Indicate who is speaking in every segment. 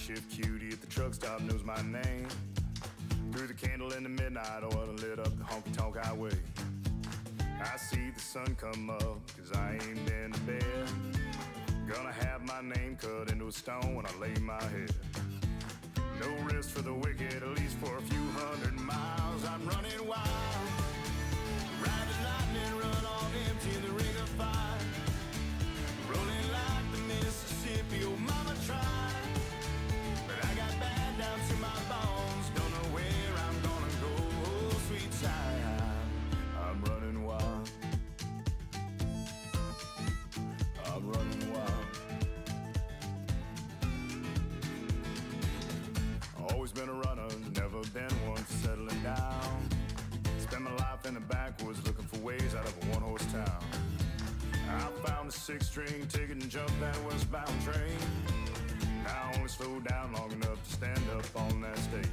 Speaker 1: shift cutie at the truck stop knows my name. Threw the candle in the midnight oil and lit up the honky-tonk highway. I see the sun come up, cause I ain't been to bed. Gonna have my name cut into a stone when I lay my head. No rest for the wicked, at least for a few 100 miles. I'm running wild, ride the lightning, run on empty in the ring of fire. Rolling like the Mississippi, oh mama tried. But I got bad down to my bones, don't know where I'm gonna go, oh sweet child. I'm running wild, I'm running wild. Always been a runner, never been one for settling down. Spent my life in the backwoods looking for ways out of a one-horse town. I found a 6-string ticket and jumped that westbound train. I only slowed down long enough to stand up on that stage.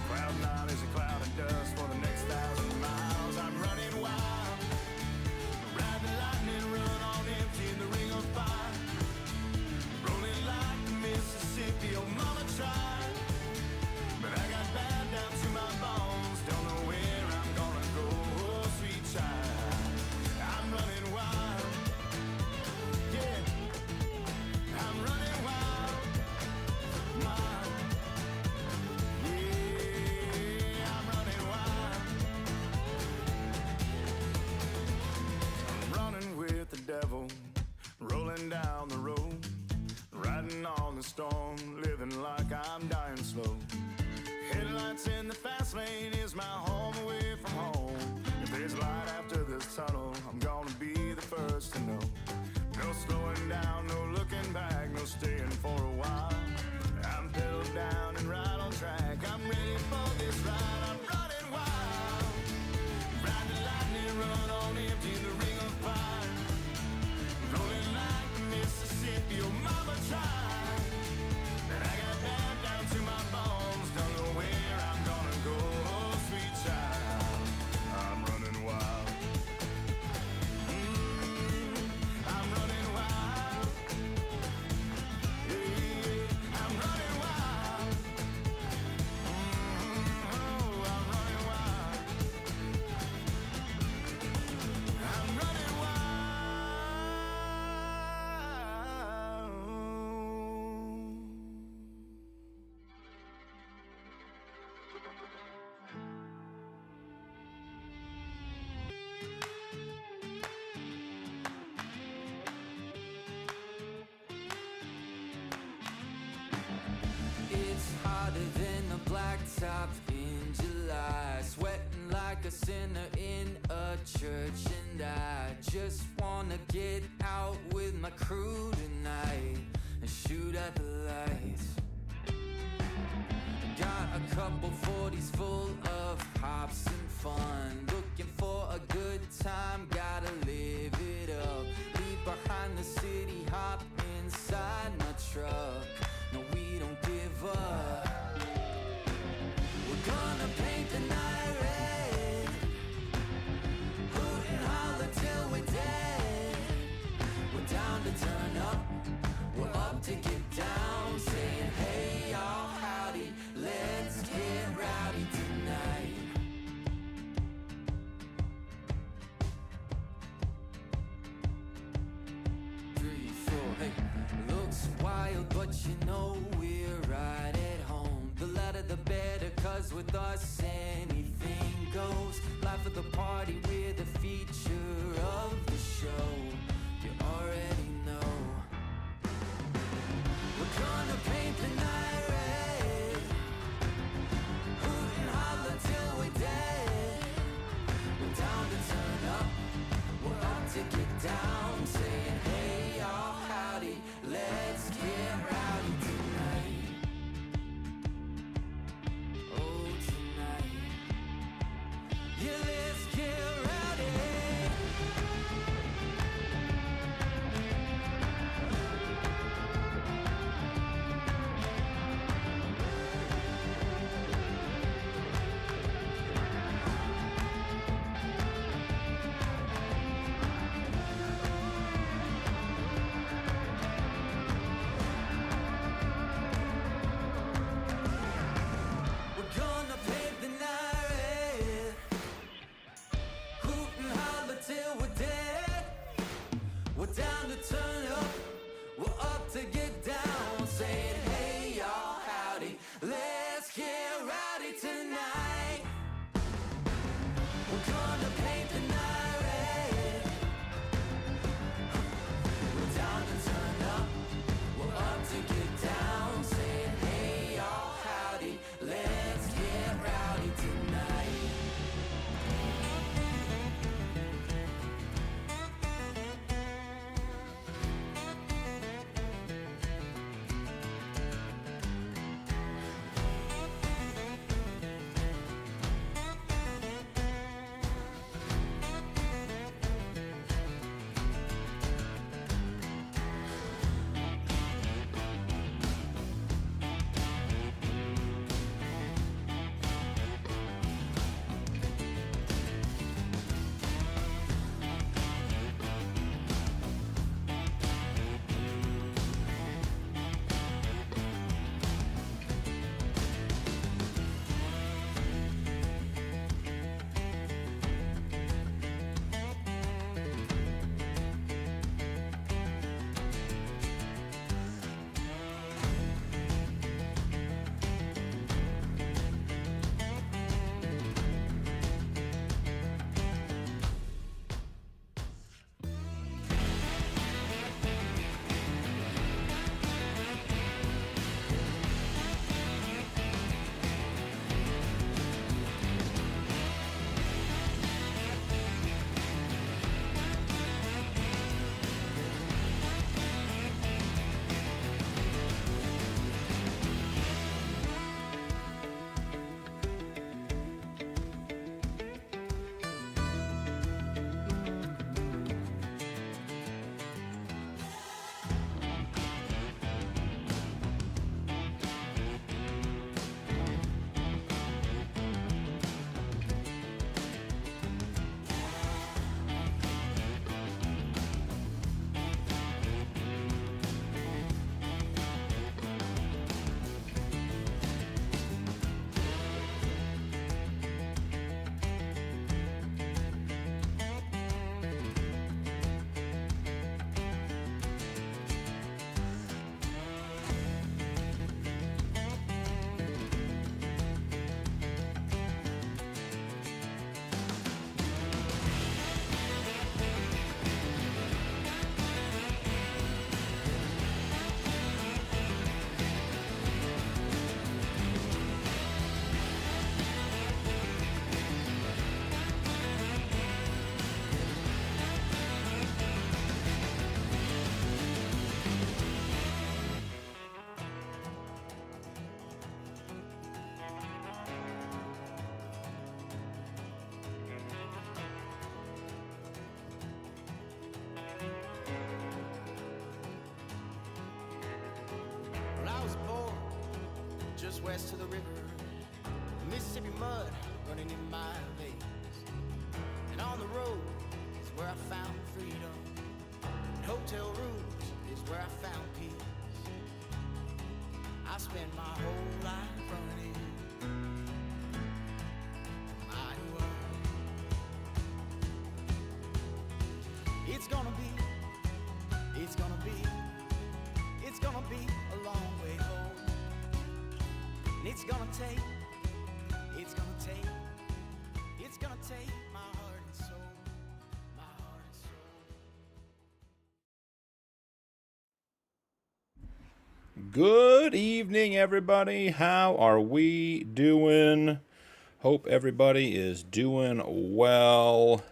Speaker 1: Cloud 9 is a cloud of dust for the next 1,000 miles. I'm running wild, ride the lightning, run on empty in the ring of fire. Rolling like the Mississippi, oh mama tried. But I got bad down to my bones, don't know where I'm gonna go, oh sweet child. I'm running wild, yeah, I'm running wild, wild, yeah, I'm running wild. I'm running with the devil, rolling down the road, riding on the storm, living like I'm dying slow. Headlights in the fast lane is my home away from home. If there's light after this tunnel, I'm gonna be the first to know. No slowing down, no looking back, no staying for a while. I'm pedal down and right on track, I'm ready for this ride. I'm running wild, ride the lightning, run on empty in the ring of fire. Rolling like the Mississippi, oh mama tried. And I got bad down to my bones, don't know where I'm gonna go, oh sweet child. I'm running wild, I'm running wild, yeah, I'm running wild, oh, I'm running wild, I'm running wild.
Speaker 2: It's hotter than the blacktop in July, sweating like a sinner in a church, and I just wanna get out with my crew tonight and shoot at the lights. Got a couple 40s full of hops and fun, looking for a good time, gotta live it up. Leave behind the city, hop inside my truck. No, we don't give up. We're gonna paint the night red, hoot and holler till we're dead. We're down to turn up, we're up to get down, saying hey y'all, howdy, let's get rowdy tonight. Hey, looks wild, but you know we're right at home. The louder the better, cause with us anything goes. Life of the party, we're the feature of the show. You already know. We're gonna paint the night red, hoot and holler till we're dead. We're down to turn up, we're up to get down, saying hey y'all, howdy, let's get rowdy tonight. Oh tonight, yeah, let's get rowdy.
Speaker 3: west of the river, Mississippi mud running in my veins. And on the road is where I found freedom, and hotel rooms is where I found peace. I spent my whole life running Iowa. It's gonna be a long way home. And it's gonna take my heart and soul, my heart and soul.
Speaker 4: Good evening, everybody. How are we doing? Hope everybody is doing well.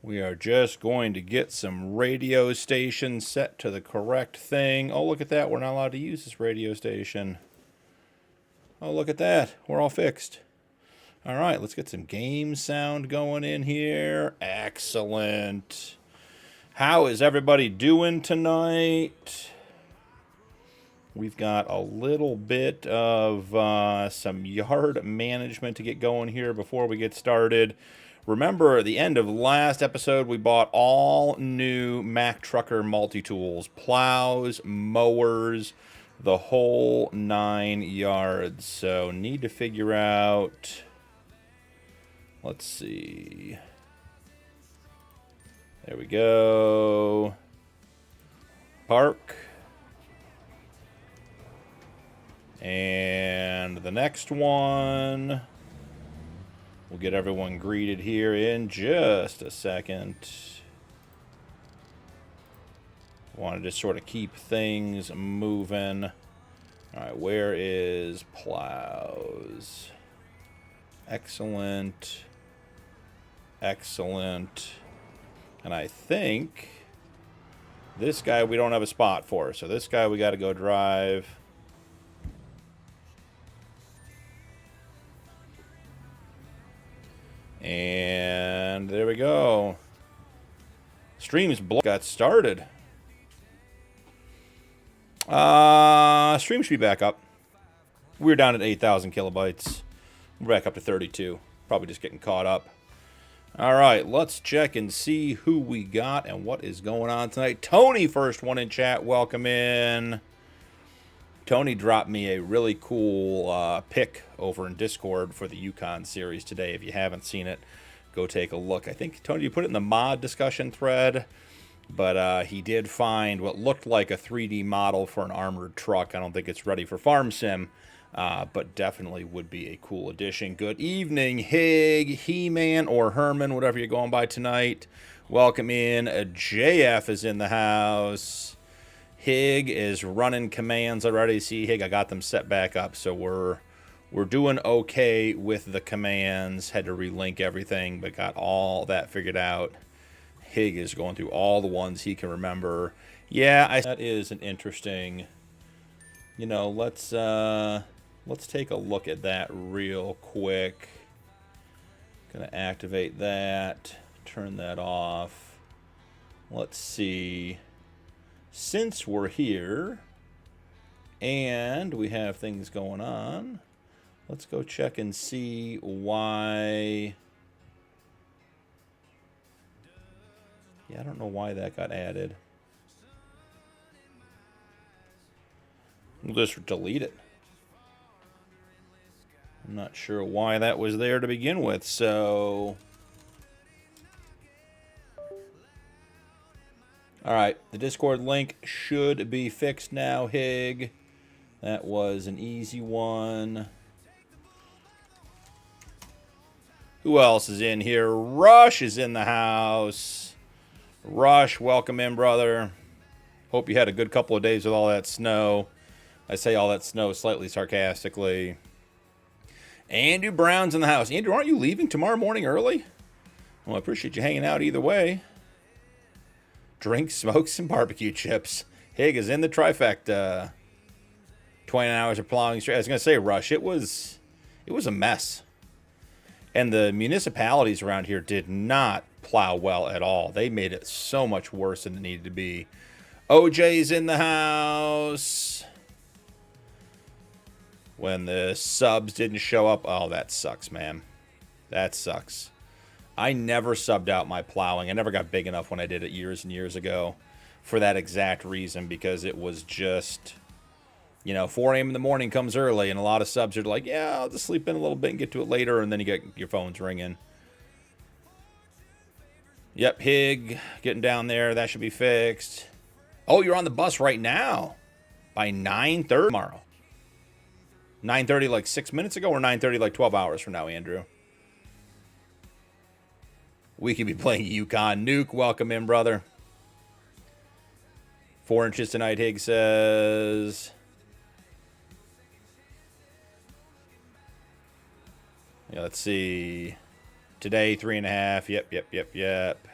Speaker 4: We are just going to get some radio stations set to the correct thing. Oh, look at that. We're not allowed to use this radio station. Oh, look at that. We're all fixed. All right, let's get some game sound going in here. Excellent. How is everybody doing tonight? We've got a little bit of some yard management to get going here before we get started. Remember, at the end of last episode, we bought all new Mack Trucker multi-tools, plows, mowers, the whole 9 yards. So need to figure out, let's see. There we go. Park. And the next one. We'll get everyone greeted here in just a second. Want to just sort of keep things moving. All right, where is plows? Excellent. Excellent. And I think this guy we don't have a spot for. So this guy we got to go drive. And there we go. Streams got started. Stream should be back up. We were down at 8,000 kilobytes. We're back up to 32. Probably just getting caught up. All right, let's check and see who we got and what is going on tonight. Tony, first one in chat. Welcome in. Tony dropped me a really cool pic over in Discord for the Yukon series today. If you haven't seen it, go take a look. I think, Tony, you put it in the mod discussion thread, but he did find what looked like a 3D model for an armored truck. I don't think it's ready for Farm Sim, but definitely would be a cool addition. Good evening, Hig, He-Man, or Herman, whatever you're going by tonight. Welcome in. JF is in the house. Hig is running commands already. See, Hig, I got them set back up, so we're doing okay with the commands. Had to relink everything, but got all that figured out. Hig is going through all the ones he can remember. Yeah, that is an interesting. You know, let's take a look at that real quick. Gonna activate that. Turn that off. Let's see. Since we're here and we have things going on, let's go check and see why. Yeah, I don't know why that got added. We'll just delete it. I'm not sure why that was there to begin with, so. All right, the Discord link should be fixed now, Hig. That was an easy one. Who else is in here? Rush is in the house. Rush, welcome in, brother. Hope you had a good couple of days with all that snow. I say all that snow slightly sarcastically. Andrew Brown's in the house. Andrew, aren't you leaving tomorrow morning early? Well, I appreciate you hanging out either way. Drink, smoke, some barbecue chips. Hig is in the trifecta. 29 hours of plowing straight. I was going to say, Rush, it was a mess. And the municipalities around here did not plow well at all. They made it so much worse than it needed to be. OJ's in the house. when the subs didn't show up. Oh, that sucks, man. That sucks. I never subbed out my plowing. I never got big enough when I did it years and years ago for that exact reason, because it was just, you know, 4 a.m. in the morning comes early, and a lot of subs are like, yeah, I'll just sleep in a little bit and get to it later, and then you get your phones ringing. Yep, Hig, getting down there. That should be fixed. Oh, you're on the bus right now by 9:30 tomorrow. 9:30 like 6 minutes ago, or 9:30 like 12 hours from now, Andrew? We could be playing Yukon. Nuke, welcome in, brother. 4 inches tonight, Higgs says. Yeah, let's see. Today, 3.5. Yep.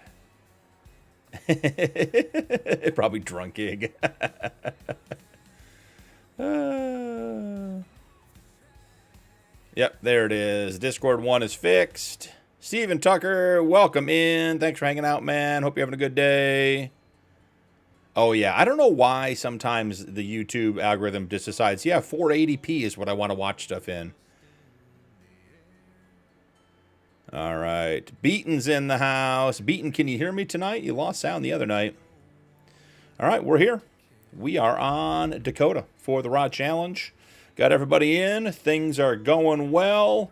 Speaker 4: Probably drunk gig. Yep, there it is. Discord 1 is fixed. Steven Tucker, welcome in. Thanks for hanging out, man. Hope you're having a good day. Oh, yeah. I don't know why sometimes the YouTube algorithm just decides, yeah, 480p is what I want to watch stuff in. All right. Beaton's in the house. Beaton, can you hear me tonight? You lost sound the other night. All right, we're here. We are on Dakota for the Rod Challenge. Got everybody in. Things are going well.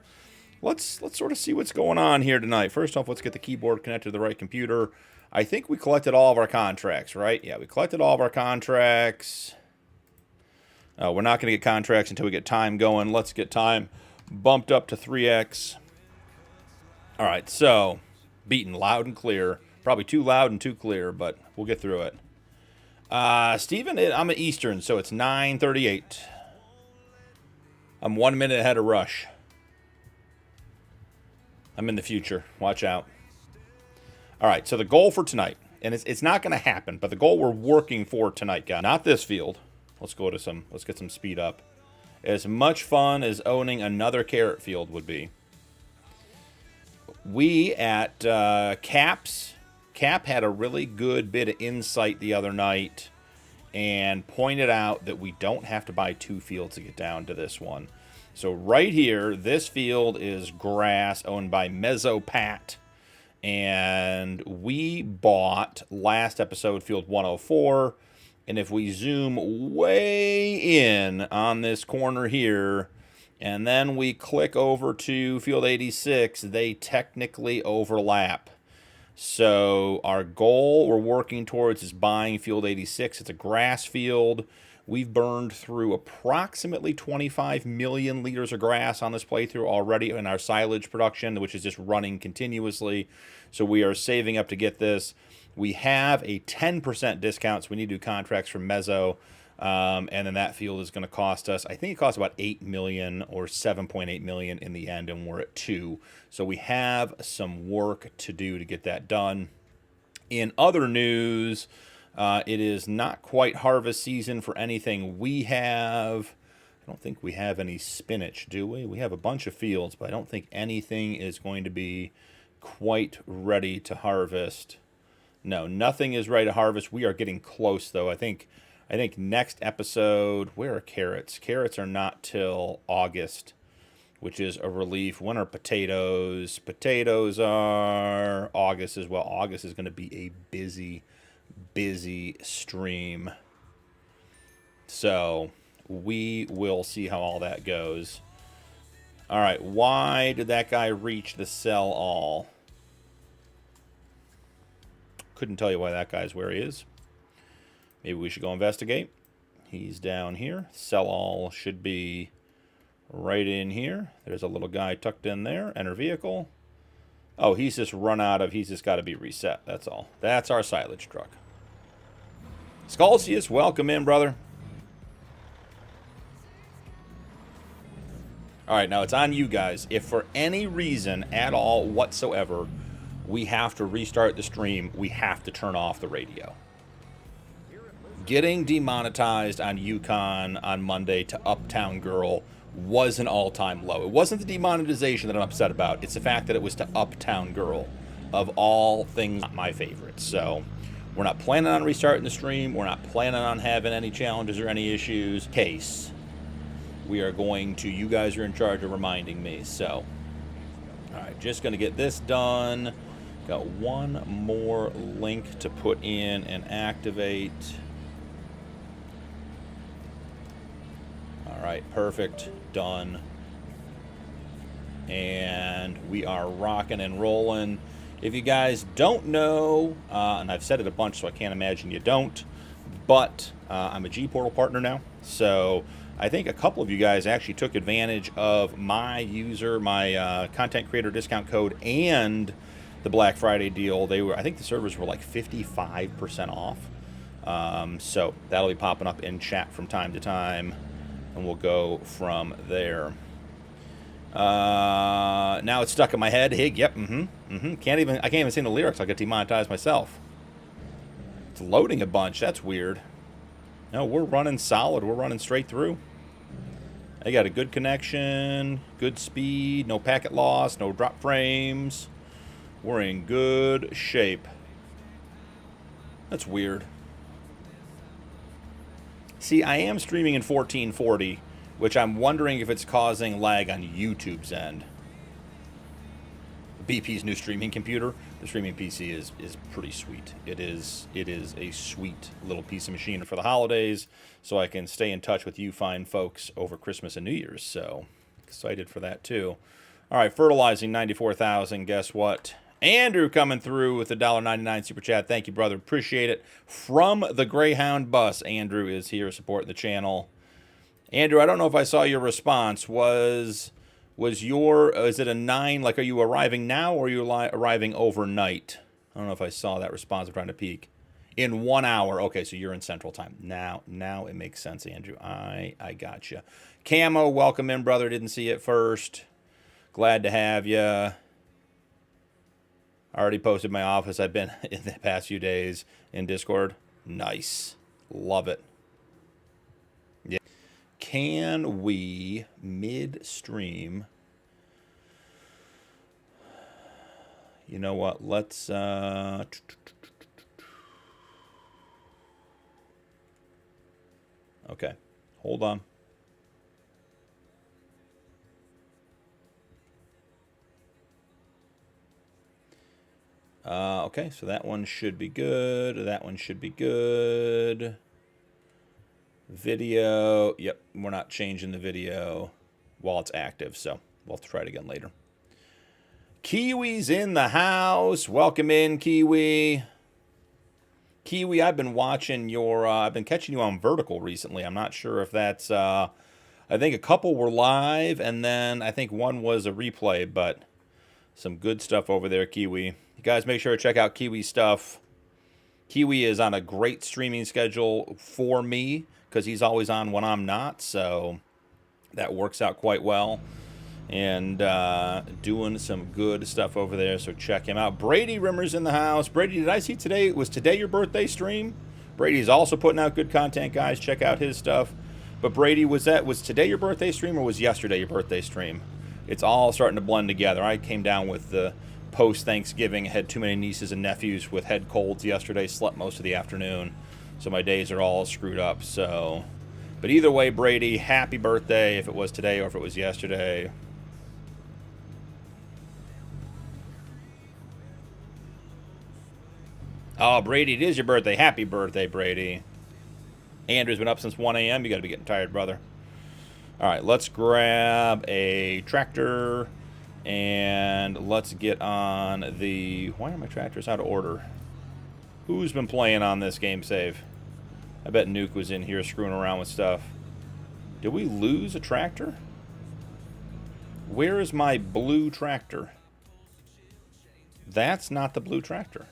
Speaker 4: Let's sort of see what's going on here tonight. First off, let's get the keyboard connected to the right computer. I think we collected all of our contracts, right? Yeah, we collected all of our contracts. We're not going to get contracts until we get time going. Let's get time bumped up to 3x. All right, so beaten loud and clear. Probably too loud and too clear, but we'll get through it. Steven, I'm at Eastern, so it's 9:38. I'm 1 minute ahead of Rush. I'm in the future. Watch out. All right, so the goal for tonight, and it's not going to happen, but the goal we're working for tonight, guys, not this field. Let's get some speed up. As much fun as owning another carrot field would be. We at Cap had a really good bit of insight the other night and pointed out that we don't have to buy 2 fields to get down to this one. So right here, this field is grass owned by Mesopat, and we bought last episode field 104, and if we zoom way in on this corner here, and then we click over to field 86, they technically overlap. So our goal we're working towards is buying field 86. It's a grass field. We've burned through approximately 25 million liters of grass on this playthrough already in our silage production, which is just running continuously. So we are saving up to get this. We have a 10% discount, so we need to do contracts from Mezzo. And then that field is going to cost us, I think it costs about 8 million or 7.8 million in the end, and we're at 2. So we have some work to do to get that done. In other news, it is not quite harvest season for anything we have. I don't think we have any spinach, do we? We have a bunch of fields, but I don't think anything is going to be quite ready to harvest. No, nothing is ready to harvest. We are getting close, though. I think next episode, where are carrots? Carrots are not till August, which is a relief. When are potatoes? Potatoes are August as well. August is going to be a busy stream. So we will see how all that goes. All right, why did that guy reach the sell all? Couldn't tell you why that guy's where he is. Maybe we should go investigate. He's down here. Sell all should be right in here. There's a little guy tucked in there. Enter vehicle. Oh, he's just got to be reset. That's all. That's our silage truck. Scalcius, welcome in, brother. All right, now it's on you guys. If for any reason at all whatsoever we have to restart the stream, we have to turn off the radio. Getting demonetized on Yukon on Monday to Uptown Girl was an all-time low. It wasn't the demonetization that I'm upset about. It's the fact that it was to Uptown Girl. Of all things, not my favorite. So we're not planning on restarting the stream. We're not planning on having any challenges or any issues. Case. we are going to, you guys are in charge of reminding me. So, all right, just going to get this done. Got one more link to put in and activate. All right, perfect, done. And we are rocking and rolling. If you guys don't know, and I've said it a bunch, so I can't imagine you don't, but I'm a G-Portal partner now. So I think a couple of you guys actually took advantage of my content creator discount code and the Black Friday deal. I think the servers were like 55% off. So that'll be popping up in chat from time to time, and we'll go from there. Now it's stuck in my head. Hig, yep, I can't even sing the lyrics. I'll get demonetized myself. It's loading a bunch. That's weird. No, we're running solid. We're running straight through. I got a good connection, good speed, no packet loss, no drop frames. We're in good shape. That's weird. See, I am streaming in 1440, which I'm wondering if it's causing lag on YouTube's end. BP's new streaming computer, the streaming PC is pretty sweet. It is a sweet little piece of machine for the holidays, so I can stay in touch with you fine folks over Christmas and New Year's. So excited for that too. All right, fertilizing 94,000. Guess what? Andrew coming through with the $1.99 super chat. Thank you, brother. Appreciate it. From the Greyhound bus, Andrew is here supporting the channel. Andrew, I don't know if I saw your response. Is it a 9? Like, are you arriving now or are you arriving overnight? I don't know if I saw that response. I'm trying to peek. In 1 hour. Okay, so you're in Central Time. Now it makes sense, Andrew. I got you. Camo, welcome in, brother. Didn't see it first. Glad to have you. I already posted my office. I've been in the past few days in Discord. Nice. Love it. Yeah. Can we mid-stream? You know what? Let's okay. Hold on. Okay, so that one should be good. That one should be good. Video. Yep, we're not changing the video while it's active, so we'll have to try it again later. Kiwi's in the house. Welcome in, Kiwi. Kiwi, I've been watching your, I've been catching you on Vertical recently. I'm not sure if that's, I think a couple were live, and then I think one was a replay, but some good stuff over there, Kiwi. You guys make sure to check out Kiwi's stuff. Kiwi is on a great streaming schedule for me because he's always on when I'm not, so that works out quite well. And doing some good stuff over there, so check him out. Brady Rimmer's in the house. Brady, did I see today, was today your birthday stream? Brady's also putting out good content, guys. Check out his stuff. But Brady, was today your birthday stream or was yesterday your birthday stream? It's all starting to blend together. I came down with the post-Thanksgiving. I had too many nieces and nephews with head colds yesterday. Slept most of the afternoon. So my days are all screwed up. So, but either way, Brady, happy birthday if it was today or if it was yesterday. Oh, Brady, it is your birthday. Happy birthday, Brady. Andrew's been up since 1 a.m. You got to be getting tired, brother. All right, let's grab a tractor, and let's get on the... Why are my tractors out of order? Who's been playing on this game save? I bet Nuke was in here screwing around with stuff. Did we lose a tractor? Where is my blue tractor? That's not the blue tractor.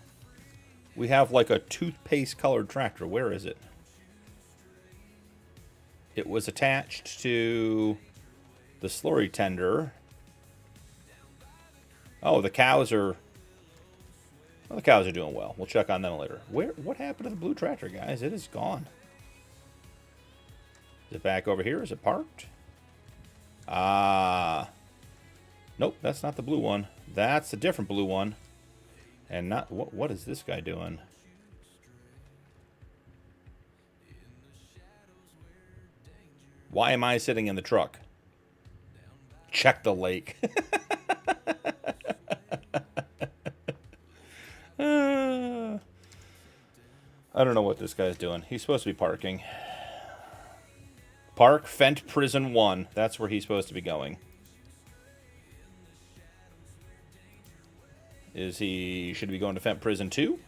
Speaker 4: We have like a toothpaste colored tractor. Where is it? It was attached to the slurry tender. Oh, the cows are... Well, the cows are doing well. We'll check on them later. What happened to the blue tractor, guys? It is gone. Is it back over here? Is it parked? Nope, that's not the blue one. That's a different blue one. And not... What is this guy doing? Why am I sitting in the truck? Check the lake. I don't know what this guy's doing. He's supposed to be parking. Park, Fent Prison 1. That's where he's supposed to be going. Should he be going to Fent Prison 2?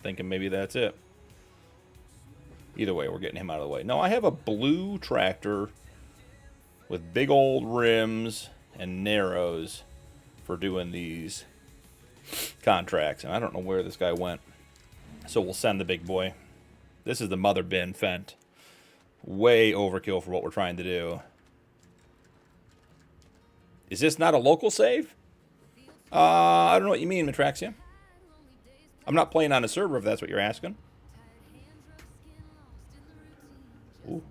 Speaker 4: Thinking maybe that's it. Either way, we're getting him out of the way. No, I have a blue tractor with big old rims and narrows for doing these contracts. And I don't know where this guy went. So we'll send the big boy. This is the mother bin Fent. Way overkill for what we're trying to do. Is this not a local save? I don't know what you mean, Matraxia. I'm not playing on a server if that's what you're asking. Ooh,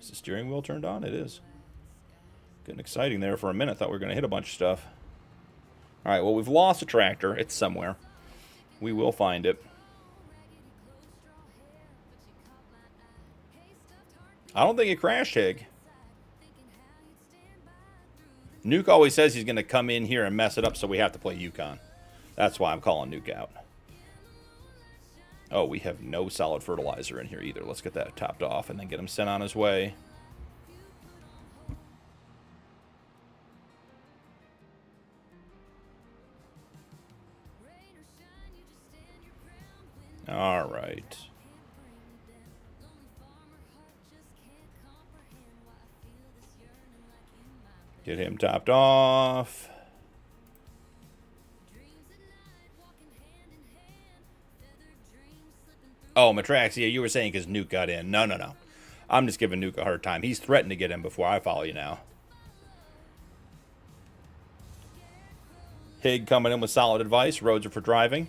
Speaker 4: is the steering wheel turned on? It is. Getting exciting there for a minute. Thought we were going to hit a bunch of stuff. Alright, well, we've lost a tractor. It's somewhere. We will find it. I don't think it crashed, Hig. Nuke always says he's going to come in here and mess it up, so we have to play Yukon. That's why I'm calling Nuke out. Oh, we have no solid fertilizer in here either. Let's get that topped off and then get him sent on his way. All right. Get him topped off. Oh, Matraxia, you were saying because Nuke got in. No, no, no. I'm just giving Nuke a hard time. He's threatened to get in before I follow you now. Hig coming in with solid advice. Roads are for driving.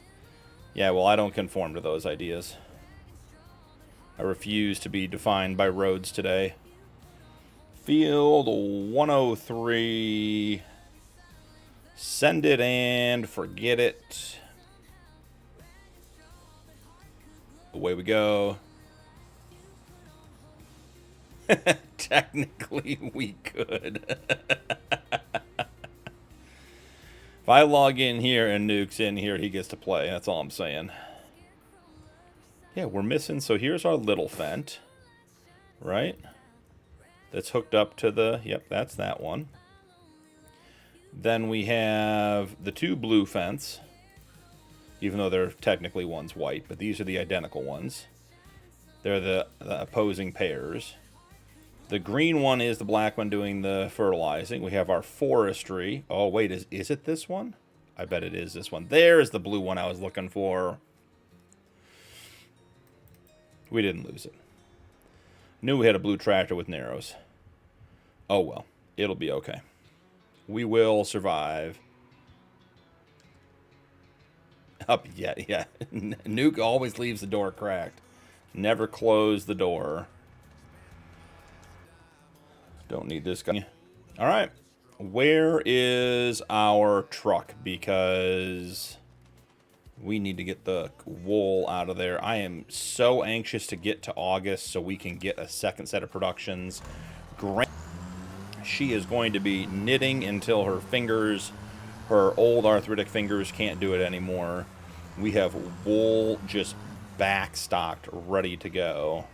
Speaker 4: Yeah, well, I don't conform to those ideas. I refuse to be defined by roads today. Field 103. Send it and forget it. Away we go. Technically, we could. If I log in here and Nuke's in here, he gets to play. That's all I'm saying. Yeah, we're missing. So here's our little Fent. Right? That's hooked up to the... Yep, that's that one. Then we have the two blue Fents. Even though they're technically one's white. But these are the identical ones. They're the opposing pairs. The green one is the black one doing the fertilizing. We have our forestry. Oh, wait, is it this one? I bet it is this one. There's the blue one I was looking for. We didn't lose it. Knew we had a blue tractor with narrows. Oh, well. It'll be okay. We will survive. Up yet, yeah. Nuke always leaves the door cracked. Never close the door. Don't need this guy. All right. Where is our truck? Because we need to get the wool out of there. I am so anxious to get to August so we can get a second set of productions. She is going to be knitting until her fingers, her old arthritic fingers, can't do it anymore. We have wool just backstocked, ready to go.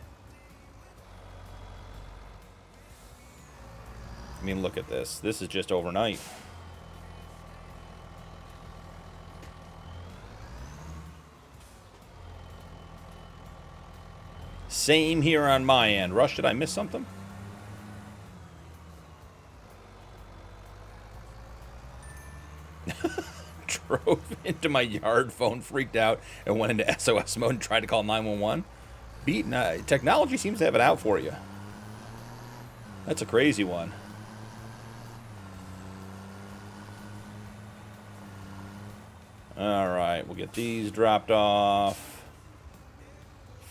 Speaker 4: I mean, look at this. This is just overnight. Same here on my end. Rush, did I miss something? Drove into my yard, phone freaked out, and went into SOS mode and tried to call 911. Technology seems to have it out for you. That's a crazy one. Alright, we'll get these dropped off.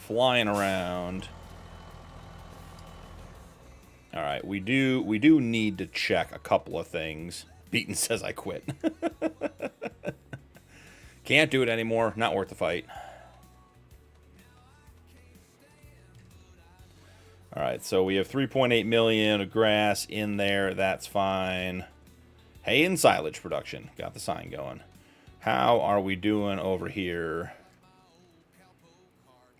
Speaker 4: Flying around. Alright, we do need to check a couple of things. Beaton says I quit. Can't do it anymore. Not worth the fight. All right, so we have 3.8 million of grass in there. That's fine. Hay and silage production. Got the sign going. How are we doing over here?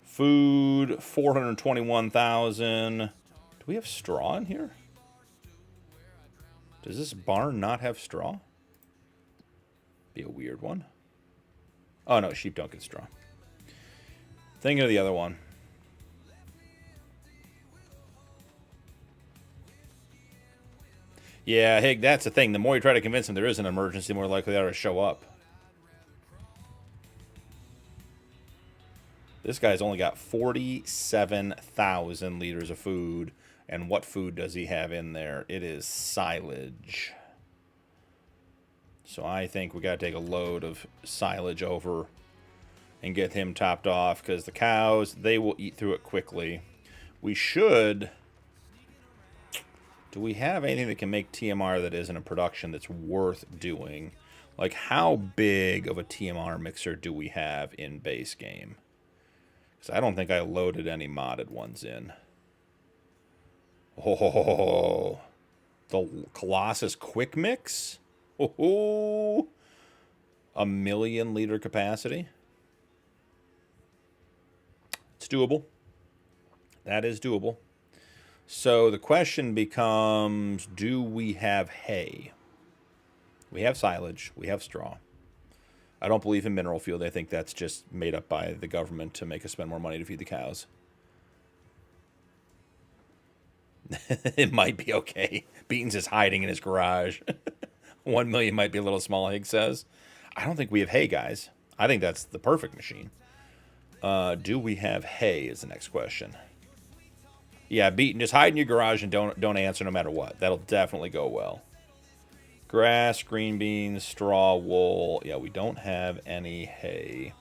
Speaker 4: Food, 421,000. Do we have straw in here? Does this barn not have straw? Be a weird one. Oh, no, sheep don't get straw. Thinking of the other one. Yeah, Hig, that's the thing. The more you try to convince them there is an emergency, the more likely they are to show up. This guy's only got 47,000 liters of food. And what food does he have in there? It is silage. So I think we got to take a load of silage over and get him topped off, because the cows, they will eat through it quickly. We should... Do we have anything that can make TMR that isn't a production that's worth doing? Like, how big of a TMR mixer do we have in base game? Because I don't think I loaded any modded ones in. Oh, the Colossus Quick Mix? Oh, 1 million liter capacity. It's doable. That is doable. So the question becomes, do we have hay? We have silage. We have straw. I don't believe in mineral field. I think that's just made up by the government to make us spend more money to feed the cows. It might be okay. Beatons is hiding in his garage. 1 million might be a little small, Higgs says. I don't think we have hay, guys. I think that's the perfect machine. Do we have hay is the next question. Yeah, Beaton, just hide in your garage and don't answer no matter what. That'll definitely go well. Grass, green beans, straw, wool. Yeah, we don't have any hay.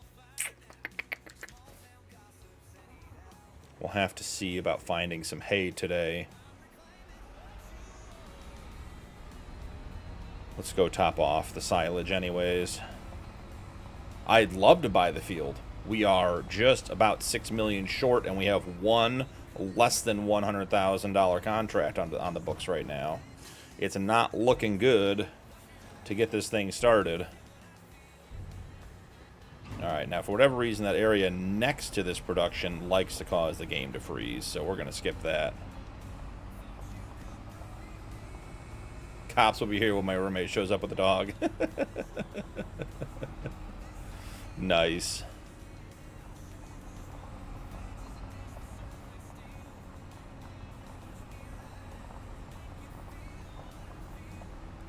Speaker 4: We'll have to see about finding some hay today. Let's go top off the silage anyways. I'd love to buy the field. We are just about 6 million short, and we have one less than $100,000 contract on the books right now. It's not looking good to get this thing started. Alright, now for whatever reason, that area next to this production likes to cause the game to freeze, so we're going to skip that. Cops will be here when my roommate shows up with the dog. Nice.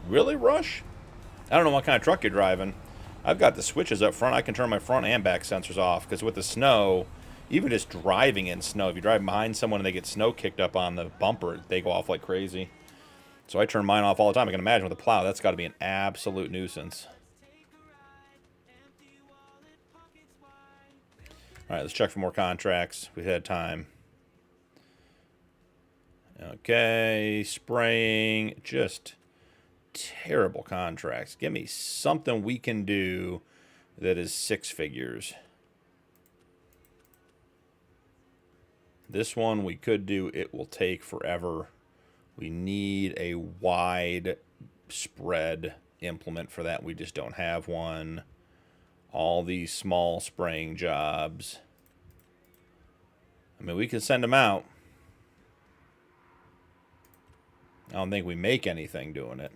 Speaker 4: Really, Rush? I don't know what kind of truck you're driving. I've got the switches up front. I can turn my front and back sensors off, because with the snow, even just driving in snow, if you drive behind someone and they get snow kicked up on the bumper, they go off like crazy. So I turn mine off all the time. I can imagine with a plow, that's got to be an absolute nuisance. All right, let's check for more contracts. We've had time. Okay, spraying, just terrible contracts. Give me something we can do that is 6 figures. This one we could do. It will take forever. We need a wide spread implement for that. We just don't have one. All these small spraying jobs. I mean, we could send them out. I don't think we make anything doing it.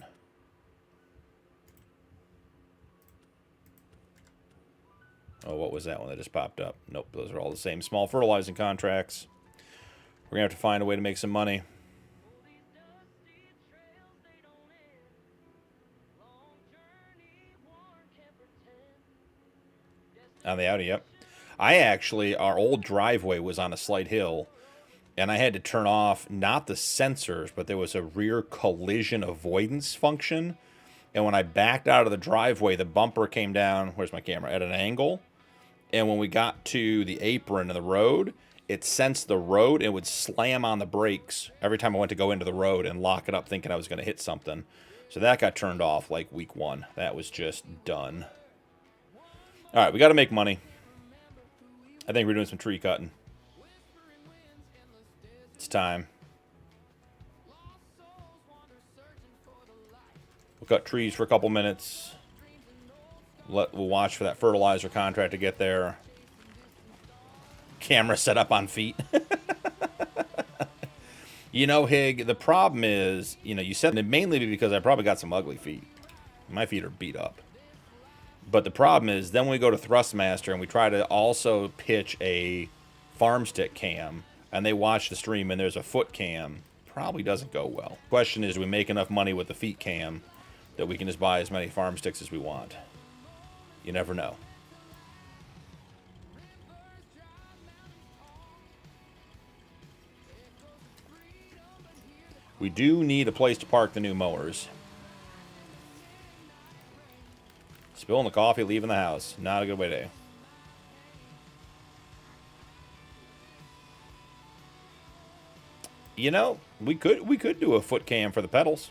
Speaker 4: Oh, what was that one that just popped up? Nope, those are all the same small fertilizing contracts. We're going to have to find a way to make some money. On the Audi, yep. Our old driveway was on a slight hill, and I had to turn off, not the sensors, but there was a rear collision avoidance function. And when I backed out of the driveway, the bumper came down, where's my camera, at an angle. And when we got to the apron of the road, it sensed the road and would slam on the brakes every time I went to go into the road and lock it up thinking I was going to hit something. So that got turned off like week 1. That was just done. All right, we got to make money. I think we're doing some tree cutting. It's time. We'll cut trees for a couple minutes. We'll watch for that fertilizer contract to get there. Camera set up on feet. You know, Hig, the problem is, you know, you said it mainly because I probably got some ugly feet. My feet are beat up. But the problem is, then when we go to Thrustmaster and we try to also pitch a Farmstick cam, and they watch the stream and there's a foot cam, probably doesn't go well. Question is, do we make enough money with the feet cam that we can just buy as many farm sticks as we want? You never know. We do need a place to park the new mowers. Spilling the coffee, leaving the house. Not a good way to. You know, we could do a foot cam for the pedals.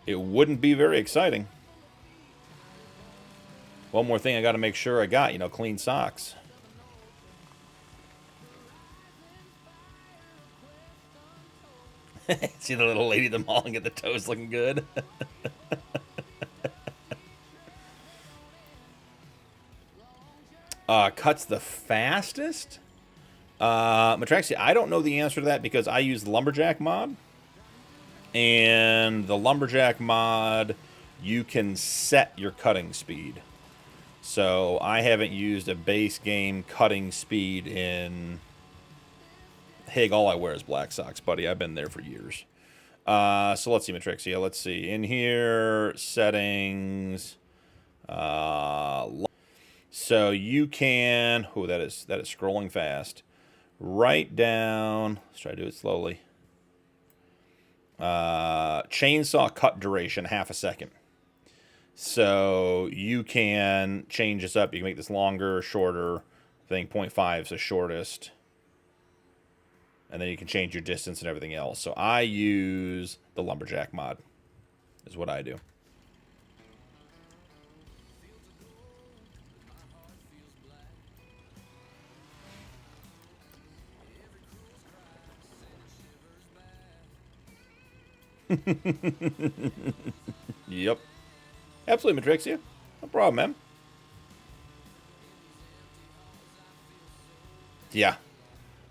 Speaker 4: It wouldn't be very exciting. One more thing I got to make sure I got, you know, clean socks. See the little lady at the mall and get the toes looking good. Cuts the fastest? Matraxi, I don't know the answer to that because I use the Lumberjack mod. And the Lumberjack mod, you can set your cutting speed. So I haven't used a base game cutting speed in... Hig, all I wear is black socks, buddy. I've been there for years. So let's see, Matrixia. Let's see. In here, settings. So you can... Oh, that is scrolling fast. Right down... Let's try to do it slowly. Chainsaw cut duration, half a second. So you can change this up. You can make this longer, shorter. I think 0.5 is the shortest. And then you can change your distance and everything else. So I use the Lumberjack mod, is what I do. Yep. Absolutely, Matrixia. No problem, man. Yeah.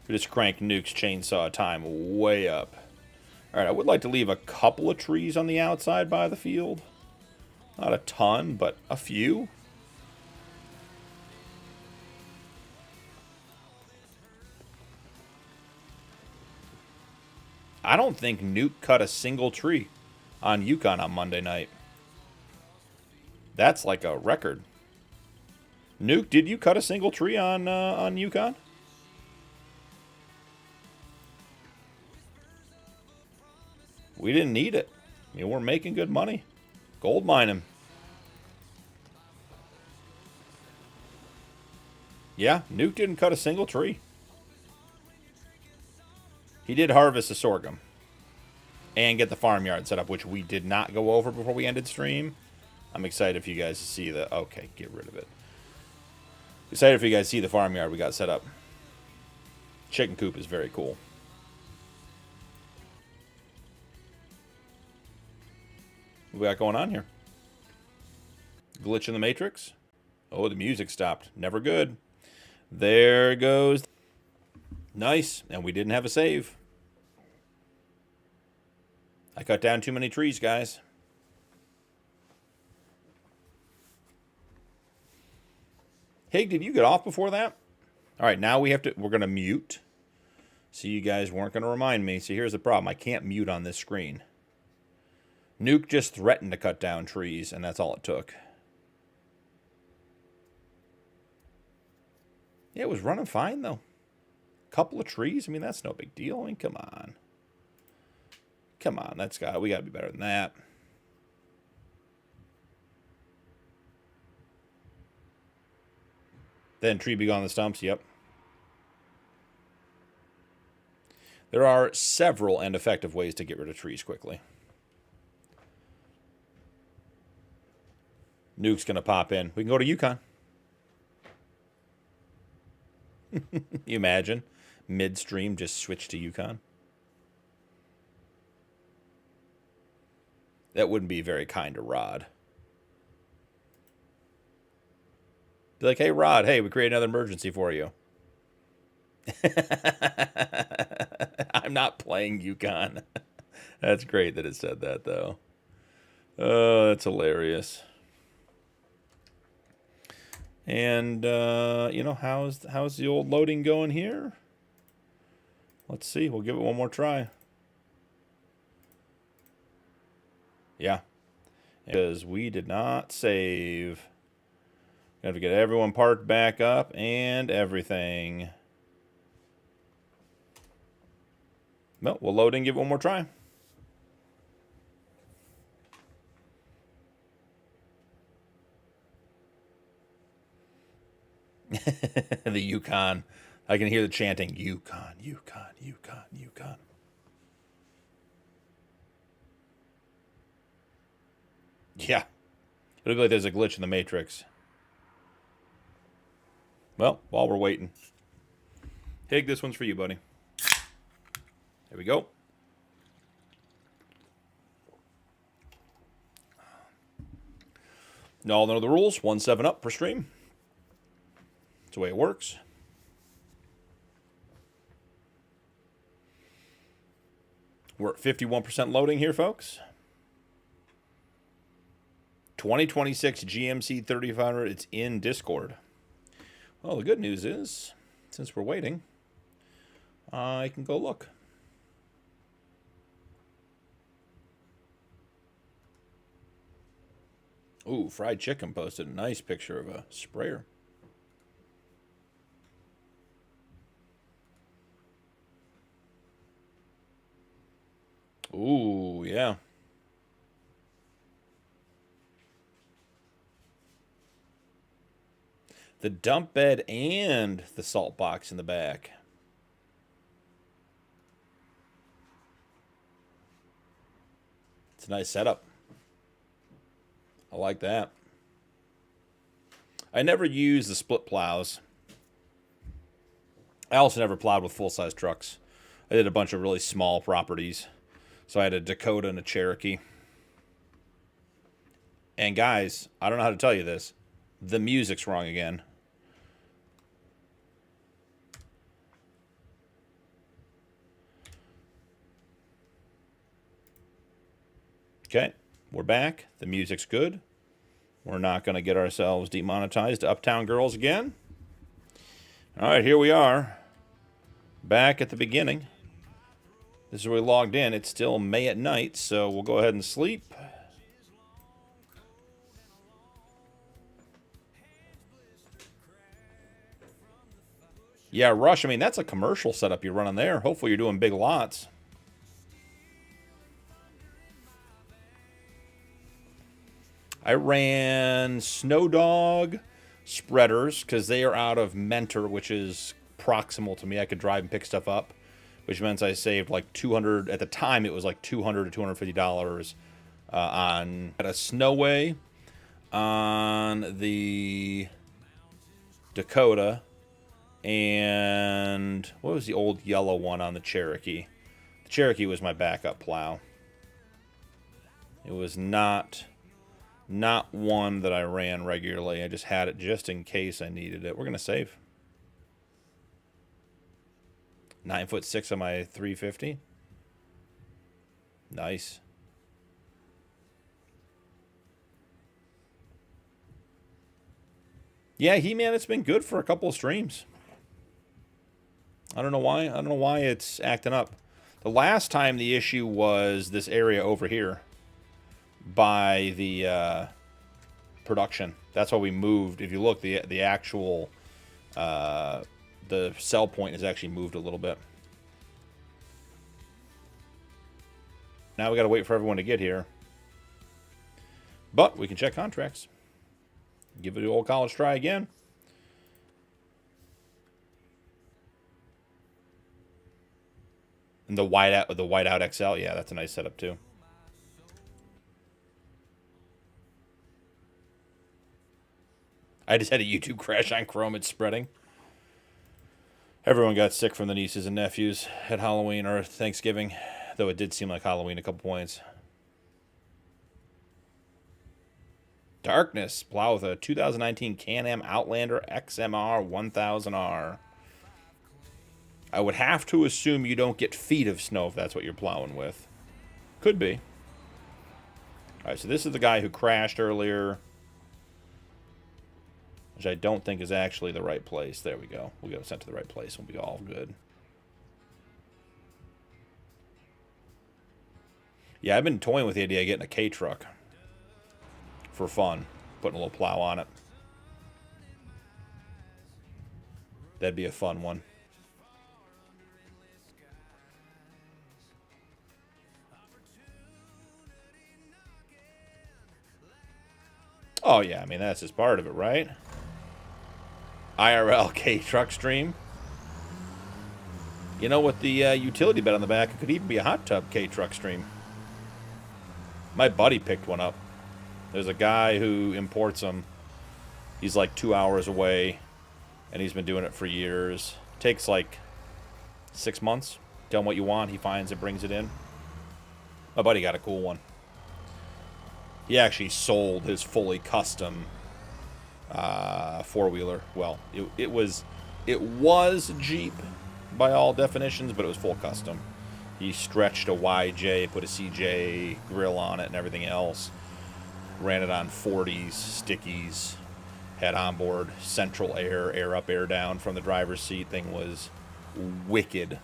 Speaker 4: We just cranked Nuke's chainsaw time way up. Alright, I would like to leave a couple of trees on the outside by the field. Not a ton, but a few. I don't think Nuke cut a single tree on Yukon on Monday night. That's like a record. Nuke, did you cut a single tree on Yukon? We didn't need it. I mean, we're making good money. Gold mining. Yeah, Nuke didn't cut a single tree. He did harvest the sorghum. And get the farmyard set up, which we did not go over before we ended stream. I'm excited for you guys to see the... Okay, get rid of it. Excited for you guys to see the farmyard we got set up. Chicken coop is very cool. What we got going on here? Glitch in the Matrix? Oh, the music stopped. Never good. There goes. Nice. And we didn't have a save. I cut down too many trees, guys. Hey, did you get off before that? All right, now we're going to mute. So you guys weren't going to remind me. So here's the problem. I can't mute on this screen. Nuke just threatened to cut down trees, and that's all it took. Yeah, it was running fine, though. Couple of trees? I mean, that's no big deal. I mean, come on. Come on, we got to be better than that. Then tree be gone on the stumps, yep. There are several and effective ways to get rid of trees quickly. Nuke's going to pop in. We can go to Yukon. You imagine? Midstream, just switch to Yukon. That wouldn't be very kind to Rod. Be like, hey, Rod, hey, we created another emergency for you. I'm not playing Yukon. That's great that it said that, though. Oh, that's hilarious. And, you know, how's the old loading going here? Let's see. We'll give it one more try. Yeah. Because we did not save. Got to get everyone parked back up and everything. No, we'll load and give it one more try. The Yukon. I can hear the chanting, Yukon, Yukon, Yukon, Yukon. Yeah. It'll be like there's a glitch in the Matrix. Well, while we're waiting. Hig, this one's for you, buddy. There we go. You all know the rules. 1-7 up per stream. That's the way it works. We're at 51% loading here, folks. 2026 GMC 3500. It's in Discord. Well, the good news is, since we're waiting, I can go look. Ooh, Fried Chicken posted a nice picture of a sprayer. Ooh, yeah. The dump bed and the salt box in the back. It's a nice setup. I like that. I never use the split plows. I also never plowed with full-size trucks. I did a bunch of really small properties. So I had a Dakota and a Cherokee. And guys, I don't know how to tell you this. The music's wrong again. Okay, we're back. The music's good. We're not going to get ourselves demonetized to Uptown Girls again. All right, here we are. Back at the beginning. This is where we logged in. It's still May at night, so we'll go ahead and sleep. Yeah, Rush, I mean, that's a commercial setup you're running there. Hopefully you're doing big lots. I ran Snow Dog spreaders because they are out of Mentor, which is proximal to me. I could drive and pick stuff up, which means I saved like $200. At the time, it was like $200 to $250 on a Snowway on the Dakota. And what was the old yellow one on the Cherokee? The Cherokee was my backup plow. It was not one that I ran regularly. I just had it just in case I needed it. We're going to save. 9'6" on my 350. Nice. Yeah, He-Man, it's been good for a couple of streams. I don't know why. I don't know why it's acting up. The last time the issue was this area over here by the production. That's why we moved. If you look, the actual the sell point has actually moved a little bit. Now we got to wait for everyone to get here. But we can check contracts. Give it the old college try again. And the whiteout XL, yeah, that's a nice setup too. I just had a YouTube crash on Chrome. It's spreading. Everyone got sick from the nieces and nephews at Halloween or Thanksgiving, though it did seem like Halloween a couple points. Darkness. Plow with a 2019 Can-Am Outlander XMR 1000R. I would have to assume you don't get feet of snow if that's what you're plowing with. Could be. Alright, so this is the guy who crashed earlier. Which I don't think is actually the right place. There we go. We'll get it sent to the right place. We'll be all good. Yeah, I've been toying with the idea of getting a K-truck. For fun. Putting a little plow on it. That'd be a fun one. Oh, yeah, I mean, that's just part of it, right? IRL K-truck stream. You know, with the utility bed on the back, it could even be a hot tub K-truck stream. My buddy picked one up. There's a guy who imports them. He's like 2 hours away, and he's been doing it for years. Takes like 6 months. Tell him what you want, he finds it, brings it in. My buddy got a cool one. He actually sold his fully custom four-wheeler. Well, it was Jeep by all definitions, but it was full custom. He stretched a YJ, put a CJ grill on it and everything else. Ran it on 40s, stickies. Had onboard central air, air up, air down from the driver's seat. Thing was wicked.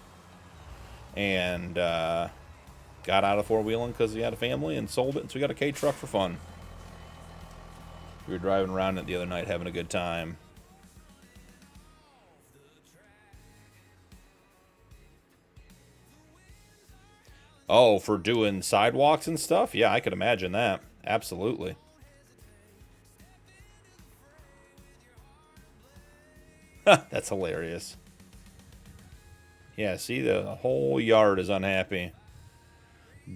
Speaker 4: And got out of four-wheeling because he had a family and sold it, and so we got a K-truck for fun. We were driving around it the other night having a good time. Oh, for doing sidewalks and stuff? Yeah, I could imagine that. Absolutely. That's hilarious. Yeah, see, the whole yard is unhappy.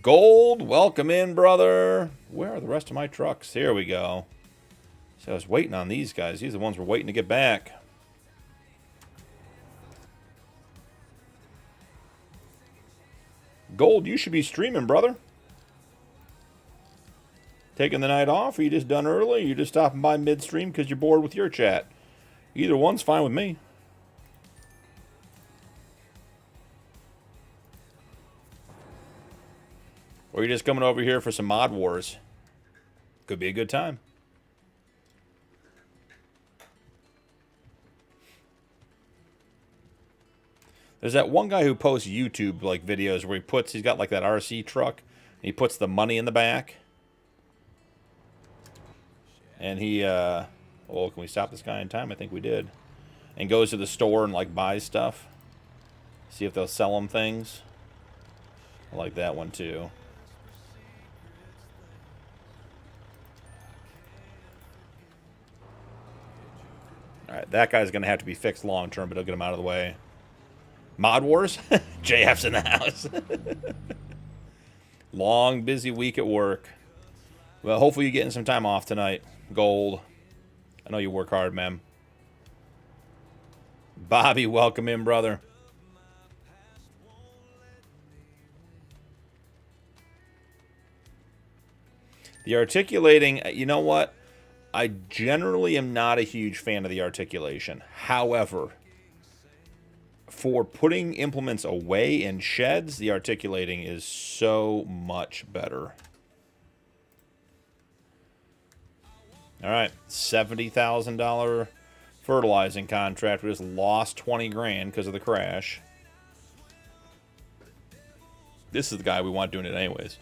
Speaker 4: Gold, welcome in, brother. Where are the rest of my trucks? Here we go. So I was waiting on these guys. These are the ones we're waiting to get back. Gold, you should be streaming, brother. Taking the night off, or you just done early, or you just stopping by midstream because you're bored with your chat. Either one's fine with me. Or you're just coming over here for some mod wars. Could be a good time. There's that one guy who posts YouTube like videos where he's got like that RC truck, and he puts the money in the back. And he, oh, can we stop this guy in time? I think we did. And goes to the store and like buys stuff. See if they'll sell him things. I like that one too. Alright, that guy's going to have to be fixed long term, but it'll get him out of the way. Mod Wars? JF's in the house. Long, busy week at work. Well, hopefully you're getting some time off tonight. Gold. I know you work hard, man. Bobby, welcome in, brother. The articulating, you know what? I generally am not a huge fan of the articulation. However, for putting implements away in sheds, the articulating is so much better. All right, $70,000 fertilizing contract. We just lost 20 grand because of the crash. This is the guy we want doing it anyways.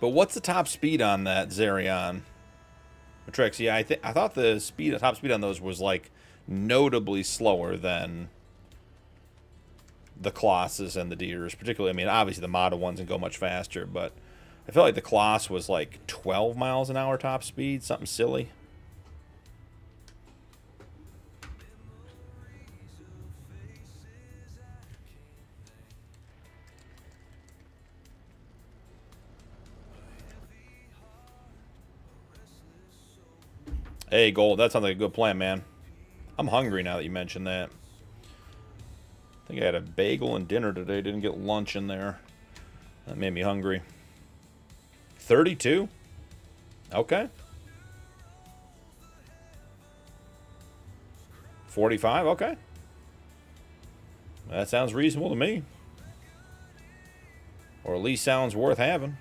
Speaker 4: But what's the top speed on that Zerion? Matrex, yeah, I thought the top speed on those was like notably slower than the Colossus and the Deers. Particularly, I mean, obviously the Model ones can go much faster, but I feel like the Colossus was like 12 miles an hour top speed, something silly. Hey, Gold, that sounds like a good plan, man. I'm hungry now that you mentioned that. I think I had a bagel and dinner today. Didn't get lunch in there. That made me hungry. 32? Okay. 45, okay. That sounds reasonable to me. Or at least sounds worth having.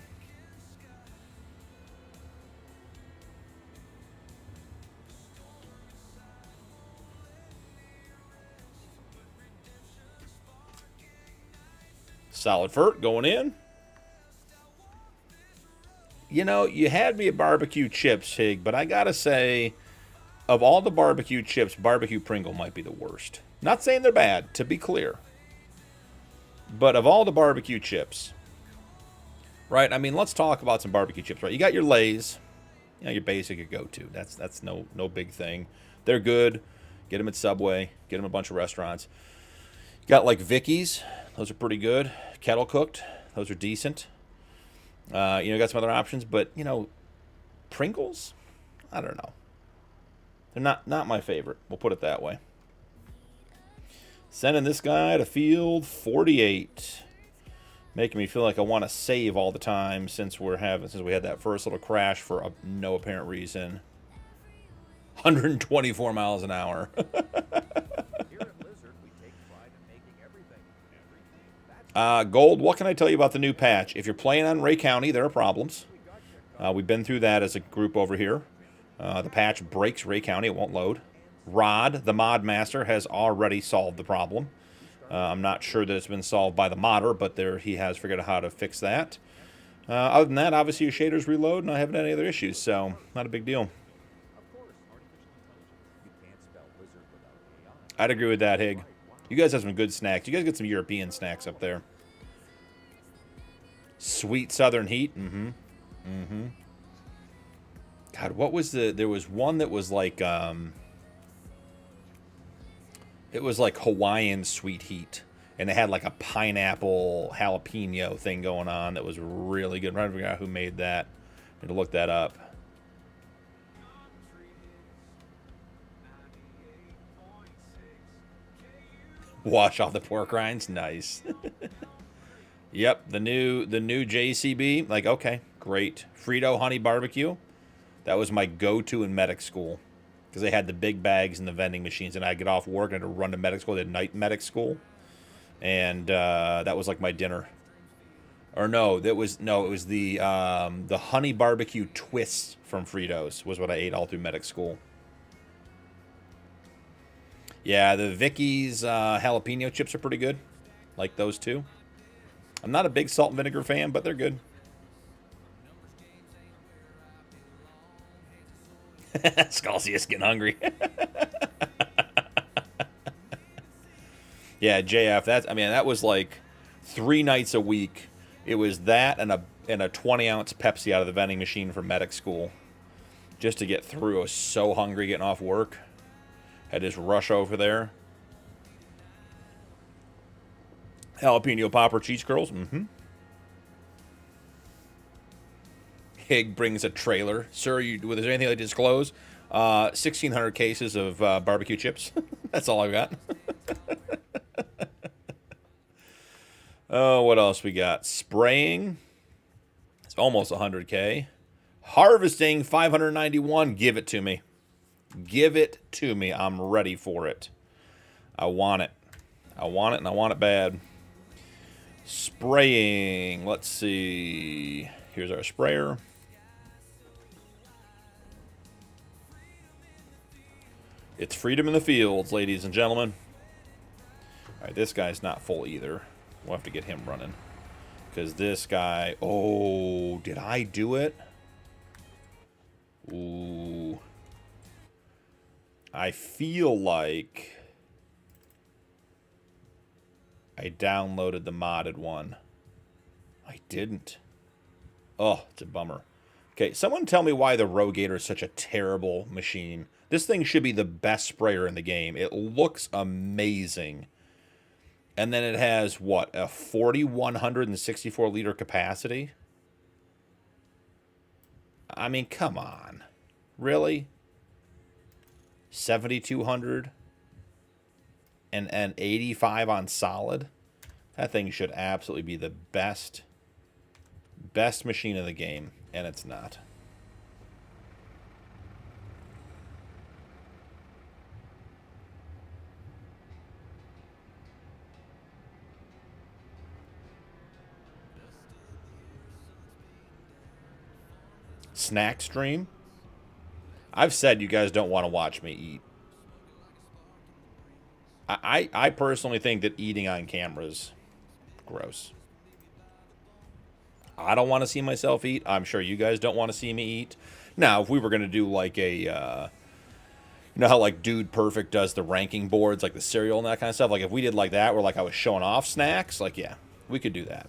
Speaker 4: Solid fert going in. You know, you had me at barbecue chips, Hig, but I gotta say, of all the barbecue chips, barbecue Pringle might be the worst. Not saying they're bad, to be clear. But of all the barbecue chips, right? I mean, let's talk about some barbecue chips, right? You got your Lay's, you know, your basic go-to. That's no big thing. They're good. Get them at Subway. Get them at a bunch of restaurants. You got like Vicky's. Those are pretty good. Kettle cooked. Those are decent. You know, got some other options, but you know, Pringles, I don't know. They're not my favorite. We'll put it that way. Sending this guy to field 48, making me feel like I want to save all the time since we had that first little crash for no apparent reason. 124 miles an hour. Gold, what can I tell you about the new patch? If you're playing on Ray County, there are problems. We've been through that as a group over here. The patch breaks Ray County. It won't load. Rod, the mod master, has already solved the problem. I'm not sure that it's been solved by the modder, but he has figured out how to fix that. Other than that, obviously your shaders reload, and I haven't had any other issues, so not a big deal. I'd agree with that, Hig. You guys have some good snacks. You guys get some European snacks up there. Sweet Southern Heat. God, what was there was one that was like, it was like Hawaiian Sweet Heat. And it had like a pineapple jalapeno thing going on that was really good. I'm trying to figure out who made that. I need to look that up. Wash off the pork rinds. Nice. Yep, the new JCB. Like, okay, great. Frito honey barbecue. That was my go-to in medic school because they had the big bags and the vending machines, and I'd get off work and I'd run to medic school. They had night medic school, and that was like my dinner. Or it was the honey barbecue twists from Fritos was what I ate all through medic school. Yeah, the Vicky's jalapeno chips are pretty good. Like those two. I'm not a big salt and vinegar fan, but they're good. Scalzius getting hungry. Yeah, JF, that was like 3 nights a week. It was that and a 20-ounce Pepsi out of the vending machine for medic school. Just to get through. I was so hungry getting off work. Had this rush over there. Jalapeno popper cheese curls. Hig brings a trailer. Sir, is there anything to disclose? 1,600 cases of barbecue chips. That's all I got. Oh, what else we got? Spraying. It's almost 100K. Harvesting, 591. Give it to me. Give it to me. I'm ready for it. I want it. I want it, and I want it bad. Spraying. Let's see. Here's our sprayer. It's freedom in the fields, ladies and gentlemen. All right, this guy's not full either. We'll have to get him running. Because this guy... Oh, did I do it? Ooh... I feel like I downloaded the modded one. I didn't. Oh, it's a bummer. Okay, someone tell me why the Rogator is such a terrible machine. This thing should be the best sprayer in the game. It looks amazing. And then it has, what, a 4,164 liter capacity? I mean, come on. Really? 7,200 and 85 on solid. That thing should absolutely be the best machine in the game, and it's not. snack stream. I've said you guys don't want to watch me eat. I personally think that eating on camera is gross. I don't want to see myself eat. I'm sure you guys don't want to see me eat. Now, if we were going to do like a, you know how like Dude Perfect does the ranking boards, like the cereal and that kind of stuff? Like if we did like that, where like I was showing off snacks, like yeah, we could do that.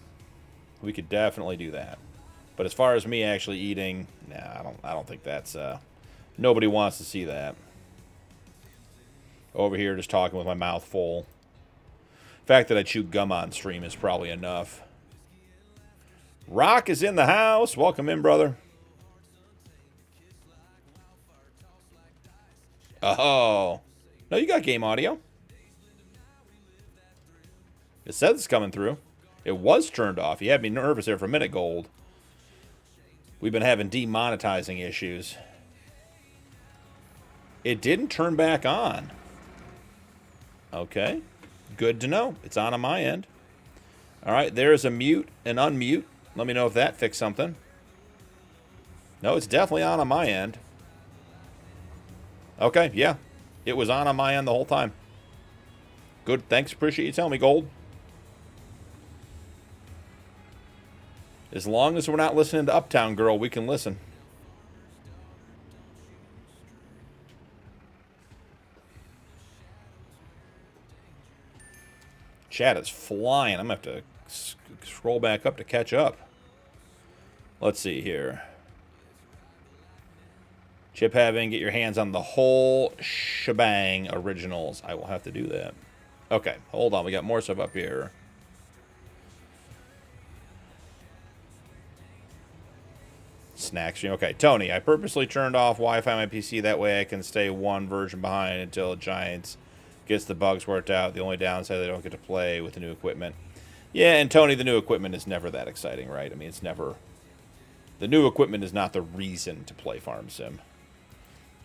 Speaker 4: We could definitely do that. But as far as me actually eating, nah, I don't think that's, nobody wants to see that. Over here just talking with my mouth full. The fact that I chew gum on stream is probably enough. Rock is in the house. Welcome in, brother. Oh. No, you got game audio. It says it's coming through. It was turned off. You had me nervous there for a minute, Gold. We've been having demonetizing issues. It didn't turn back on. Okay. Good to know. It's on my end. All right, there's a mute and unmute. Let me know if that fixed something. No, it's definitely on my end. Okay, yeah. It was on my end the whole time. Good, thanks. Appreciate you telling me, Gold. As long as we're not listening to Uptown Girl, we can listen. Chat is flying. I'm going to have to scroll back up to catch up. Let's see here. Chip having, get your hands on the whole shebang originals. I will have to do that. Okay, hold on. We got more stuff up here. Snack stream. Okay, Tony, I purposely turned off Wi-Fi on my PC. That way I can stay one version behind until Giants gets the bugs worked out. The only downside, they don't get to play with the new equipment. Yeah, and Tony, the new equipment is never that exciting, right? I mean, it's never... The new equipment is not the reason to play Farm Sim.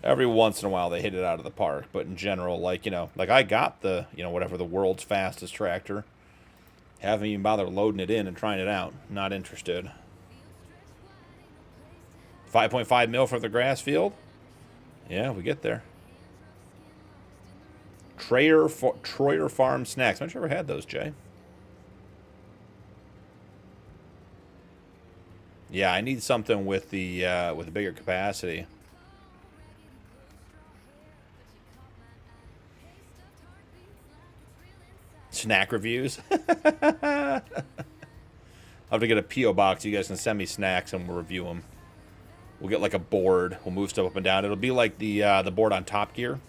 Speaker 4: Every once in a while, they hit it out of the park. But in general, like, you know, like I got the, you know, whatever, the world's fastest tractor. Haven't even bothered loading it in and trying it out. Not interested. 5.5 mil for the grass field? Yeah, we get there. Troyer Farm Snacks. I've never had those, Jay. Yeah, I need something with the bigger capacity. Snack reviews. I'll have to get a P.O. box. You guys can send me snacks and we'll review them. We'll get like a board. We'll move stuff up and down. It'll be like the board on Top Gear.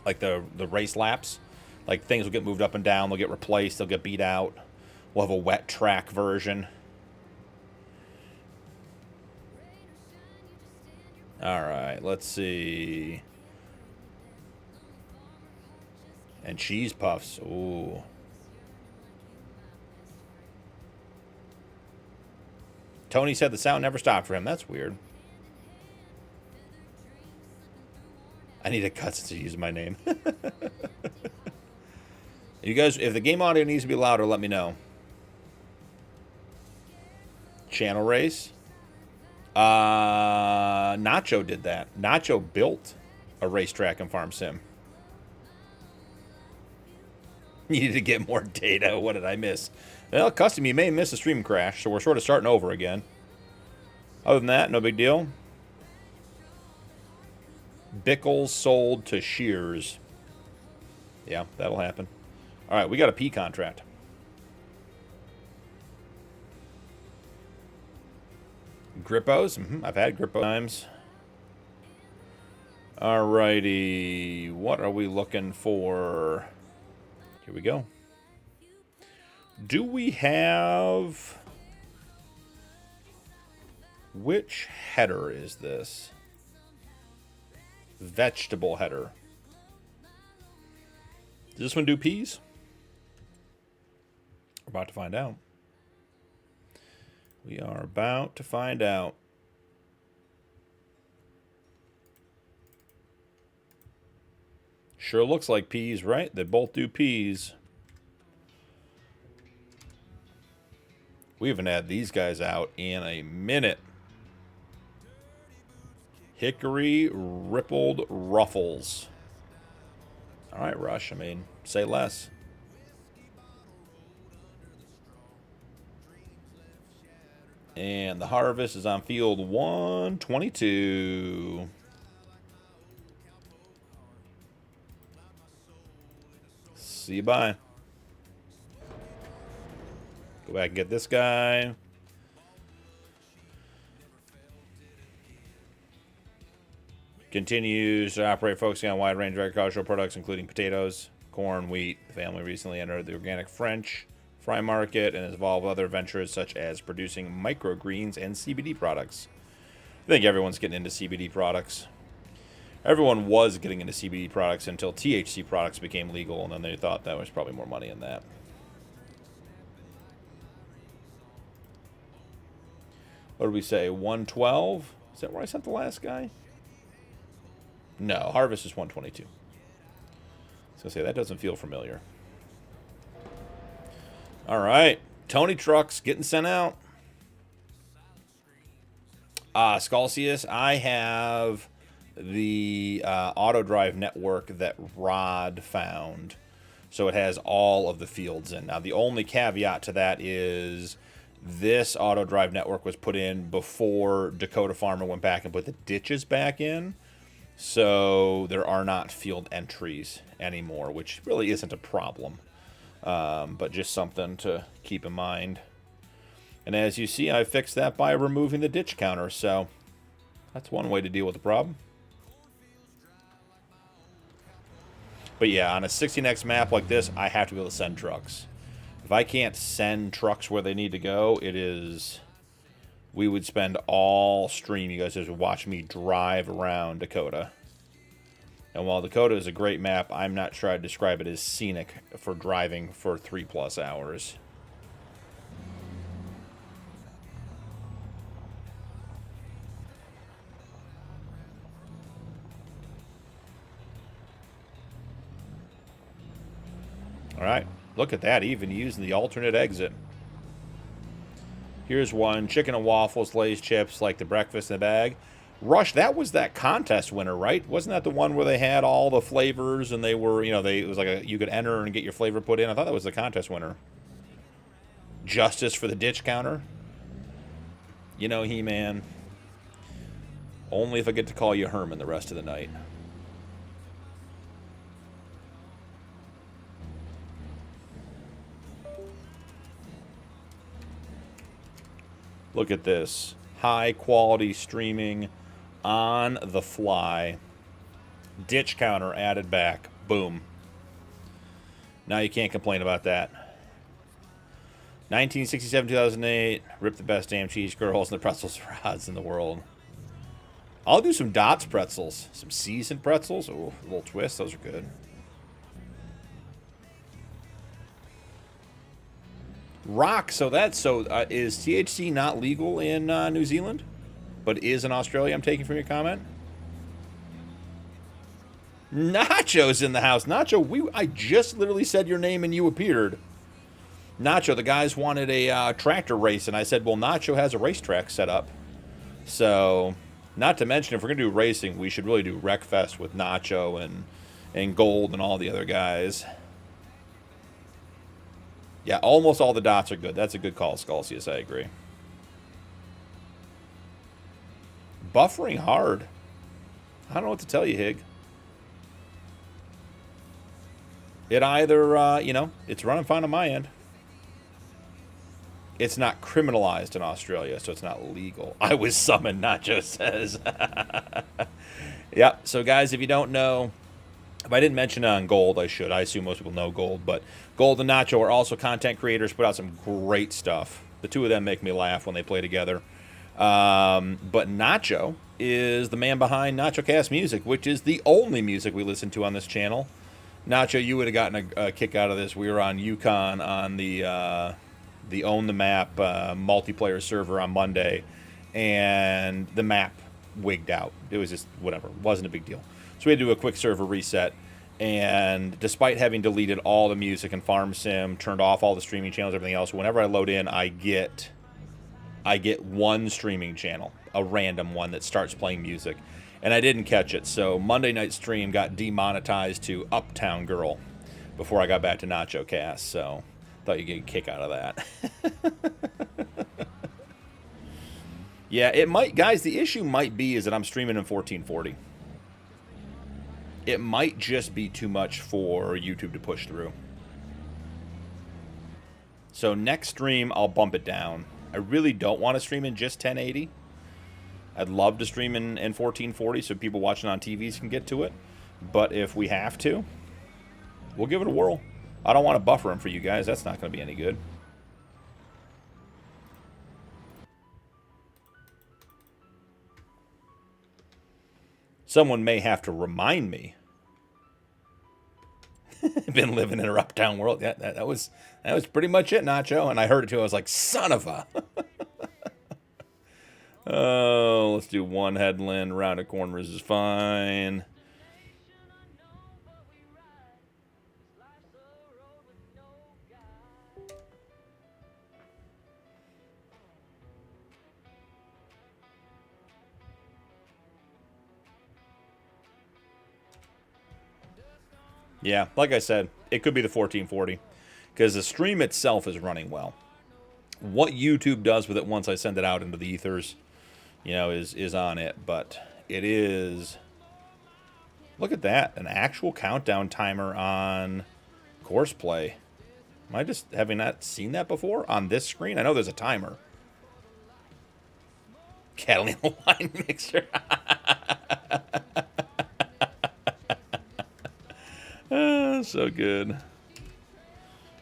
Speaker 4: Like the race laps. Like things will get moved up and down. They'll get replaced. They'll get beat out. We'll have a wet track version. Alright, let's see. And cheese puffs. Ooh. Tony said the sound never stopped for him. That's weird. I need a cut since you use my name. You guys, if the game audio needs to be louder, let me know. Channel race. Nacho did that. Nacho built a racetrack in Farm Sim. Needed to get more data. What did I miss? Well, Custom, you may miss a stream crash, so we're sort of starting over again. Other than that, no big deal. Bickles sold to Shears. Yeah, that'll happen. All right, we got a P contract. Grippos? I've had Grippo times. Alrighty. What are we looking for? Here we go. Do we have... Which header is this? Vegetable header. Does this one do peas? We're about to find out. We are about to find out. Sure looks like peas, right? They both do peas. We haven't had these guys out in a minute. Hickory Rippled Ruffles. All right, Rush. I mean, say less. And the harvest is on field 122. See you, bye. Go back and get this guy. Continues to operate, focusing on a wide range of agricultural products, including potatoes, corn, wheat. The family recently entered the organic French fry market and has evolved other ventures such as producing microgreens and CBD products. I think everyone's getting into CBD products. Everyone was getting into CBD products until THC products became legal, and then they thought that was probably more money in that. What did we say? 112? Is that where I sent the last guy? No, harvest is 122. I was going to say, that doesn't feel familiar. All right. Tony trucks getting sent out. Scalcius, I have the auto drive network that Rod found. So it has all of the fields in. Now, the only caveat to that is this auto drive network was put in before Dakota Farmer went back and put the ditches back in. So there are not field entries anymore, which really isn't a problem. But just something to keep in mind. And as you see, I fixed that by removing the ditch counter. So that's one way to deal with the problem. But yeah, on a 16x map like this, I have to be able to send trucks. If I can't send trucks where they need to go, it is... We would spend all stream, you guys just watch me drive around Dakota. And while Dakota is a great map, I'm not sure I'd describe it as scenic for driving for 3+ hours. All right, look at that, even using the alternate exit. Here's one, chicken and waffles, Lay's chips, like the breakfast in the bag. Rush, that was that contest winner, right? Wasn't that the one where they had all the flavors and they were, you know, it was like you could enter and get your flavor put in? I thought that was the contest winner. Justice for the ditch counter. You know, He-Man. Only if I get to call you Herman the rest of the night. Look at this. High quality streaming on the fly. Ditch counter added back. Boom. Now you can't complain about that. 1967-2008. Rip the best damn cheese girls and the pretzels rods in the world. I'll do some Dots pretzels. Some seasoned pretzels. Oh, a little twist. Those are good. Rock, is THC not legal in New Zealand, but is in Australia? I'm taking from your comment. Nacho's in the house. Nacho, I just literally said your name and you appeared. Nacho, the guys wanted a tractor race, and I said, well, Nacho has a racetrack set up. So, not to mention, if we're going to do racing, we should really do Wreckfest with Nacho and Gold and all the other guys. Yeah, almost all the dots are good. That's a good call, Scalcius. I agree. Buffering hard. I don't know what to tell you, Hig. It either, it's running fine on my end. It's not criminalized in Australia, so it's not legal. I was summoned, Nacho says. Yeah, so guys, if you don't know... If I didn't mention it on Gold, I should. I assume most people know Gold. But Gold and Nacho are also content creators, put out some great stuff. The two of them make me laugh when they play together. But Nacho is the man behind NachoCast Music, which is the only music we listen to on this channel. Nacho, you would have gotten a kick out of this. We were on Yukon on the Own the Map multiplayer server on Monday, and the map wigged out. It was just whatever. It wasn't a big deal. So we had to do a quick server reset, and despite having deleted all the music and Farm Sim, turned off all the streaming channels, everything else, whenever I load in, I get one streaming channel, a random one that starts playing music. And I didn't catch it, so Monday night stream got demonetized to Uptown Girl before I got back to Nacho Cast, so thought you'd get a kick out of that. Yeah, it might, guys, the issue might be is that I'm streaming in 1440. It might just be too much for YouTube to push through. So next stream, I'll bump it down. I really don't want to stream in just 1080. I'd love to stream in 1440 so people watching on TVs can get to it. But if we have to, we'll give it a whirl. I don't want to buffer them for you guys. That's not going to be any good. Someone may have to remind me. Been living in an uptown world. Yeah, that was pretty much it, Nacho. And I heard it too. I was like, son of a. Oh, let's do one headland. Round of corners is fine. Yeah, like I said, it could be the 1440 because the stream itself is running well. What YouTube does with it once I send it out into the ethers, you know, is on it. But it is, look at that, an actual countdown timer on course play. Am I just having not seen that before on this screen? I know there's a timer. Catalina wine mixer. So good.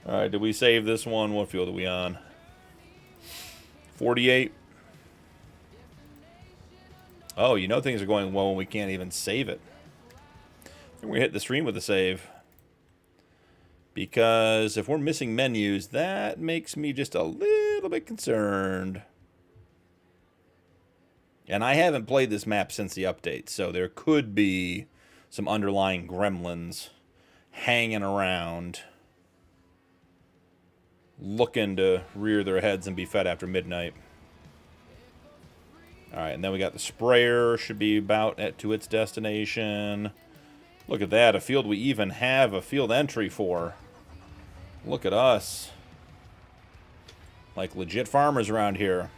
Speaker 4: All right, did we save this one? What field are we on? 48. Oh, you know things are going well when we can't even save it. I think we're going to hit the stream with a save. Because if we're missing menus, that makes me just a little bit concerned. And I haven't played this map since the update, so there could be some underlying gremlins hanging around, looking to rear their heads and be fed after midnight. Alright, and then we got the sprayer, should be about to its destination. Look at that, a field we even have a field entry for. Look at us. Like legit farmers around here.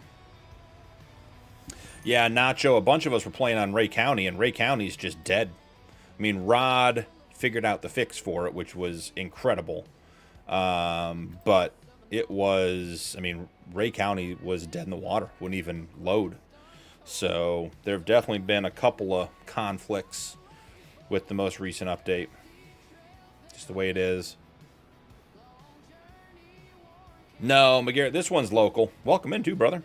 Speaker 4: Yeah, Nacho, a bunch of us were playing on Ray County, and Ray County's just dead. I mean, Rod figured out the fix for it, which was incredible. But it was, I mean, Ray County was dead in the water, wouldn't even load. So there have definitely been a couple of conflicts with the most recent update. Just the way it is. No, McGarrett, this one's local. Welcome in too, brother.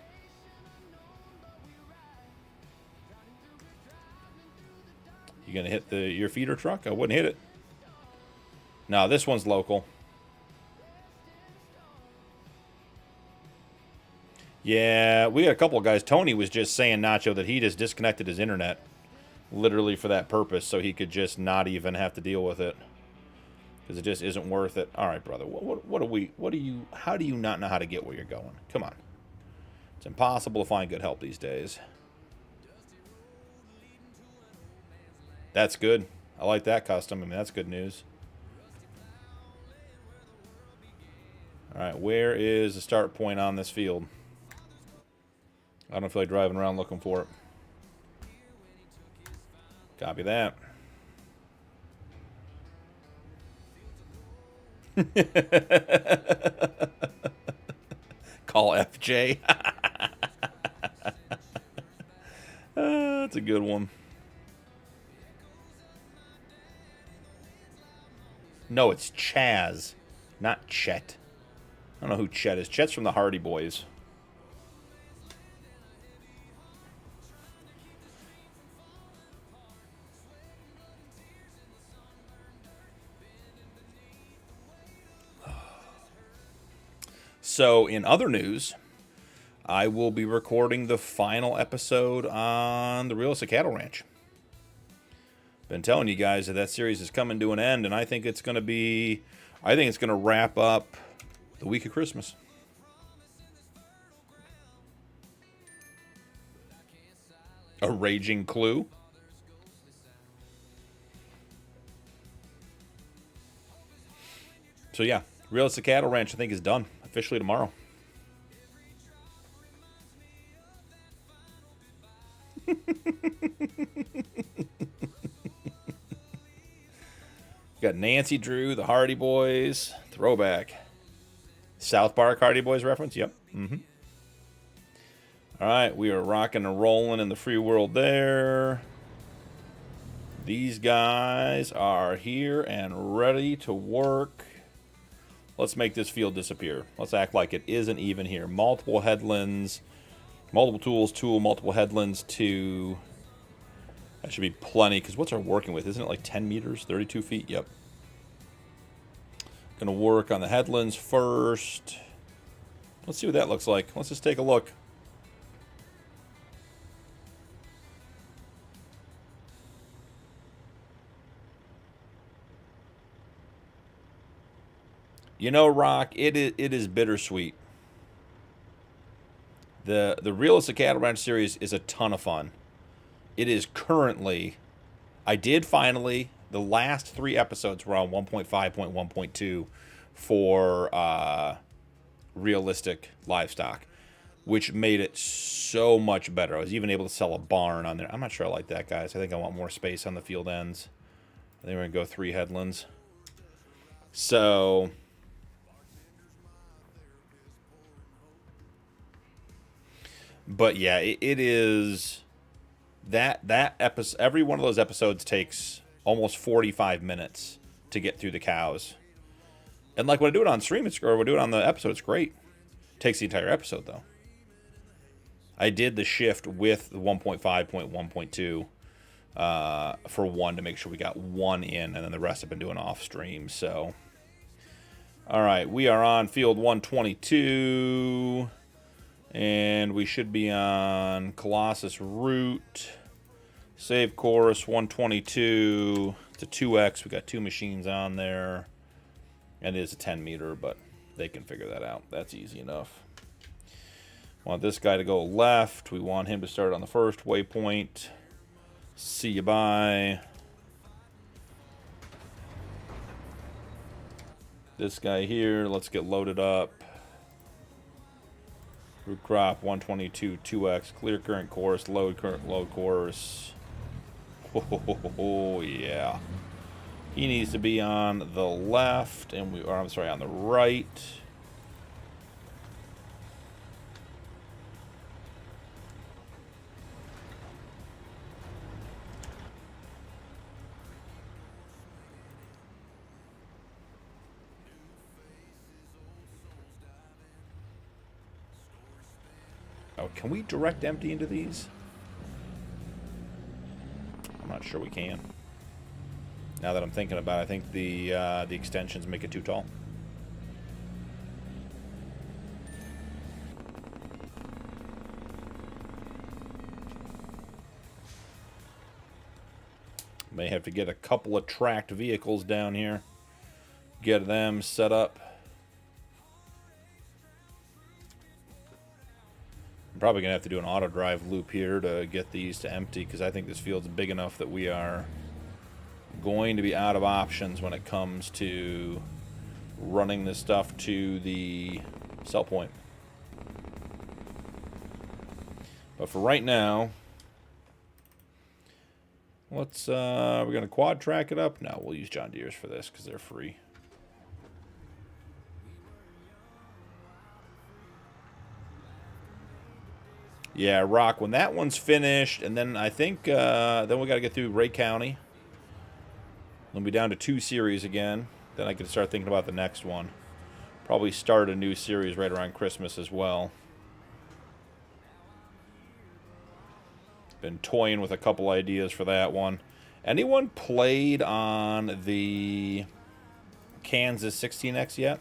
Speaker 4: You gonna hit your feeder truck? I wouldn't hit it. No, this one's local. Yeah, we got a couple of guys. Tony was just saying, Nacho, that he just disconnected his internet literally for that purpose, so he could just not even have to deal with it because it just isn't worth it. All right, brother. How do you not know how to get where you're going? Come on. It's impossible to find good help these days. That's good. I like that custom. I mean, that's good news. All right, where is the start point on this field? I don't feel like driving around looking for it. Copy that. Call FJ. That's a good one. No, it's Chaz, not Chet. I don't know who Chet is. Chet's from the Hardy Boys. So, in other news, I will be recording the final episode on the Realistic Cattle Ranch. Been telling you guys that series is coming to an end, and I think it's going to wrap up the week of Christmas. A raging clue? So yeah, Realistic Cattle Ranch, I think, is done officially tomorrow. Got Nancy Drew, the Hardy Boys, throwback. South Park Hardy Boys reference, yep. All right, we are rocking and rolling in the free world there. These guys are here and ready to work. Let's make this field disappear. Let's act like it isn't even here. Multiple headlands, multiple tools, multiple headlands to... That should be plenty, because what's our working with? Isn't it like 10 meters, 32 feet? Yep. Gonna work on the headlands first. Let's see what that looks like. Let's just take a look. You know, Rock, it is bittersweet. The Realistic Cattle Ranch series is a ton of fun. It is currently, I did finally, the last 3 episodes were on 1.5.1.2 for Realistic Livestock, which made it so much better. I was even able to sell a barn on there. I'm not sure I like that, guys. I think I want more space on the field ends. I think we're going to go 3 headlands. So... But yeah, it is that episode. Every one of those episodes takes almost 45 minutes to get through the cows. And like when I do it on stream, or when I do it on the episode, it's great. It takes the entire episode though. I did the shift with the 1.5.1.2 for one to make sure we got one in, and then the rest I've been doing off stream. So, all right, we are on field 122. And we should be on Colossus Route. Save course 122. It's a 2X. We got 2 machines on there. And it is a 10 meter, but they can figure that out. That's easy enough. Want this guy to go left. We want him to start on the first waypoint. See you bye. This guy here, let's get loaded up. Root crop 122 2X, clear current course, load course. Oh yeah. He needs to be on the left, and I'm sorry, on the right. Oh, can we direct empty into these? I'm not sure we can. Now that I'm thinking about it, I think the extensions make it too tall. May have to get a couple of tracked vehicles down here. Get them set up. I'm probably going to have to do an auto drive loop here to get these to empty, because I think this field's big enough that we are going to be out of options when it comes to running this stuff to the sell point. But for right now, let's, we're going to quad track it up. No, we'll use John Deere's for this because they're free. Yeah, Rock, when that one's finished, and then I think then we got to get through Ray County. We'll be down to 2 series again. Then I can start thinking about the next one. Probably start a new series right around Christmas as well. Been toying with a couple ideas for that one. Anyone played on the Kansas 16X yet?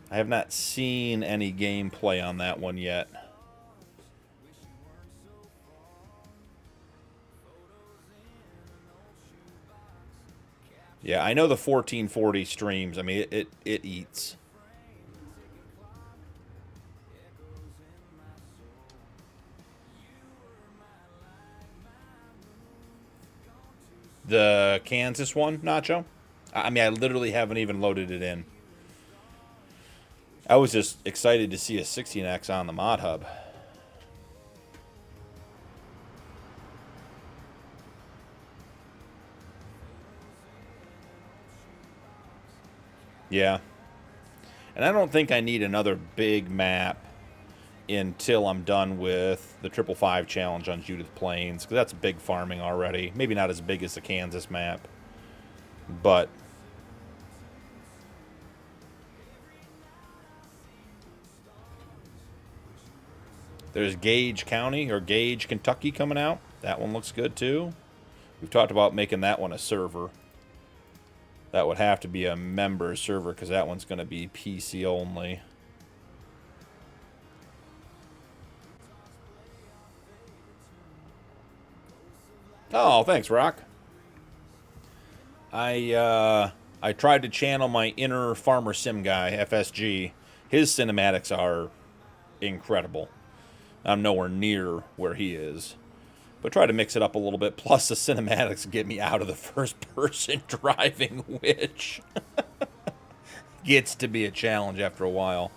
Speaker 4: I have not seen any gameplay on that one yet. Yeah, I know the 1440 streams. I mean, it eats. The Kansas one, Nacho? I mean, I literally haven't even loaded it in. I was just excited to see a 16x on the mod hub. Yeah. And I don't think I need another big map until I'm done with the 555 challenge on Judith Plains, because that's big farming already. Maybe not as big as the Kansas map, but there's Gage County, or Gage, Kentucky coming out. That one looks good too. We've talked about making that one a server. That would have to be a member server, because that one's going to be PC only. Oh, thanks, Rock. I tried to channel my inner farmer sim guy, FSG. His cinematics are incredible. I'm nowhere near where he is. But try to mix it up a little bit. Plus the cinematics get me out of the first person driving, which gets to be a challenge after a while.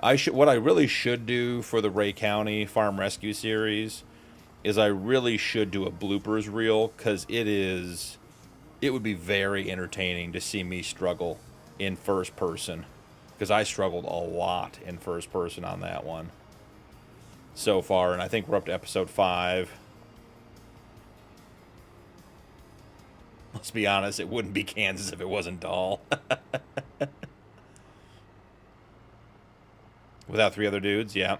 Speaker 4: What I really should do for the Ray County Farm Rescue series is I really should do a bloopers reel, because it would be very entertaining to see me struggle in first person, because I struggled a lot in first person on that one so far, and I think we're up to episode 5. Let's be honest, it wouldn't be Kansas if it wasn't Doll. Without 3 other dudes, yeah.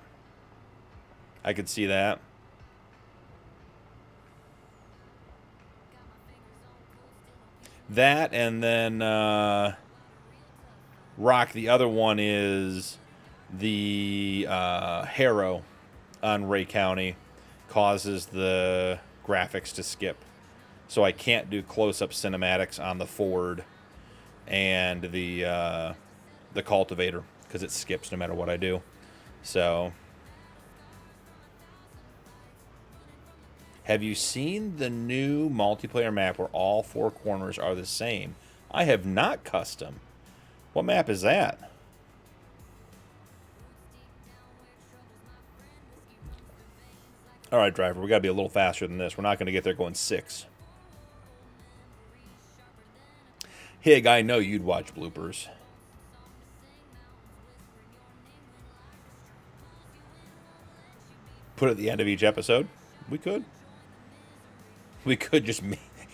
Speaker 4: I could see that. That, and then Rock, the other one is the Harrow on Ray County causes the graphics to skip. So I can't do close-up cinematics on the Ford and the cultivator, because it skips no matter what I do. So, have you seen the new multiplayer map where all 4 corners are the same? I have not, Custom. What map is that? All right, driver, we got to be a little faster than this. We're not going to get there going 6. Hig, I know you'd watch bloopers. Put it at the end of each episode? We could. We could just...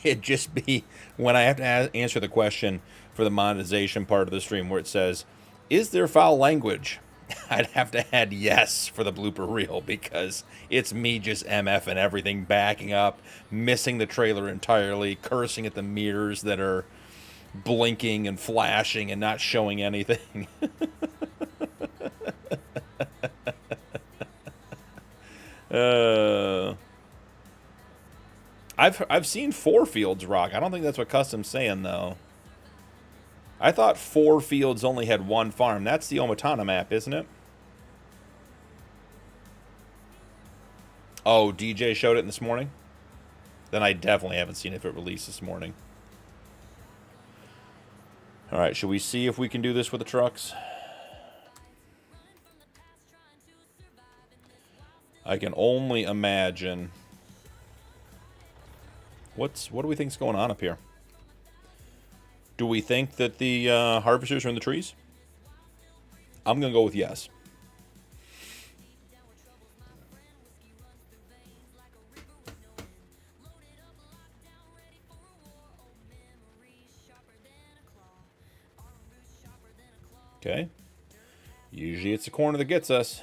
Speaker 4: It'd just be when I have to answer the question for the monetization part of the stream where it says, is there foul language? I'd have to add yes for the blooper reel, because it's me just MFing everything, backing up, missing the trailer entirely, cursing at the mirrors that are blinking and flashing and not showing anything. I've seen 4 fields, Rock. I don't think that's what Custom's saying, though. I thought 4 fields only had 1 farm. That's the Omatana map, isn't it? Oh, DJ showed it this morning? Then I definitely haven't seen it if it released this morning. Alright, should we see if we can do this with the trucks? I can only imagine... What do we think's going on up here? Do we think that the harvesters are in the trees? I'm going to go with yes. Okay. Usually it's the corner that gets us.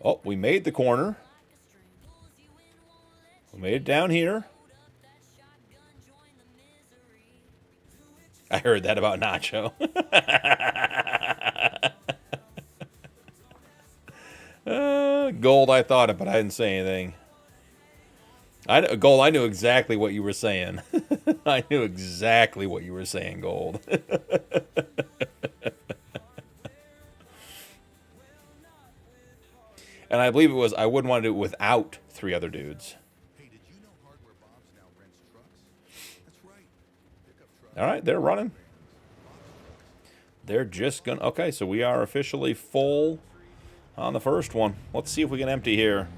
Speaker 4: Oh, we made the corner. We made it down here. I heard that about Nacho. Gold, I thought it, but I didn't say anything. Gold, I knew exactly what you were saying. I knew exactly what you were saying, Gold. And I believe it was, I wouldn't want to do it without 3 other dudes.
Speaker 5: Hey, did you know Hardware Bob's now rents trucks? That's right. Pickup trucks.
Speaker 4: All right, they're running. They're just gonna... Okay, so we are officially full on the first one. Let's see if we can empty here.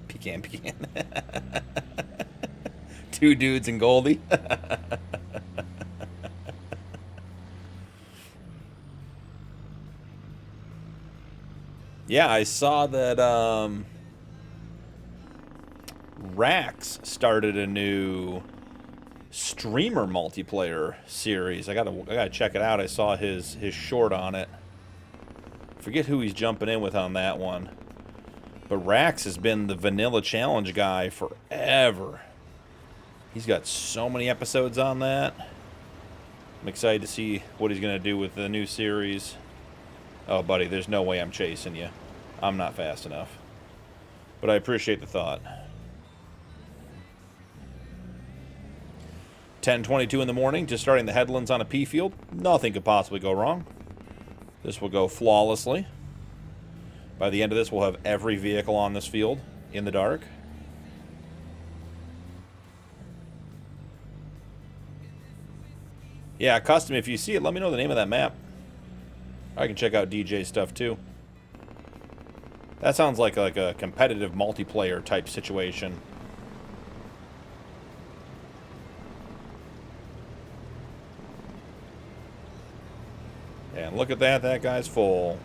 Speaker 4: Pecan. Two dudes and Goldie. Yeah, I saw that Rax started a new streamer multiplayer series. I gotta check it out. I saw his short on it. Forget who he's jumping in with on that one. But Rax has been the vanilla challenge guy forever. He's got so many episodes on that. I'm excited to see what he's gonna do with the new series. Oh, buddy, there's no way I'm chasing you. I'm not fast enough. But I appreciate the thought. 10:22 in the morning, just starting the headlands on a pea field. Nothing could possibly go wrong. This will go flawlessly. By the end of this, we'll have every vehicle on this field in the dark. Yeah, custom, if you see it, let me know the name of that map. I can check out DJ stuff too. That sounds like a competitive multiplayer type situation. And look at that, that guy's full.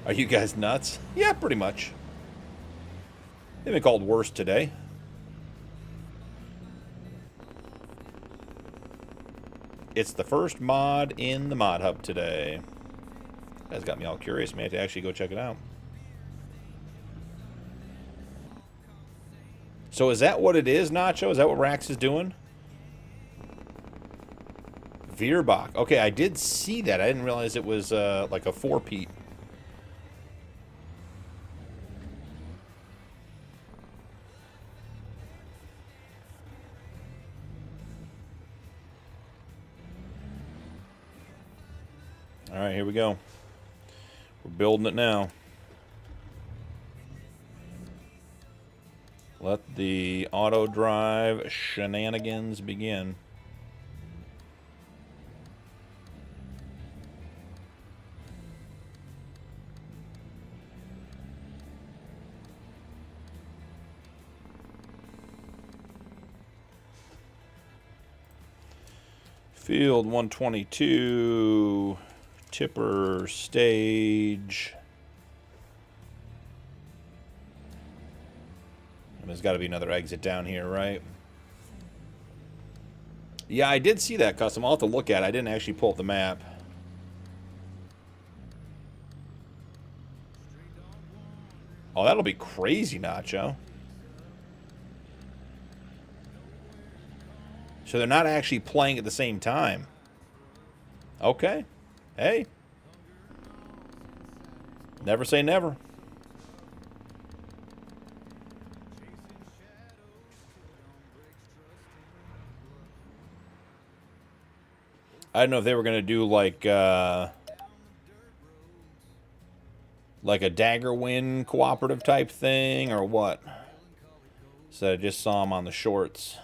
Speaker 4: Are you guys nuts? Yeah, pretty much. They've been called worse today. It's the first mod in the mod hub today. That's got me all curious. May have to actually go check it out. So is that what it is, Nacho? Is that what Rax is doing? Veerbach. Okay, I did see that. I didn't realize it was like a 4-peat. All right, here we go. We're building it now. Let the auto drive shenanigans begin. Field 122, tipper stage. And there's got to be another exit down here, right? Yeah, I did see that, Custom. I'll have to look at it. I didn't actually pull up the map. Oh, that'll be crazy, Nacho. So they're not actually playing at the same time. Okay. Hey. Never say never. I don't know if they were going to do like a dagger win cooperative type thing or what. So I just saw them on the shorts.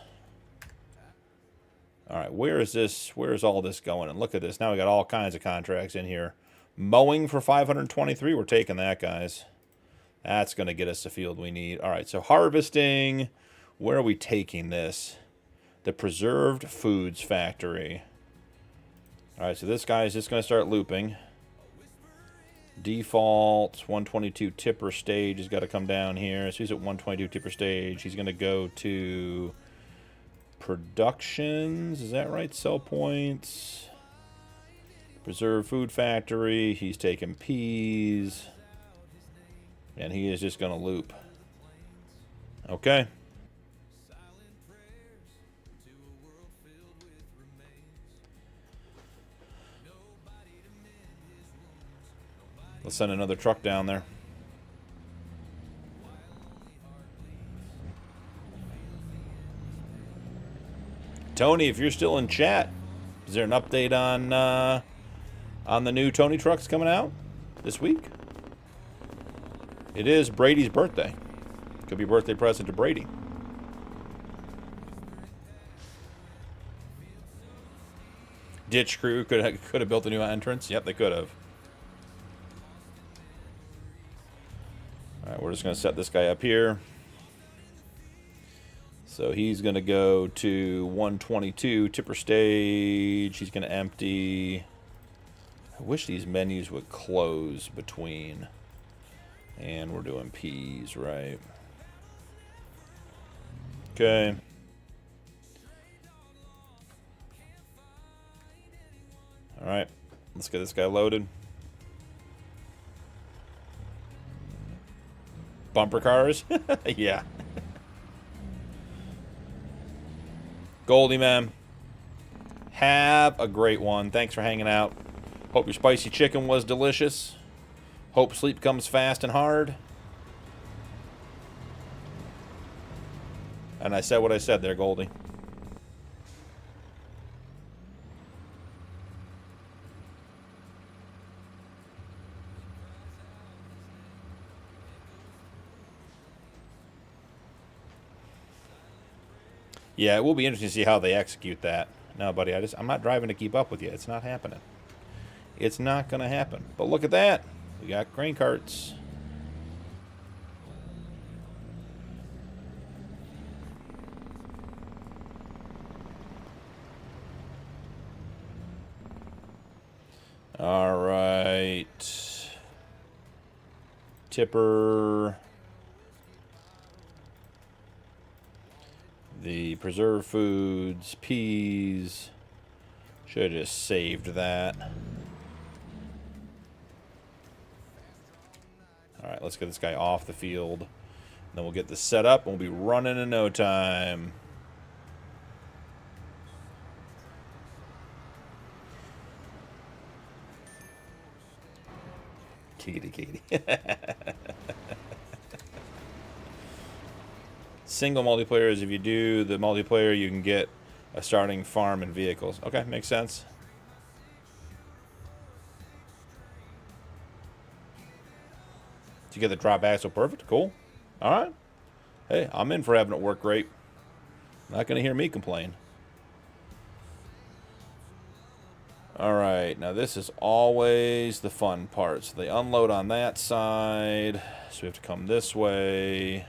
Speaker 4: All right, where is this? Where is all this going? And look at this. Now we got all kinds of contracts in here. Mowing for 523. We're taking that, guys. That's going to get us the field we need. All right, so harvesting. Where are we taking this? The Preserved Foods Factory. All right, so this guy is just going to start looping. Default 122 tipper stage has got to come down here. So he's at 122 tipper stage. He's going to go to productions. Is that right? Sell points. Preserve Food Factory. He's taking peas. And he is just going to loop. Okay. Let's send another truck down there. Tony, if you're still in chat, is there an update on the new Tony trucks coming out this week? It is Brady's birthday. Could be a birthday present to Brady. Ditch crew could have built a new entrance. Yep, they could have. All right, we're just going to set this guy up here. So he's going to go to 122 tipper stage. He's going to empty. I wish these menus would close between. And we're doing P's, right? Okay. All right, let's get this guy loaded. Bumper cars? Yeah. Goldie, man. Have a great one. Thanks for hanging out. Hope your spicy chicken was delicious. Hope sleep comes fast and hard. And I said what I said there, Goldie. Yeah, it will be interesting to see how they execute that. No, buddy, I'm not driving to keep up with you. It's not happening. It's not going to happen. But look at that. We got grain carts. All right. Tipper. The preserved foods, peas. Should have just saved that. All right, let's get this guy off the field. Then we'll get this set up and we'll be running in no time. Katie. Single multiplayer is if you do the multiplayer, you can get a starting farm and vehicles. Okay, makes sense. Did you get the drop axle perfect? Cool. All right. Hey, I'm in for having it work great. Not going to hear me complain. All right, now this is always the fun part. So they unload on that side. So we have to come this way.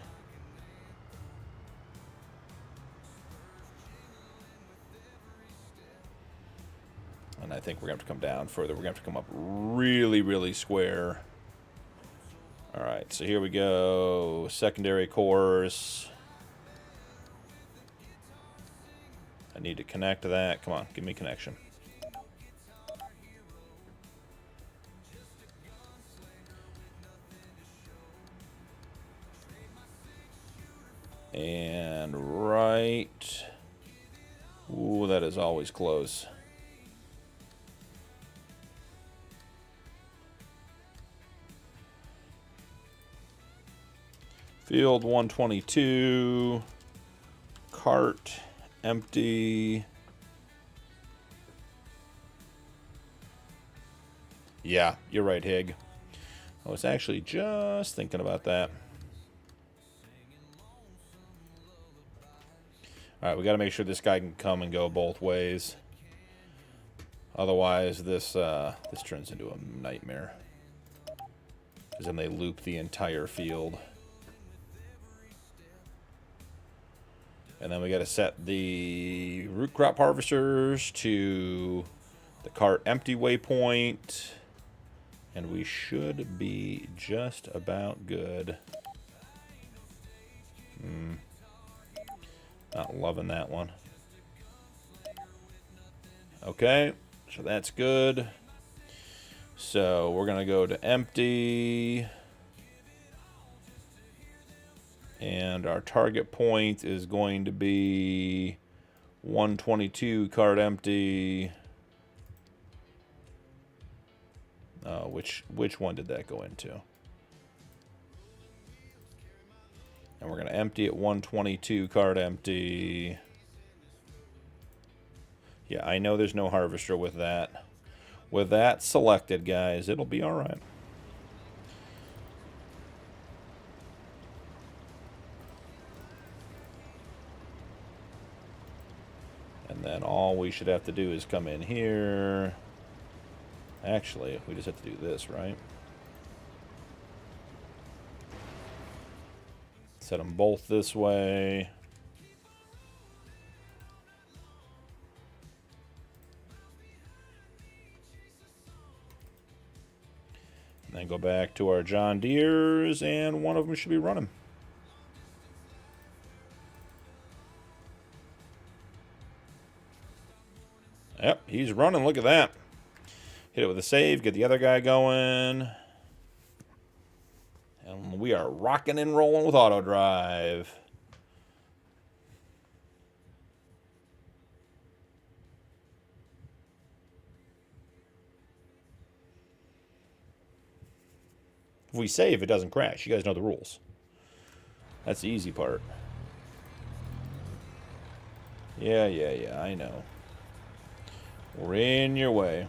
Speaker 4: And I think we're going to have to come down further. We're going to have to come up really, really square. All right, so here we go. Secondary course. I need to connect to that. Come on, give me connection. And right. Ooh, that is always close. Field 122. Cart empty. Yeah, you're right, Hig. I was actually just thinking about that. All right, we got to make sure this guy can come and go both ways. Otherwise, this turns into a nightmare. Because then they loop the entire field. And then we got to set the root crop harvesters to the cart empty waypoint. And we should be just about good. Not loving that one. Okay, so that's good. So we're going to go to empty. And our target point is going to be 122 cart empty. Which one did that go into? And we're going to empty at 122 cart empty. Yeah, I know there's no harvester with that. With that selected, guys, it'll be all right. then all we should have to do is come in here. Actually, we just have to do this, right? Set them both this way. And then go back to our John Deeres, and one of them should be running. Yep, he's running. Look at that. Hit it with a save, get the other guy going. And we are rocking and rolling with auto drive. If we save, it doesn't crash. You guys know the rules. That's the easy part. Yeah, I know. We're in your way.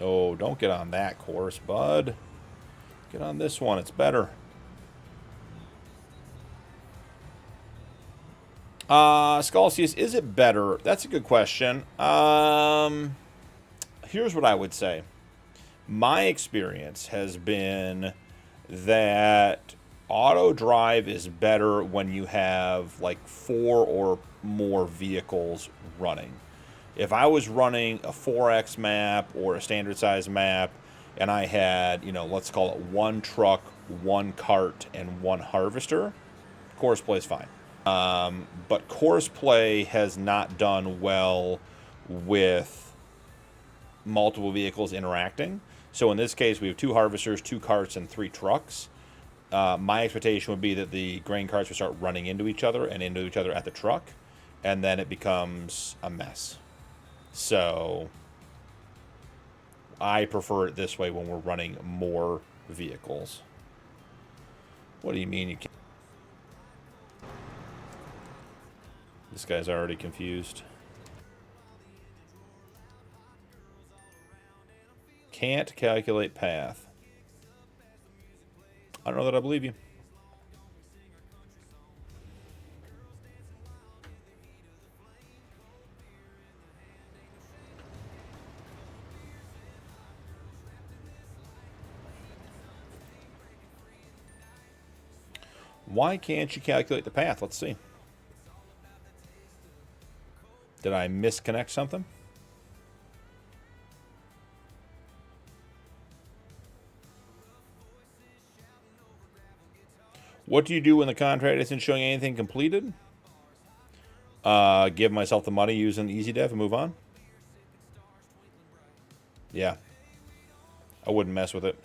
Speaker 4: Oh, don't get on that course, bud. Get on this one. It's better. Scalcius, is it better? That's a good question. Here's what I would say. My experience has been that auto drive is better when you have like 4 or more vehicles running. If I was running a 4X map or a standard size map and I had, you know, let's call it 1 truck, 1 cart, and 1 harvester, course play is fine. But course play has not done well with multiple vehicles interacting. So in this case, we have 2 harvesters, 2 carts, and 3 trucks. My expectation would be that the grain carts would start running into each other and into each other at the truck, and then it becomes a mess. So I prefer it this way when we're running more vehicles. What do you mean you can't? This guy's already confused. Can't calculate path. I don't know that I believe you. Why can't you calculate the path? Let's see. Did I misconnect something? What do you do when the contract isn't showing anything completed? Give myself the money using EasyDev and move on. Yeah. I wouldn't mess with it.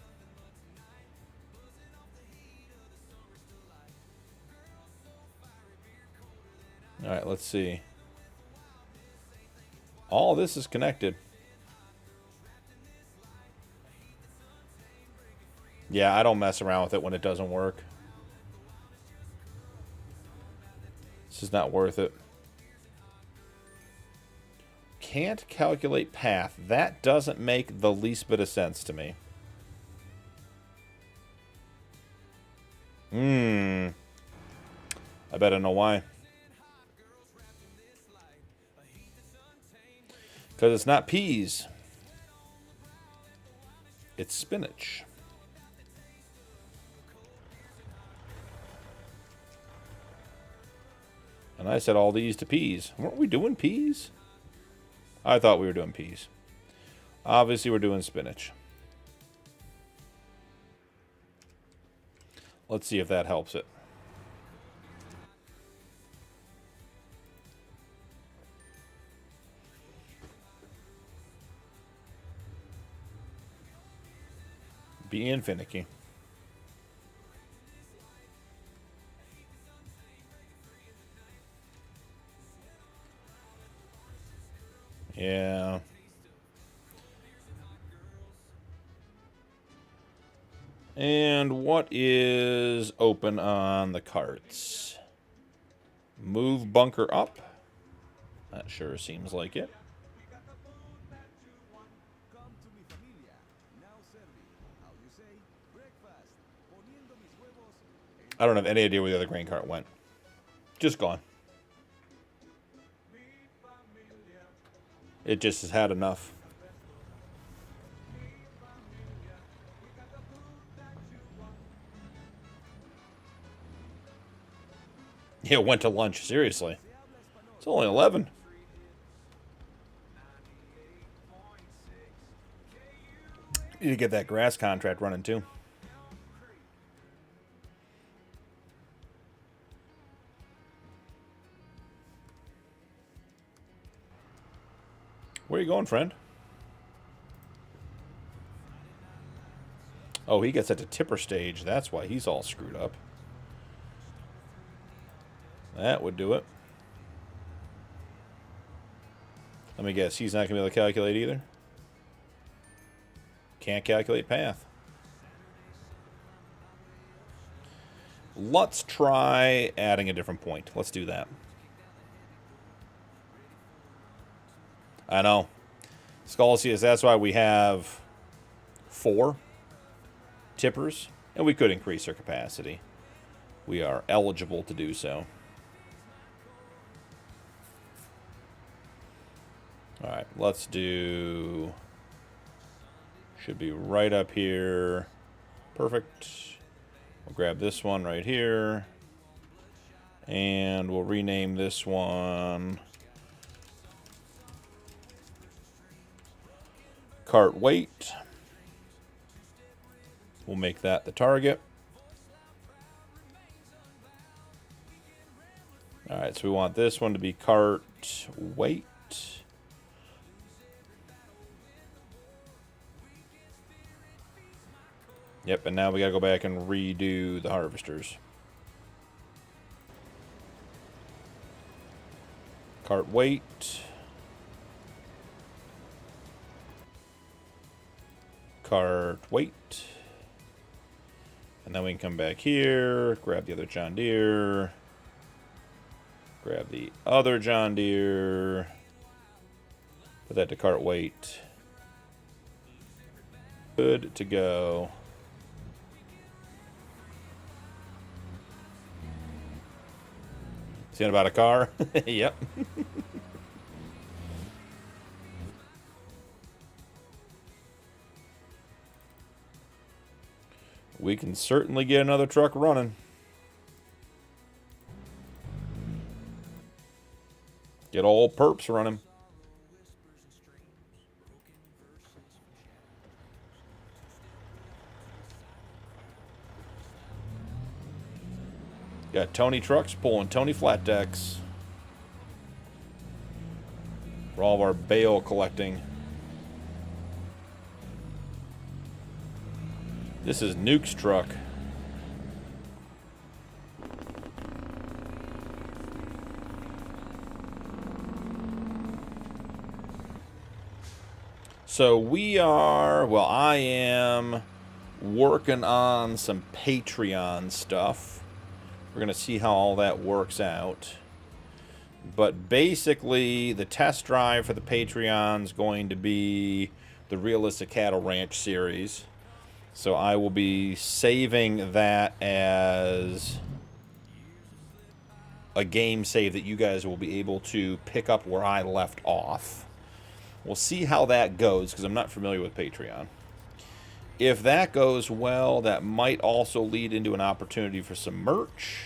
Speaker 4: All right, let's see. All this is connected. Yeah, I don't mess around with it when it doesn't work. This is not worth it. Can't calculate path. That doesn't make the least bit of sense to me. I bet I know why. Because it's not peas. It's spinach. And I set all these to peas. Weren't we doing peas? I thought we were doing peas. Obviously, we're doing spinach. Let's see if that helps it. Being finicky. Yeah. And what is open on the carts? Move bunker up. That sure seems like it. I don't have any idea where the other grain cart went. Just gone. It just has had enough. Yeah, it went to lunch. Seriously. It's only 11. Need to get that grass contract running, too. Where are you going, friend? Oh, he gets at the tipper stage. That's why he's all screwed up. That would do it. Let me guess. He's not going to be able to calculate either? Can't calculate path. Let's try adding a different point. Let's do that. I know. Skull says that's why we have 4 tippers, and we could increase our capacity. We are eligible to do so. All right, let's do... Should be right up here. Perfect. We'll grab this one right here. And we'll rename this one... Cart weight. We'll make that the target. Alright, so we want this one to be cart weight. Yep, and now we gotta go back and redo the harvesters. Cart weight. Cart weight. And then we can come back here, grab the other John Deere, grab the other John Deere, put that to cart weight. Good to go. Seeing about a car? Yep. We can certainly get another truck running. Get old Perps running. Got Tony trucks pulling Tony flat decks. For all of our bale collecting. This is Nuke's truck. So we are, well, I am working on some Patreon stuff. We're going to see how all that works out. But basically, the test drive for the Patreon is going to be the Realistic Cattle Ranch series. So I will be saving that as a game save that you guys will be able to pick up where I left off. We'll see how that goes, because I'm not familiar with Patreon. If that goes well, that might also lead into an opportunity for some merch.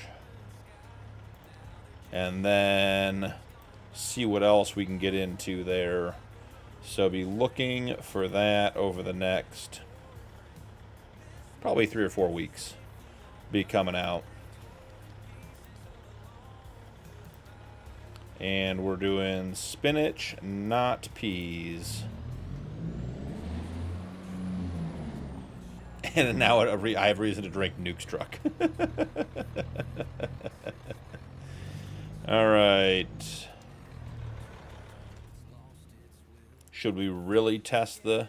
Speaker 4: And then see what else we can get into there. So be looking for that over the next probably 3 or 4 weeks. Be coming out. And we're doing spinach, not peas. And now I have reason to drink Nuke's truck. All right. Should we really test the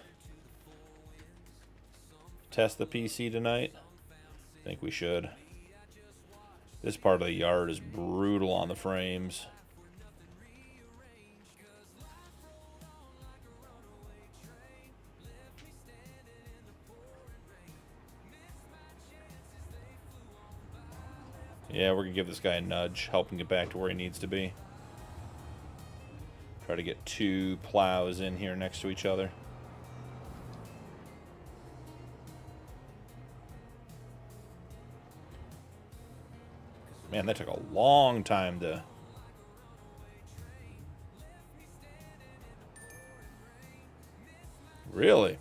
Speaker 4: PC tonight? I think we should. This part of the yard is brutal on the frames. Yeah, we're going to give this guy a nudge, help him get back to where he needs to be. Try to get 2 plows in here next to each other. Man, that took a long time to... Really?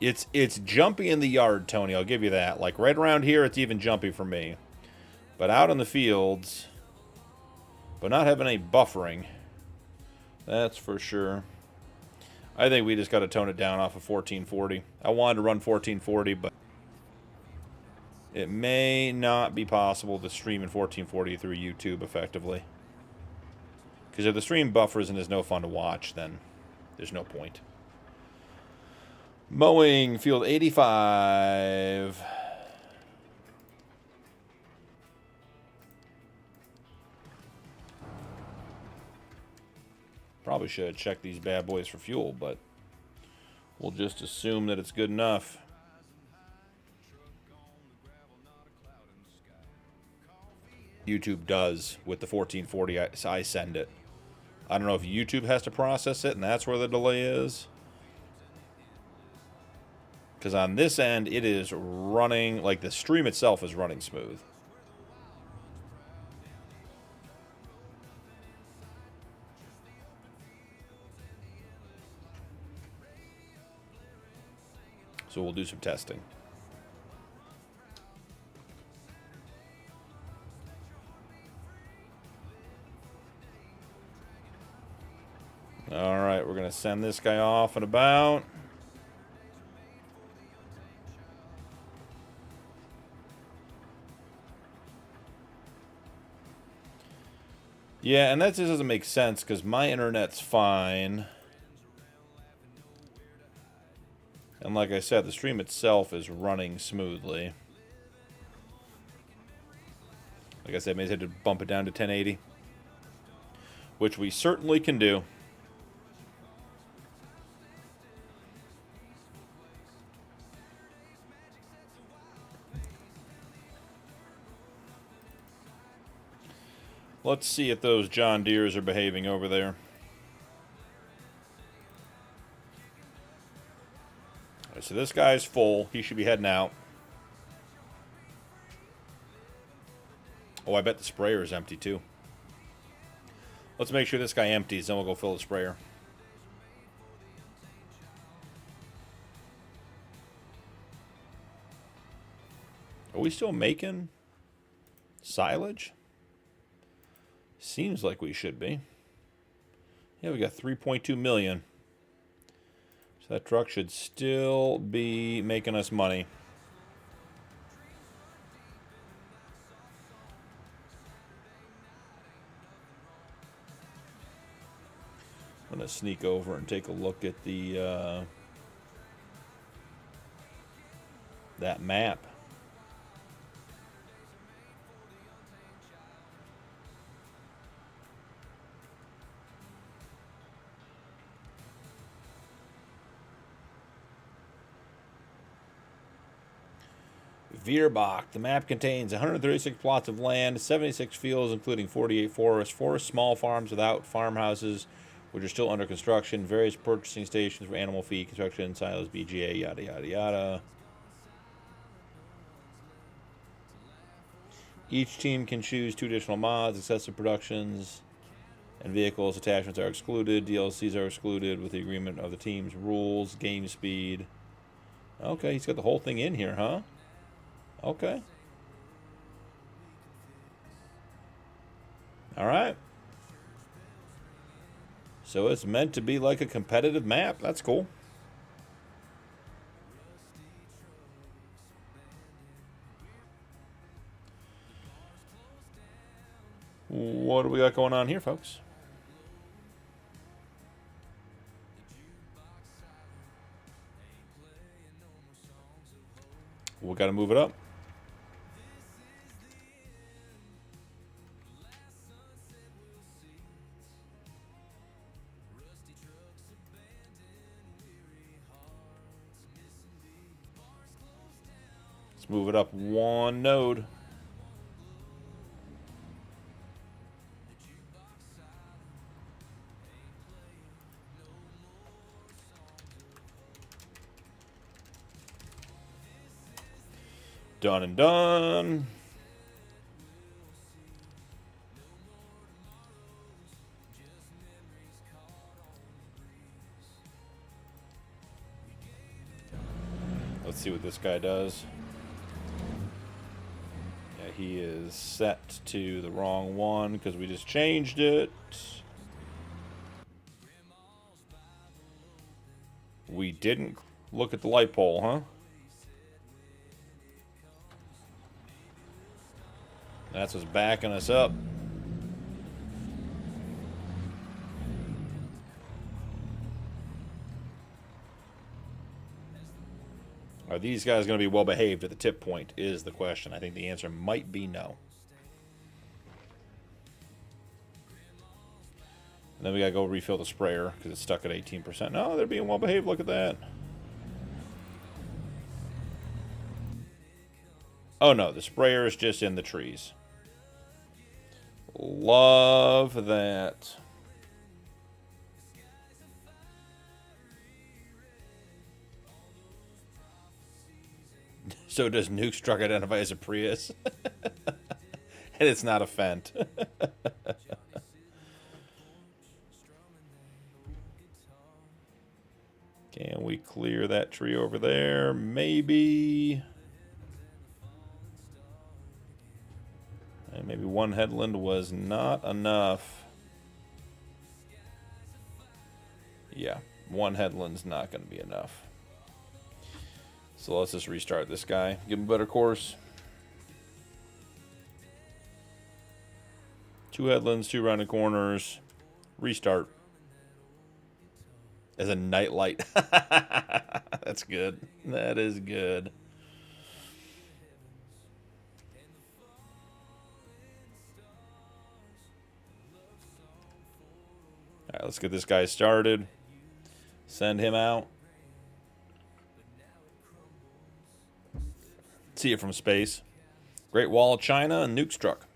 Speaker 4: It's jumpy in the yard, Tony. I'll give you that. Like, right around here, it's even jumpy for me. But out in the fields, but not having any buffering, that's for sure. I think we just got to tone it down off of 1440. I wanted to run 1440, but it may not be possible to stream in 1440 through YouTube effectively. Because if the stream buffers and is no fun to watch, then there's no point. Mowing field 85. Probably should have checked these bad boys for fuel, but we'll just assume that it's good enough. YouTube does with the 1440. I send it. I don't know if YouTube has to process it and that's where the delay is. Because on this end, it is running, like the stream itself is running smooth. So we'll do some testing. All right, we're going to send this guy off and about. Yeah, and that just doesn't make sense because my internet's fine. And like I said, the stream itself is running smoothly. Like I said, maybe I had to bump it down to 1080. Which we certainly can do. Let's see if those John Deeres are behaving over there. All right, so this guy's full. He should be heading out. Oh, I bet the sprayer is empty too. Let's make sure this guy empties, then we'll go fill the sprayer. Are we still making silage? Seems like we should be. Yeah, we got 3.2 million. So that truck should still be making us money. I'm going to sneak over and take a look at the that map. Veerbach. The map contains 136 plots of land, 76 fields, including 48 forests, 4 small farms without farmhouses, which are still under construction, various purchasing stations for animal feed, construction, silos, BGA, yada, yada, yada. Each team can choose 2 additional mods, excessive productions, and vehicles. Attachments are excluded. DLCs are excluded with the agreement of the team's rules, game speed. Okay, he's got the whole thing in here, huh? Okay. All right. So it's meant to be like a competitive map. That's cool. What do we got going on here, folks? We got to move it up. move it up one node. Done and done. Let's see what this guy does. Yeah, he is set to the wrong one because we just changed it. We didn't look at the light pole, huh? That's what's backing us up. Are these guys going to be well behaved at the tip point is the question. I think the answer might be no. And then we got to go refill the sprayer because it's stuck at 18%. No, they're being well behaved. Look at that. Oh no, the sprayer is just in the trees. Love that. So does Nuke's truck identify as a Prius? And it's not a Fendt. Can we clear that tree over there? Maybe. And maybe one headland was not enough. Yeah, one headland's not going to be enough. So let's just restart this guy. Give him a better course. 2 headlands, 2 rounded corners. Restart. As a nightlight. That's good. That is good. Alright, let's get this guy started. Send him out. See it from space. Great Wall of China and Nuke's truck.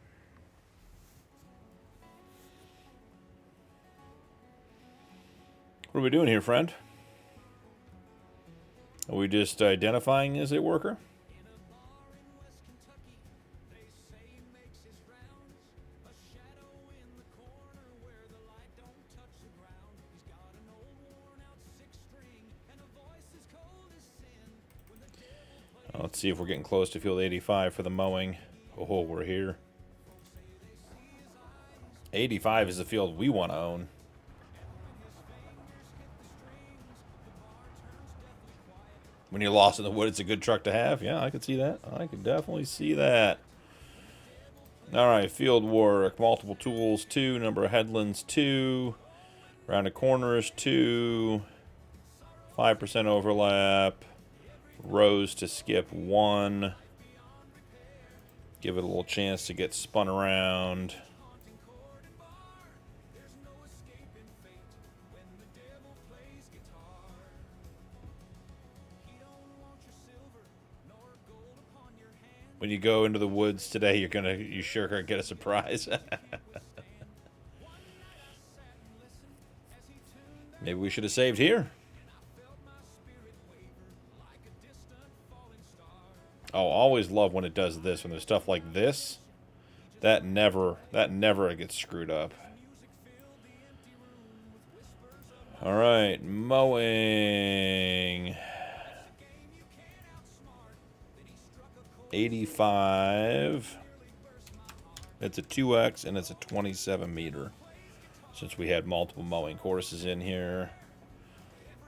Speaker 4: What are we doing here, friend? Are we just identifying as a worker? Let's see if we're getting close to field 85 for the mowing. Oh, we're here. 85 is the field we want to own. When you're lost in the wood, it's a good truck to have. Yeah, I could see that. I could definitely see that. All right, field work. Multiple tools, 2. Number of headlands, 2. Rounded corners, 2. 5% overlap. Rows to skip, 1. Give it a little chance to get spun around. When you go into the woods today, you sure gonna get a surprise. Maybe we should have saved here. Oh, always love when it does this. When there's stuff like this, that never gets screwed up. All right, mowing. 85. It's a 2X and it's a 27 meter. Since we had multiple mowing courses in here.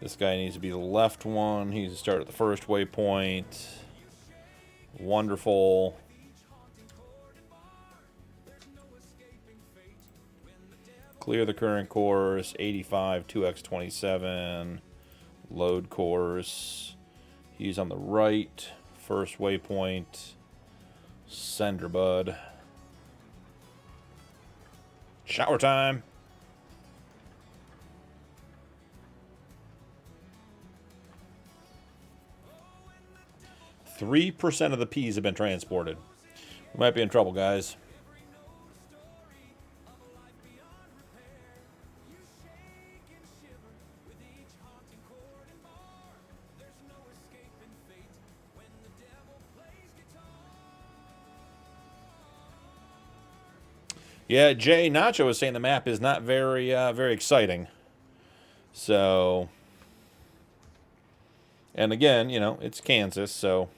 Speaker 4: This guy needs to be the left one. He needs to start at the first waypoint. Wonderful. Clear the current course. 85, 2x27. Load course. He's on the right. First waypoint. Sender bud. Shower time. 3% of the peas have been transported. We might be in trouble, guys. Yeah, Jay Nacho was saying the map is not very, very exciting. So, and again, you know, it's Kansas, so,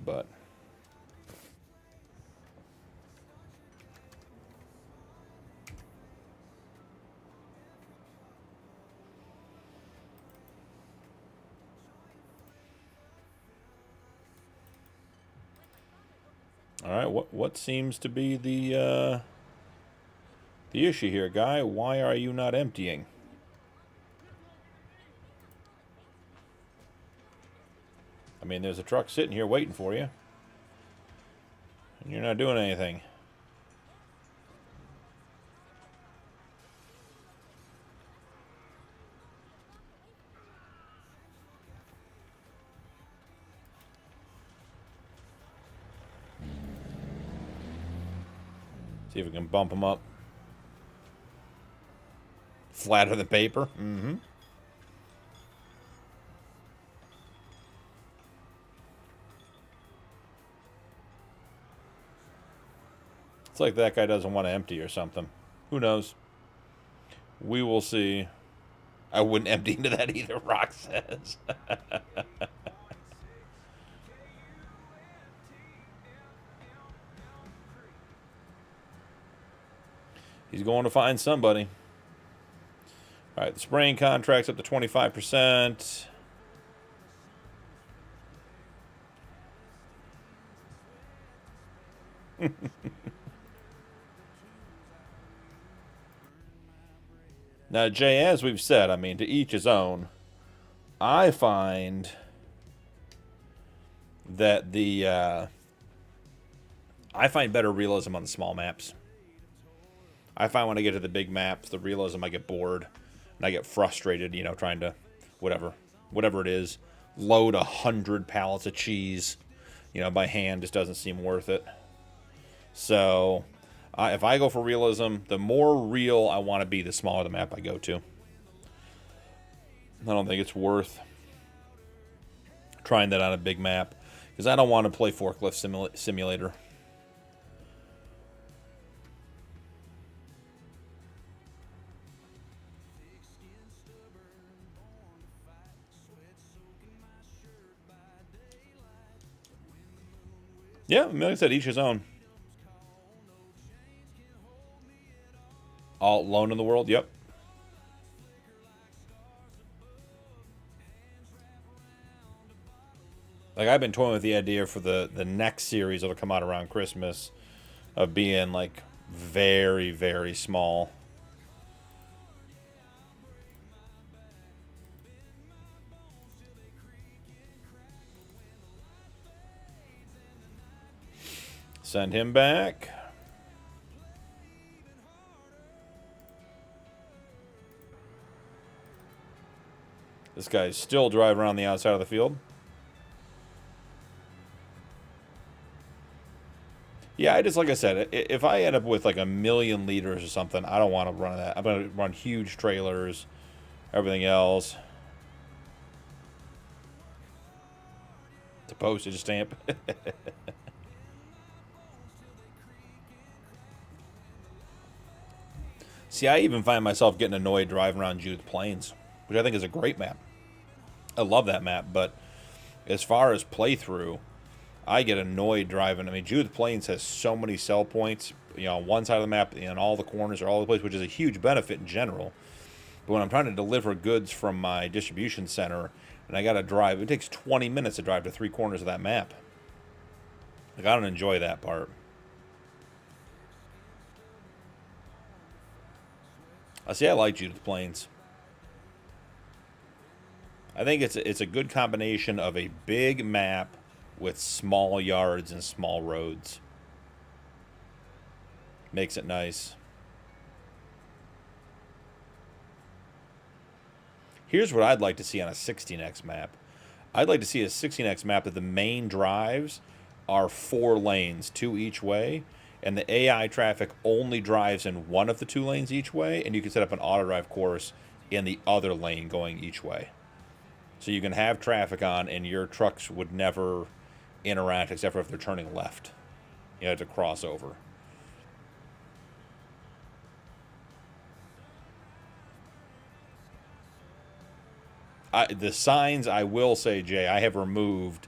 Speaker 4: but. All right, what seems to be the issue here, guy? Why are you not emptying? I mean, there's a truck sitting here waiting for you, and you're not doing anything. See if we can bump them up. Flatter the paper. Mm-hmm. It's like that guy doesn't want to empty or something. Who knows? We will see. I wouldn't empty into that either, Rock says. He's going to find somebody. All right, the spraying contract's up to 25%. Now, Jay, as we've said, I mean, to each his own. I find that I find better realism on the small maps. I find when I get to the big maps, the realism, I get bored. And I get frustrated, you know, trying to, whatever it is, load 100 pallets of cheese, you know, by hand just doesn't seem worth it. So, if I go for realism, the more real I want to be, the smaller the map I go to. I don't think it's worth trying that on a big map, because I don't want to play Forklift Simulator. Yeah, I mean, like I said, each his own. All alone in the world, yep. Like, I've been toying with the idea for the next series that'll come out around Christmas of being, like, very, very small. Send him back. This guy's still driving around the outside of the field. Yeah, I just, like I said, if I end up with like 1,000,000 liters or something, I don't want to run that. I'm going to run huge trailers, everything else. It's a postage stamp. See, I even find myself getting annoyed driving around Judith Plains, which I think is a great map. I love that map, but as far as playthrough, I get annoyed driving. I mean, Judith Plains has so many sell points, you know, on one side of the map, and all the corners are all the place, which is a huge benefit in general. But when I'm trying to deliver goods from my distribution center, and I got to drive, it takes 20 minutes to drive to 3 corners of that map. Like, I don't enjoy that part. I like Judith Plains. I think it's a good combination of a big map with small yards and small roads. Makes it nice. Here's what I'd like to see on a 16x map. I'd like to see a 16x map that the main drives are 4 lanes, 2 each way, and the AI traffic only drives in one of the 2 lanes each way, and you can set up an auto drive course in the other lane going each way. So you can have traffic on, and your trucks would never interact except for if they're turning left. You have to cross over. The signs, I will say, Jay, I have removed.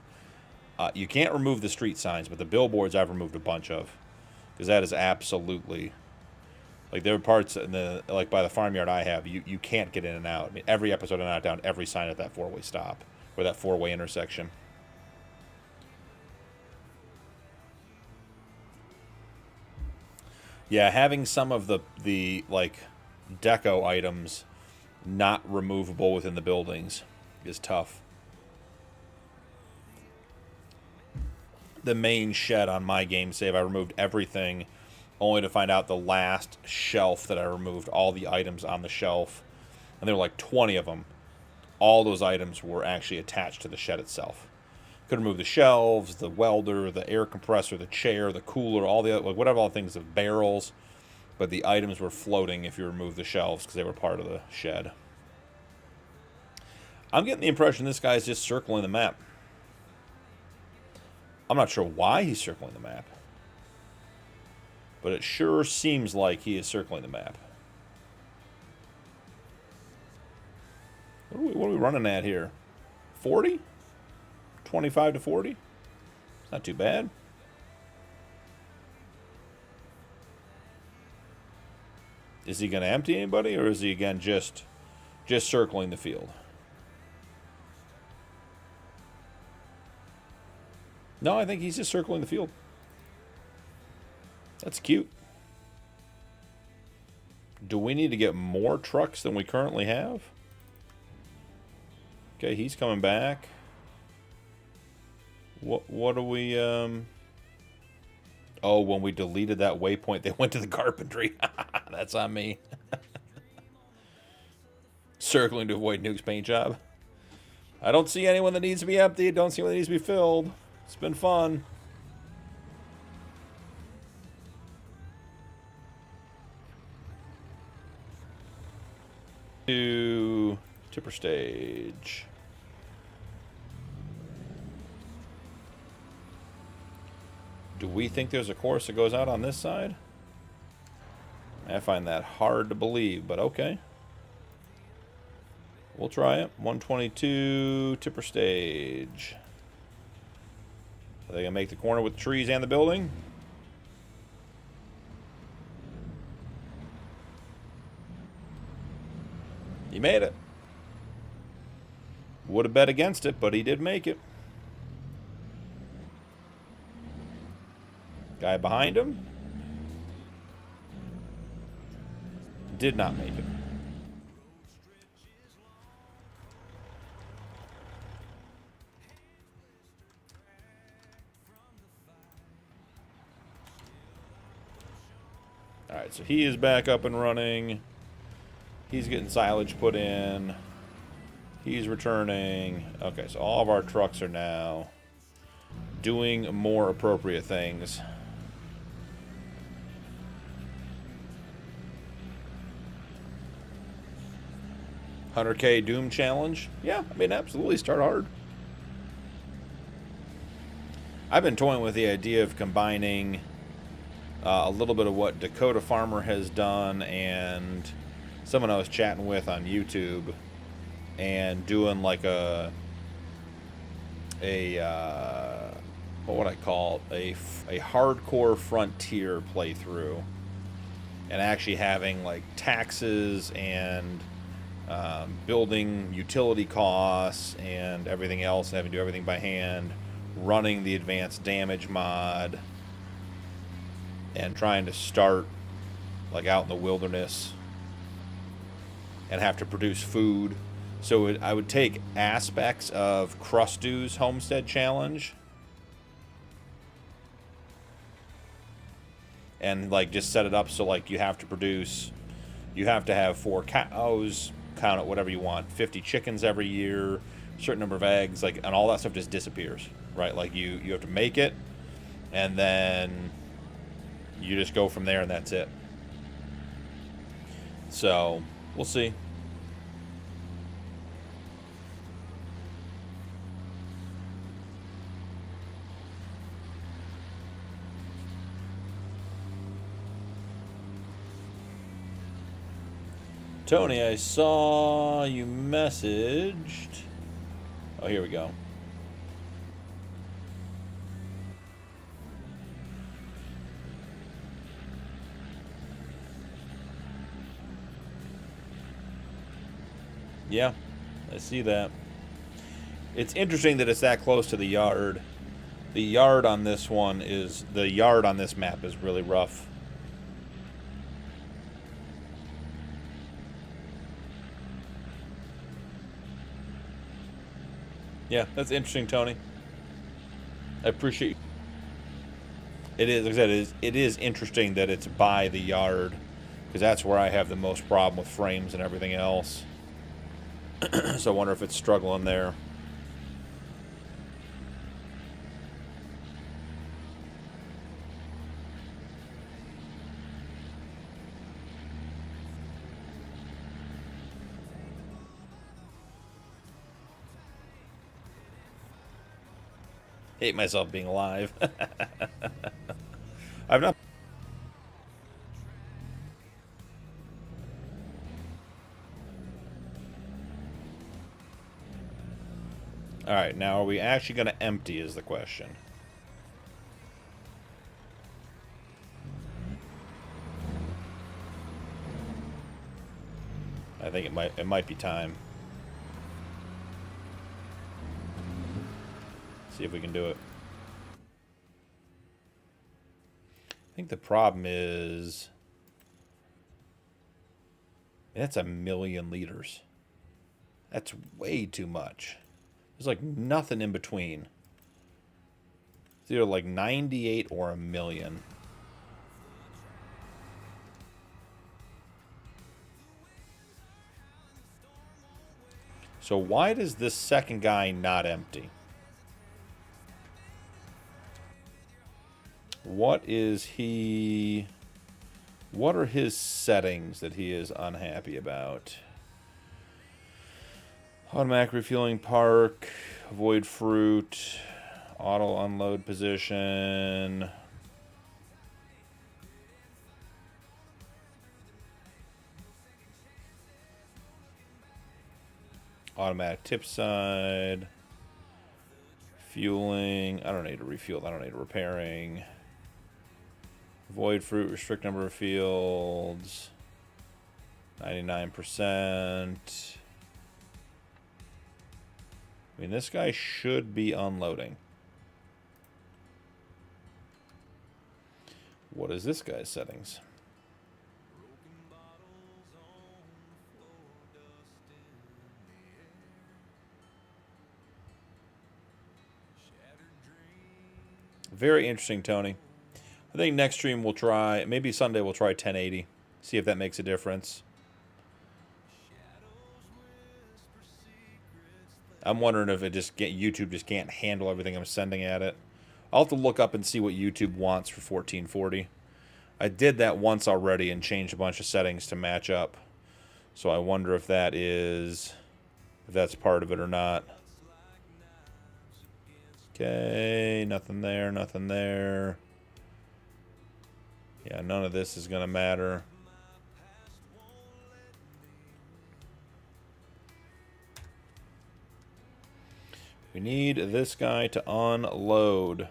Speaker 4: You can't remove the street signs, but the billboards I've removed a bunch of. Because that is absolutely... Like, there are parts in the, like by the farmyard I have, you can't get in and out. I mean, every episode I knock down every sign at that 4-way stop. Or that 4-way intersection. Yeah, having some of the like, deco items not removable within the buildings is tough. The main shed on my game save, I removed everything, only to find out the last shelf that I removed, all the items on the shelf, and there were like 20 of them. All those items were actually attached to the shed itself. Could remove the shelves, the welder, the air compressor, the chair, the cooler, all the other, like whatever all the things, the barrels, but the items were floating if you remove the shelves because they were part of the shed. I'm getting the impression this guy's just circling the map. I'm not sure why he's circling the map, but it sure seems like he is circling the map. What are we running at here? 40? 25 to 40? Not too bad. Is he going to empty anybody, or is he again just circling the field? No, I think he's just circling the field. That's cute. Do we need to get more trucks than we currently have? Okay, he's coming back. What do we, Oh, when we deleted that waypoint, they went to the carpentry. That's on me. Circling to avoid Nuke's paint job. I don't see anyone that needs to be emptied. Don't see anyone that needs to be filled. It's been fun. To tipper stage. Do we think there's a course that goes out on this side? I find that hard to believe, but okay. We'll try it. 122 tipper stage. Are they going to make the corner with the trees and the building? He made it. Would have bet against it, but he did make it. Guy behind him did not make it. Alright, so he is back up and running. He's getting silage put in. He's returning. Okay, so all of our trucks are now doing more appropriate things. $100K Doom Challenge? Yeah, I mean, absolutely. Start hard. I've been toying with the idea of combining a little bit of what Dakota Farmer has done and someone I was chatting with on YouTube and doing like a what would I call it? A hardcore frontier playthrough, and actually having like taxes and building utility costs and everything else, and having to do everything by hand, running the advanced damage mod, and trying to start like out in the wilderness and have to produce food. So I would take aspects of Crustu's Homestead Challenge and like just set it up so like you have to have 4 cows, count it whatever you want, 50 chickens every year, certain number of eggs, like, and all that stuff just disappears, right? Like you have to make it, and then you just go from there, and that's it. So we'll see. Tony, I saw you messaged. Oh, here we go. Yeah, I see that. It's interesting that it's that close to the yard. The yard on this one is, the yard on this map is really rough. Yeah, that's interesting, Tony. I appreciate it. Is, like I said, it is interesting that it's by the yard, because that's where I have the most problem with frames and everything else. So I wonder if it's struggling there. Hate myself being alive. I've not. All right, now are we actually going to empty is the question. I think it might be time. See if we can do it. I think the problem is that's 1,000,000 liters. That's way too much. There's like nothing in between. It's either like 98 or 1,000,000. So why does this second guy not empty? What is he... What are his settings that he is unhappy about? Automatic refueling park, avoid fruit, auto unload position. Automatic tip side. Fueling. I don't need to refuel. I don't need repairing. Avoid fruit, restrict number of fields. 99%. I mean, this guy should be unloading. What is this guy's settings? Very interesting, Tony. I think next stream we'll try, maybe Sunday we'll try 1080. See if that makes a difference. I'm wondering if YouTube just can't handle everything I'm sending at it. I'll have to look up and see what YouTube wants for 1440. I did that once already and changed a bunch of settings to match up. So I wonder if that's part of it or not. Okay, nothing there, nothing there. Yeah, none of this is going to matter. We need this guy to unload.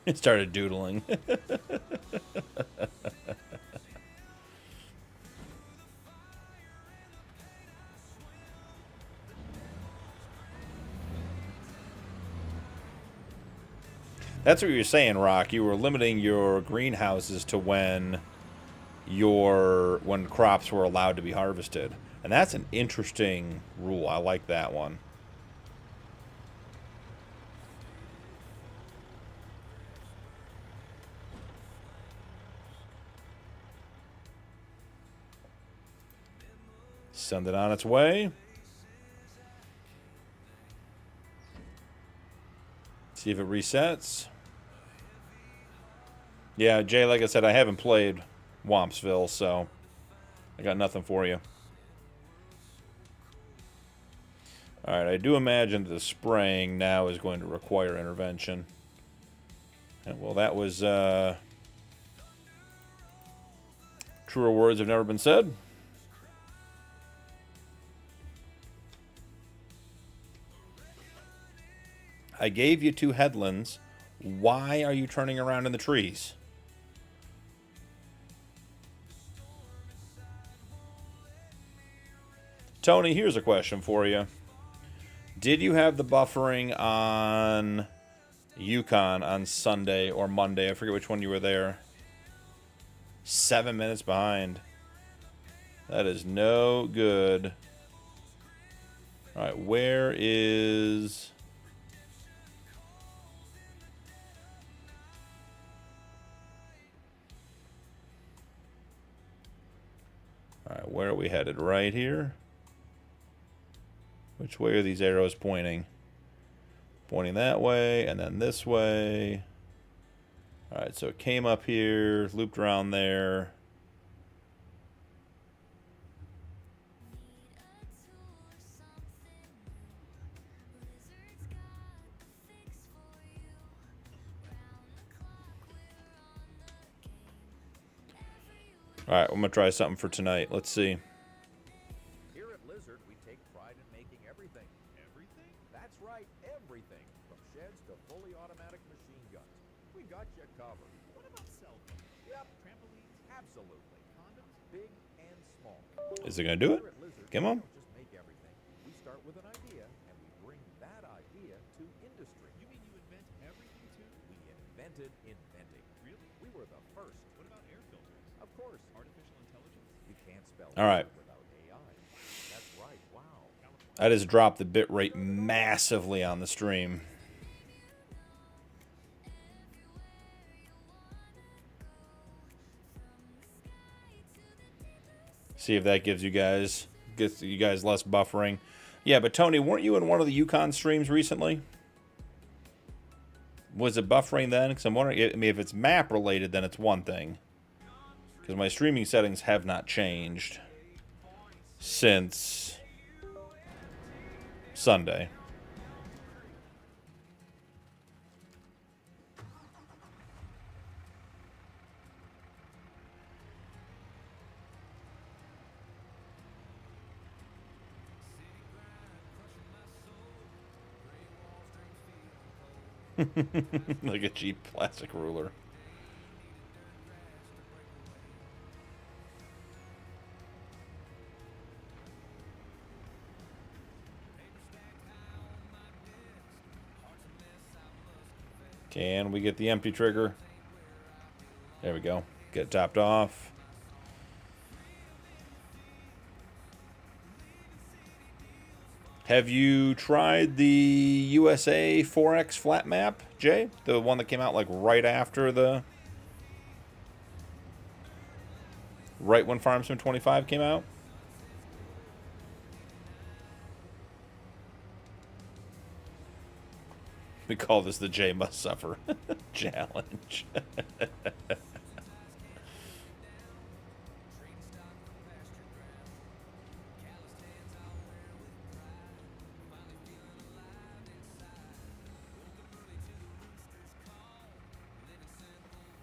Speaker 4: It started doodling. That's what you're saying, Rock. You were limiting your greenhouses to when crops were allowed to be harvested. And that's an interesting rule. I like that one. Send it on its way. See if it resets. Yeah, Jay, like I said, I haven't played Wompsville, so I got nothing for you. Alright, I do imagine that the spraying now is going to require intervention. And, well, that was, truer words have never been said. I gave you 2 headlands. Why are you turning around in the trees? Tony, here's a question for you. Did you have the buffering on Yukon on Sunday or Monday? I forget which one you were there. 7 minutes behind. That is no good. Alright, where is... Alright, where are we headed? Right here? Which way are these arrows pointing? Pointing that way, and then this way. Alright, so it came up here, looped around there. Alright, I'm going to try something for tonight. Let's see.
Speaker 5: Here at Lizard, we take pride in making everything. Everything? That's right, everything. From sheds to fully automatic machine guns. We got you covered. What about cell phones? Yep. Trampolines? Absolutely. Condoms? Big and small.
Speaker 4: Is it going to do it?
Speaker 5: Here at Lizard,
Speaker 4: Come on.
Speaker 5: we don't just make everything. We start with an idea, and we bring that idea to industry. You mean you invent everything too? We invented inventing. Really? We were the first. What about air filters? Of course. Artificial intelligence? You can't spell
Speaker 4: All right.
Speaker 5: without AI. That's right. Wow.
Speaker 4: I just dropped the bit rate massively on the stream. See if that gives you guys less buffering. Yeah, but Tony, weren't you in one of the Yukon streams recently? Was it buffering then? Because I'm wondering, I mean, if it's map related, then it's one thing. Because my streaming settings have not changed since Sunday. Like a cheap plastic ruler. Can we get the empty trigger? There we go. Get it topped off. Have you tried the USA 4X flat map, Jay? The one that came out like right after the... Right when Farmsim 25 came out? We call this the Jay Must Suffer challenge.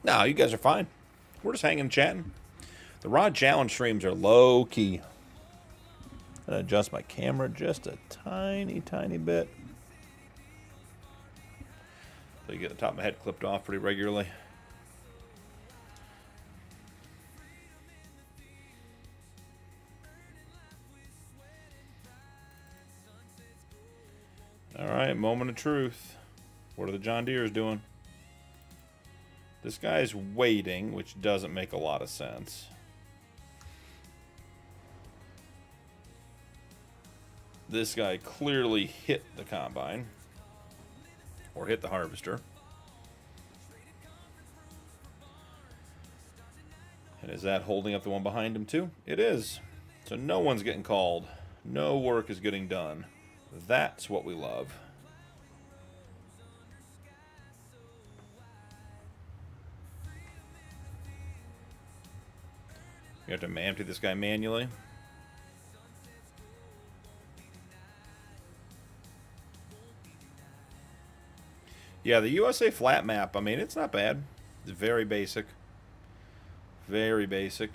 Speaker 4: No, you guys are fine. We're just hanging and chatting. The Raw Challenge streams are low key. I'm gonna adjust my camera just a tiny, tiny bit. So you get the top of my head clipped off pretty regularly. Alright, moment of truth. What are the John Deeres doing? This guy's waiting, which doesn't make a lot of sense. This guy clearly hit the combine. Or hit the harvester. And is that holding up the one behind him too? It is. So no one's getting called. No work is getting done. That's what we love. You have to empty this guy manually. Yeah, the USA flat map, I mean, it's not bad. It's very basic. Very basic.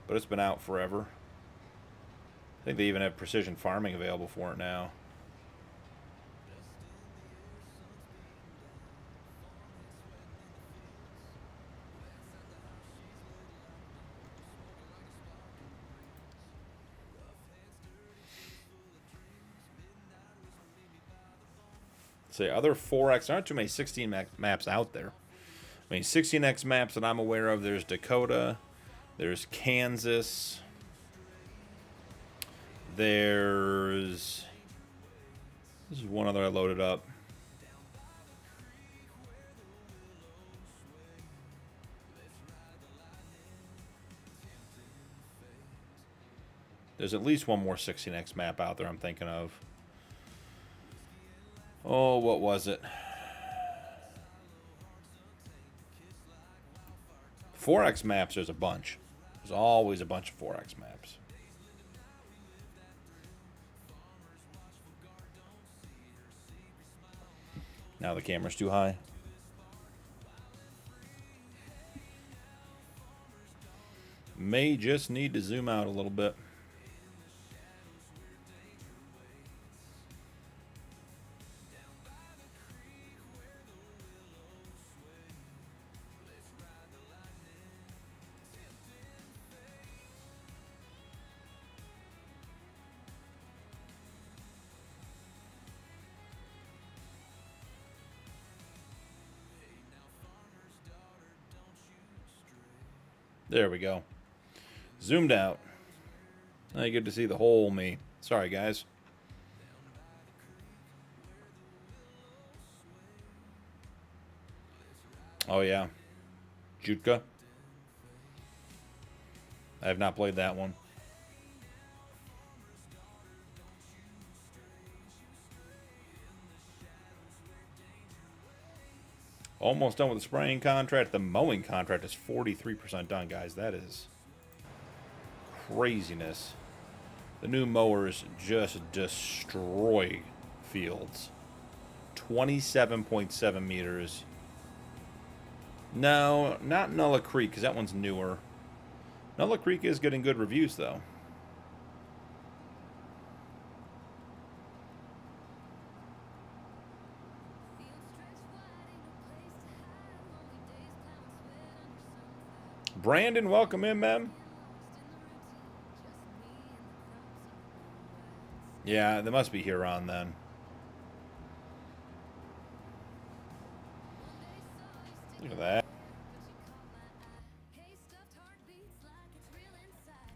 Speaker 4: But it's been out forever. I think they even have precision farming available for it now. Say other 4X, there aren't too many 16 maps out there. I mean, 16X maps that I'm aware of, there's Dakota, there's Kansas, there's, this is one other I loaded up. There's at least one more 16X map out there I'm thinking of. Oh, what was it? 4X maps, there's a bunch. There's always a bunch of 4X maps. Now the camera's too high. May just need to zoom out a little bit. There we go. Zoomed out. Now you get to see the whole me. Sorry, guys. Oh, yeah. Jutka. I have not played that one. Almost done with the spraying contract. The mowing contract is 43% done, guys. That is craziness. The new mowers just destroy fields. 27.7 meters. No, not Nulla Creek, because that one's newer. Nulla Creek is getting good reviews, though. Brandon, welcome in, man. Yeah, they must be Huron then. Look at that.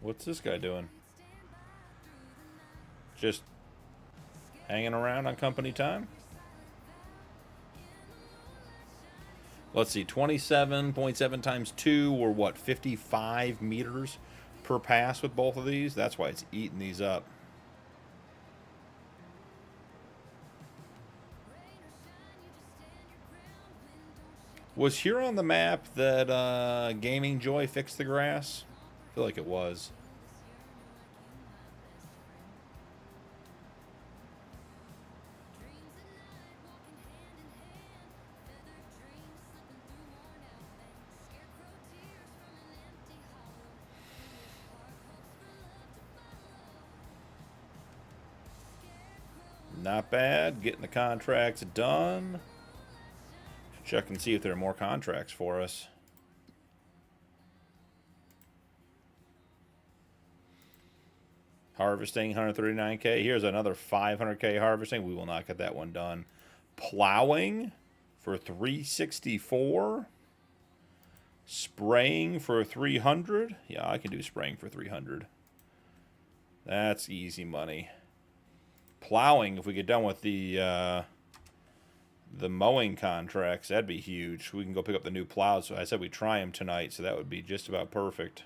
Speaker 4: What's this guy doing? Just hanging around on company time? Let's see, 27.7 times 2, or what, 55 meters per pass with both of these? That's why it's eating these up. Was here on the map that Gaming Joy fixed the grass? I feel like it was. Not bad. Getting the contracts done. Check and see if there are more contracts for us. Harvesting, 139K. Here's another 500K harvesting. We will not get that one done. Plowing for 364. Spraying for 300. Yeah, I can do spraying for 300. That's easy money. Plowing, if we get done with the mowing contracts, that'd be huge. We can go pick up the new plows. So I said we try them tonight, so that would be just about perfect.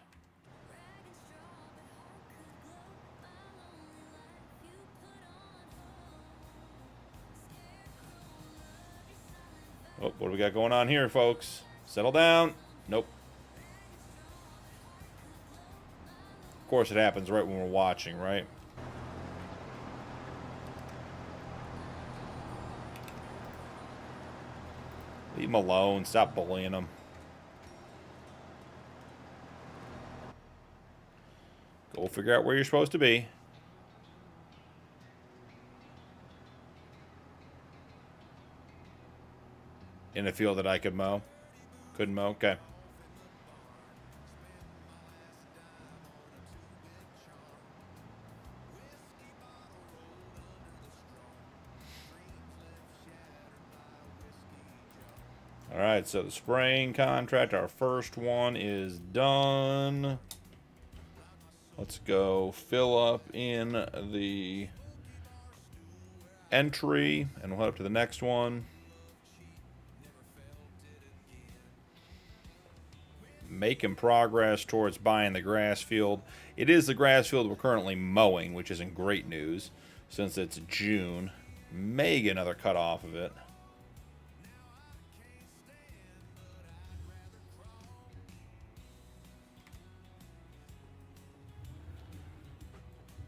Speaker 4: Oh, what do we got going on here, folks? Settle down. Nope. Of course, it happens right when we're watching, right? Leave him alone. Stop bullying him. Go figure out where you're supposed to be. In a field that I could mow. Couldn't mow? Okay. Alright, so the spraying contract, our first one is done. Let's go fill up in the entry, and we'll head up to the next one. Making progress towards buying the grass field. It is the grass field we're currently mowing, which isn't great news since it's June. May get another cut off of it.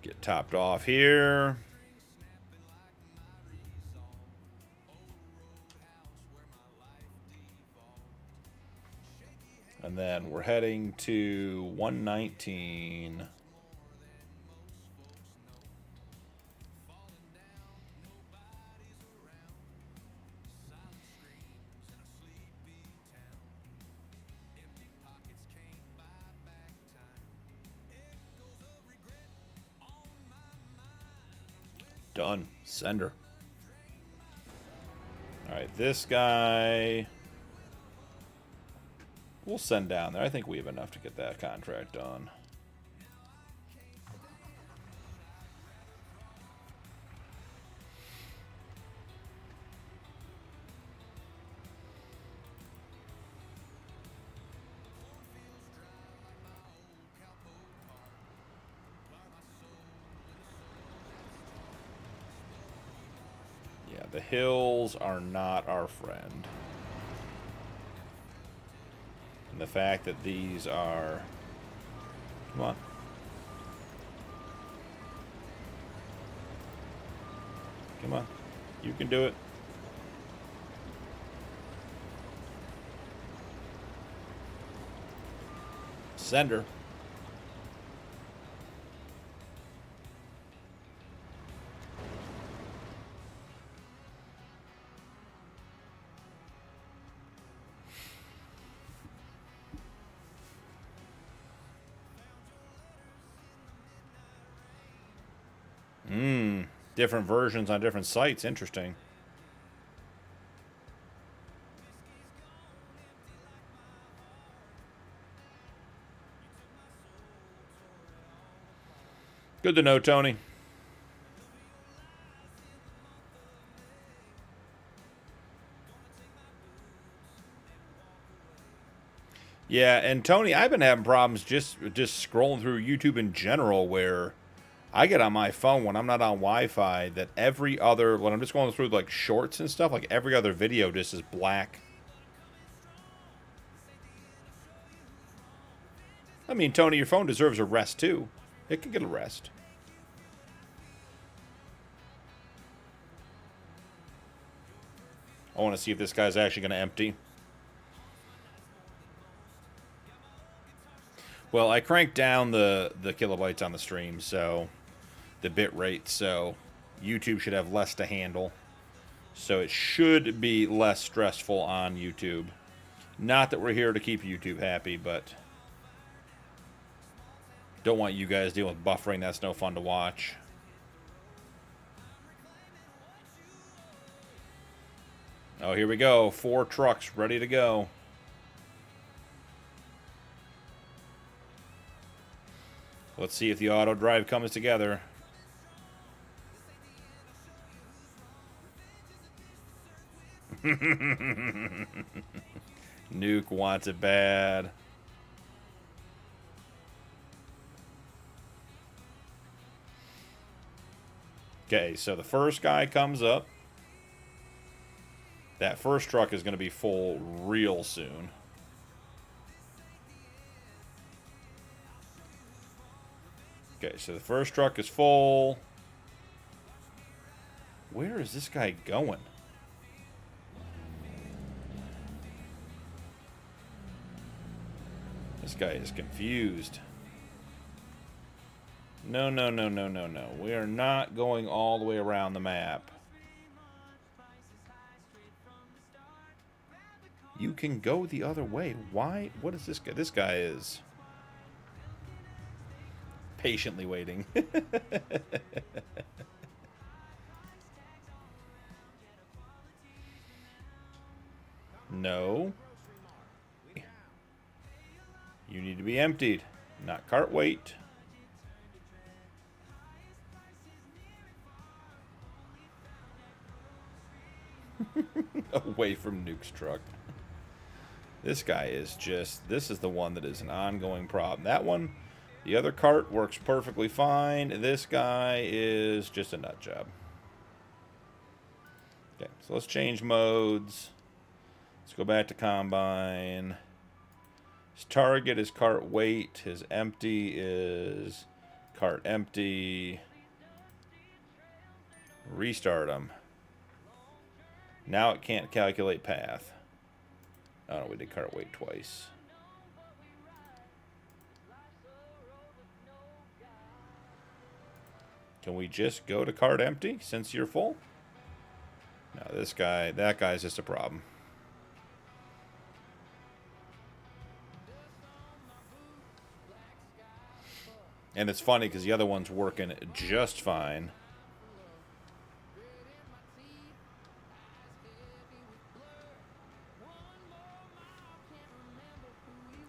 Speaker 4: Get topped off here. And then we're heading to 119. Done. Sender. Alright, this guy we'll send down there. I think we have enough to get that contract done. Yeah, the hills are not our friend. And the fact that these are... Come on. Come on. You can do it. Sender. Different versions on different sites. Interesting. Good to know, Tony. Yeah, and Tony, I've been having problems just scrolling through YouTube in general where I get on my phone when I'm not on Wi-Fi that every other, when I'm just going through like shorts and stuff, like every other video just is black. I mean, Tony, your phone deserves a rest too. It can get a rest. I want to see if this guy's actually going to empty. Well, I cranked down the kilobytes on the stream, so the bit rate, so YouTube should have less to handle. So it should be less stressful on YouTube. Not that we're here to keep YouTube happy, but don't want you guys dealing with buffering. That's no fun to watch. Oh, here we go. 4 trucks ready to go. Let's see if the auto drive comes together. Nuke wants it bad. Okay, so the first guy comes up. That first truck is going to be full real soon. Okay, so the first truck is full. Where is this guy going? This guy is confused. No, no, no, no, no, no. We are not going all the way around the map. You can go the other way. Why? What is this guy? This guy is patiently waiting. No. You need to be emptied, not cart weight. Away from Nuke's truck. This guy is just, this is the one that is an ongoing problem. That one, the other cart works perfectly fine. This guy is just a nut job. Okay, so let's change modes. Let's go back to combine. His target is cart weight. His empty is cart empty. Restart him. Now it can't calculate path. Oh no, we did cart weight twice. Can we just go to cart empty since you're full? No, this guy, that guy's just a problem. And it's funny because the other one's working just fine.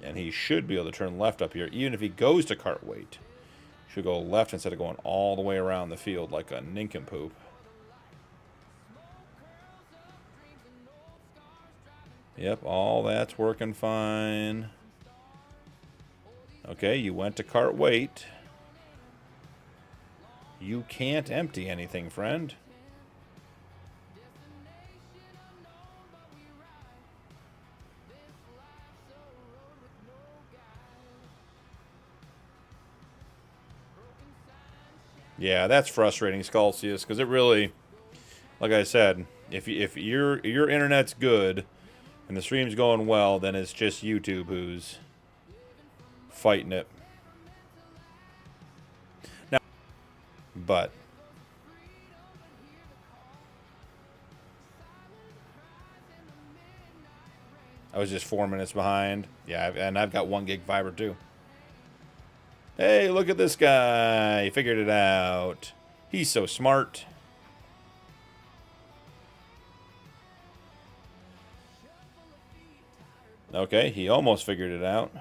Speaker 4: And he should be able to turn left up here. Even if he goes to cart weight, he should go left instead of going all the way around the field like a nincompoop. Yep, all that's working fine. Okay, you went to cart weight. You can't empty anything, friend. Yeah, that's frustrating, Scalcius, because it really, like I said, if your internet's good and the stream's going well, then it's just YouTube who's fighting it. Now, but I was just 4 minutes behind. Yeah, and I've got 1 gig fiber too. Hey, look at this guy. He figured it out. He's so smart. Okay, he almost figured it out.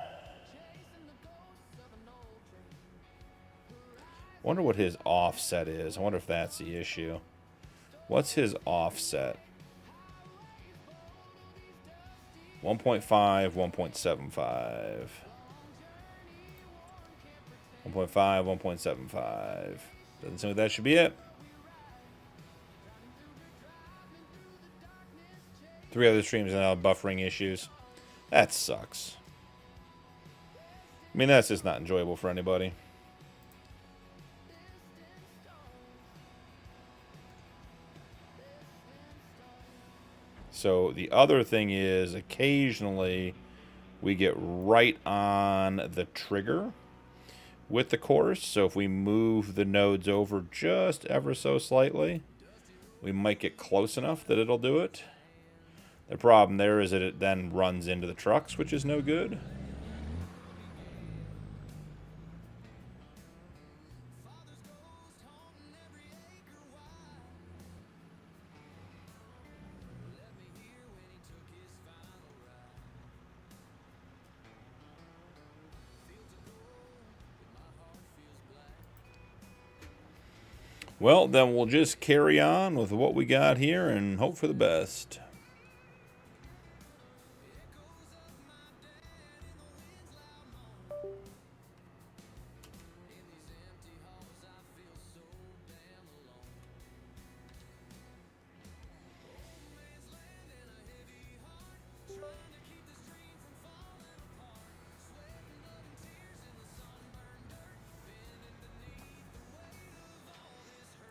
Speaker 4: Wonder what his offset is. I wonder if that's the issue. What's his offset? 1.5, 1.75. 1.5, 1.75. Doesn't seem like that should be it. 3 other streams now have buffering issues. That sucks. I mean, that's just not enjoyable for anybody. So the other thing is occasionally we get right on the trigger with the course. So if we move the nodes over just ever so slightly, we might get close enough that it'll do it. The problem there is that it then runs into the trucks, which is no good. Well, then we'll just carry on with what we got here and hope for the best.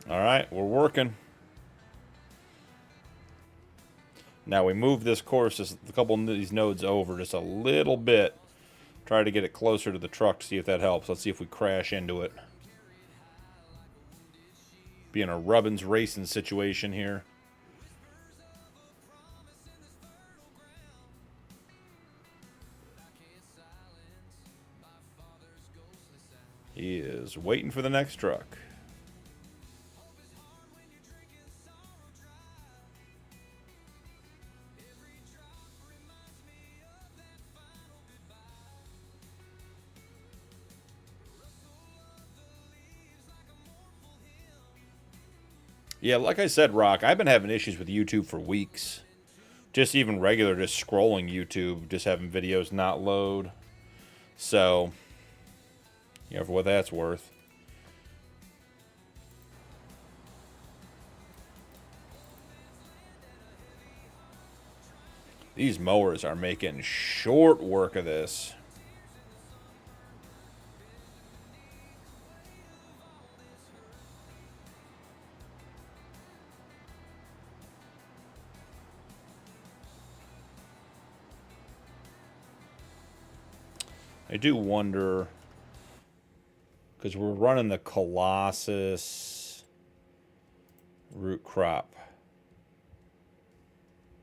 Speaker 4: All right, we're working. Now we move this course, a couple of these nodes over just a little bit. Try to get it closer to the truck to see if that helps. Let's see if we crash into it. Be in a Rubbins racing situation here. He is waiting for the next truck. Yeah, like I said, Rock, I've been having issues with YouTube for weeks. Just even regular, just scrolling YouTube, just having videos not load. So, you know, for what that's worth. These mowers are making short work of this. I do wonder, because we're running the Colossus root crop.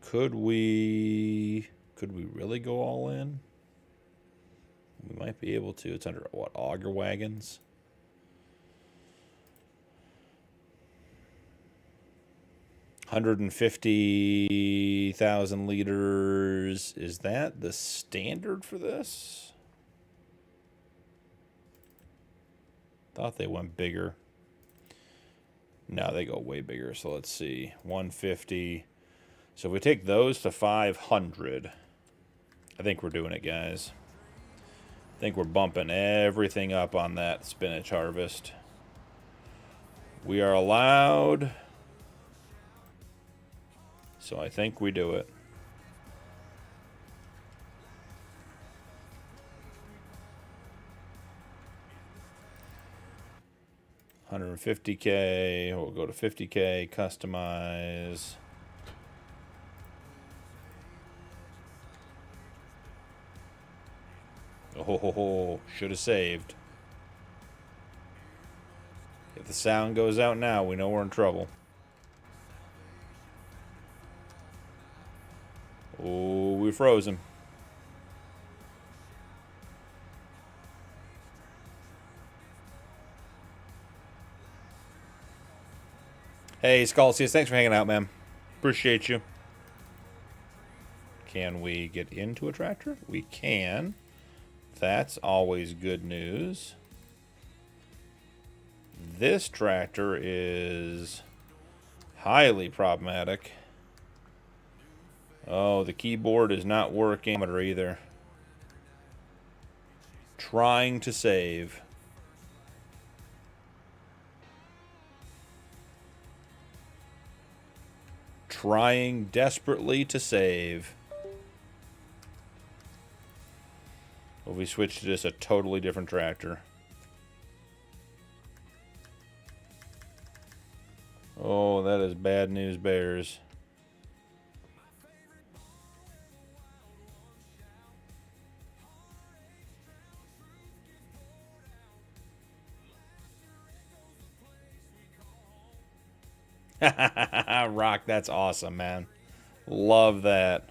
Speaker 4: Could we really go all in? We might be able to. It's under, what, auger wagons? $150,000 liters. Is that the standard for this? Thought they went bigger. No, they go way bigger. So let's see. 150. So if we take those to 500, I think we're doing it, guys. I think we're bumping everything up on that spinach harvest. We are allowed. So I think we do it. $150K, we'll go to 50K, customize. Oh, should have saved. If the sound goes out now, we know we're in trouble. Oh, we froze him. Hey, Scalcius, thanks for hanging out, man. Appreciate you. Can we get into a tractor? We can. That's always good news. This tractor is highly problematic. Oh, the keyboard is not working either. Trying to save. Trying desperately to save. Well, we switched to just a totally different tractor. Oh, that is bad news bears. Rock, that's awesome, man. Love that.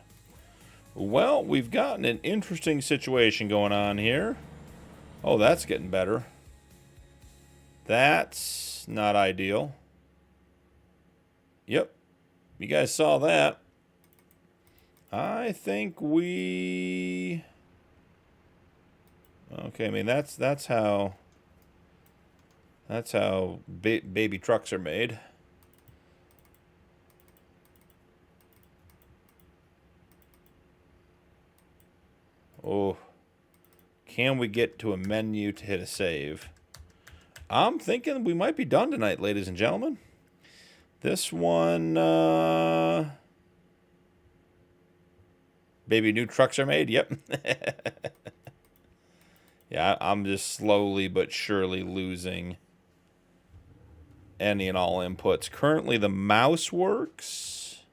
Speaker 4: Well, we've gotten an interesting situation going on here. Oh, that's getting better. That's not ideal. Yep. You guys saw that. I think we... Okay, I mean, that's how baby trucks are made. Oh, can we get to a menu to hit a save? I'm thinking we might be done tonight, ladies and gentlemen. This one, baby new trucks are made. Yep. Yeah, I'm just slowly but surely losing any and all inputs. Currently, the mouse works.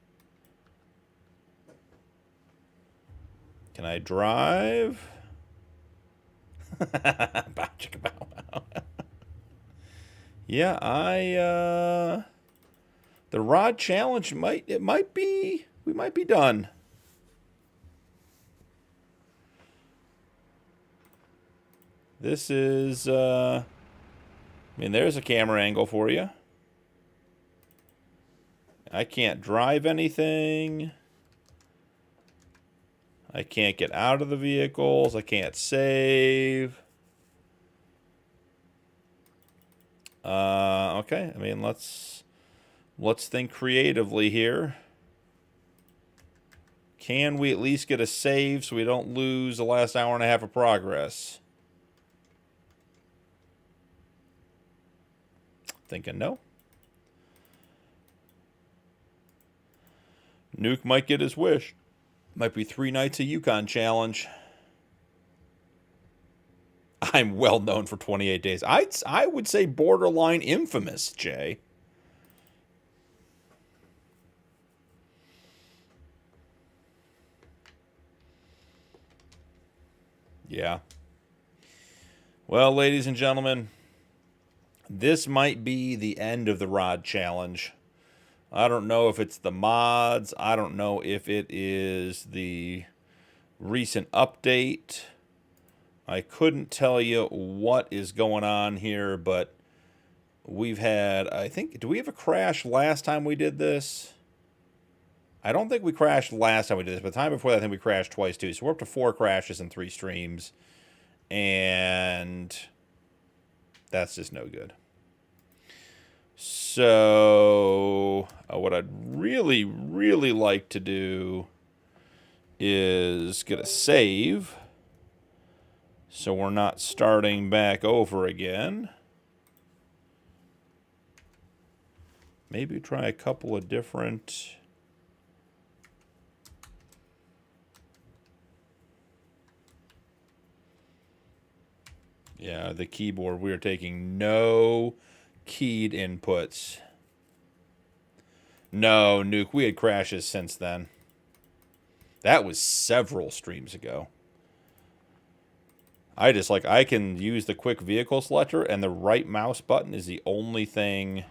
Speaker 4: Can I drive? Bow, chicka, bow, bow. Yeah, the rod challenge we might be done. This is, I mean, there's a camera angle for you. I can't drive anything. I can't get out of the vehicles. I can't save. Okay. I mean, let's think creatively here. Can we at least get a save so we don't lose the last hour and a half of progress? Thinking no. Nuke might get his wish. Might be 3 nights a Yukon challenge. I'm well known for 28 days. I would say borderline infamous, Jay. Yeah. Well, ladies and gentlemen, this might be the end of the rod challenge. I don't know if it's the mods. I don't know if it is the recent update. I couldn't tell you what is going on here, but we've had, I think, do we have a crash last time we did this? I don't think we crashed last time we did this, but the time before that, I think we crashed twice too. So we're up to 4 crashes in 3 streams, and that's just no good. So, what I'd really, really like to do is get a save so we're not starting back over again. Maybe try a couple of different... Yeah, the keyboard, we are taking no keyed inputs. No, Nuke, we had crashes since then. That was several streams ago. I can use the quick vehicle selector, and the right mouse button is the only thing.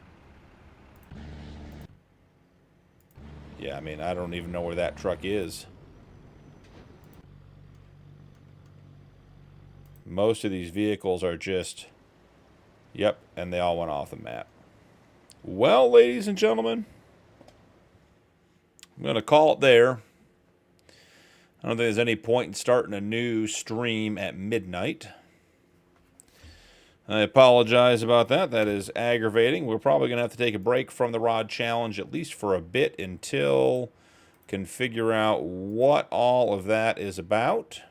Speaker 4: Yeah, I mean, I don't even know where that truck is. Most of these vehicles are just, yep, and they all went off the map. Well, ladies and gentlemen, I'm going to call it there. I don't think there's any point in starting a new stream at midnight. I apologize about that. That is aggravating. We're probably going to have to take a break from the rod challenge, at least for a bit, until can figure out what all of that is about.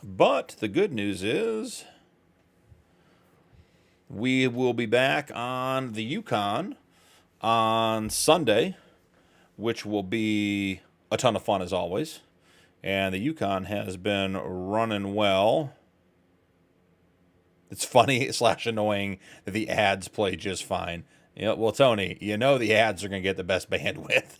Speaker 4: But the good news is we will be back on the Yukon on Sunday, which will be a ton of fun as always. And the Yukon has been running well. It's funny / annoying that the ads play just fine. You know, well, Tony, you know the ads are going to get the best bandwidth.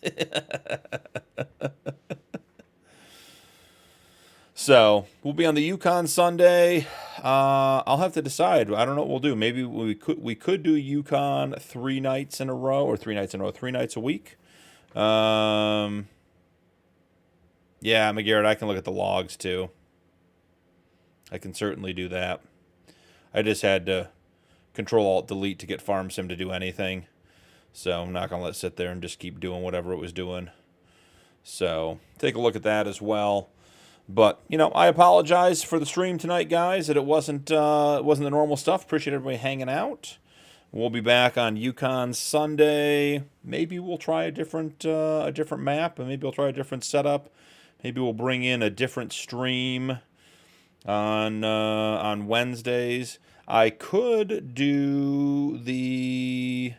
Speaker 4: So, we'll be on the Yukon Sunday. I'll have to decide. I don't know what we'll do. Maybe we could do Yukon 3 nights in a row, or 3 nights in a row, 3 nights a week. Yeah, McGarrett, I can look at the logs too. I can certainly do that. I just had to Control-Alt-Delete to get FarmSim to do anything. So I'm not going to let it sit there and just keep doing whatever it was doing. So take a look at that as well. But, you know, I apologize for the stream tonight, guys, that it wasn't the normal stuff. Appreciate everybody hanging out. We'll be back on Yukon Sunday. Maybe we'll try a different map, and maybe we'll try a different setup. Maybe we'll bring in a different stream on Wednesdays. I could do I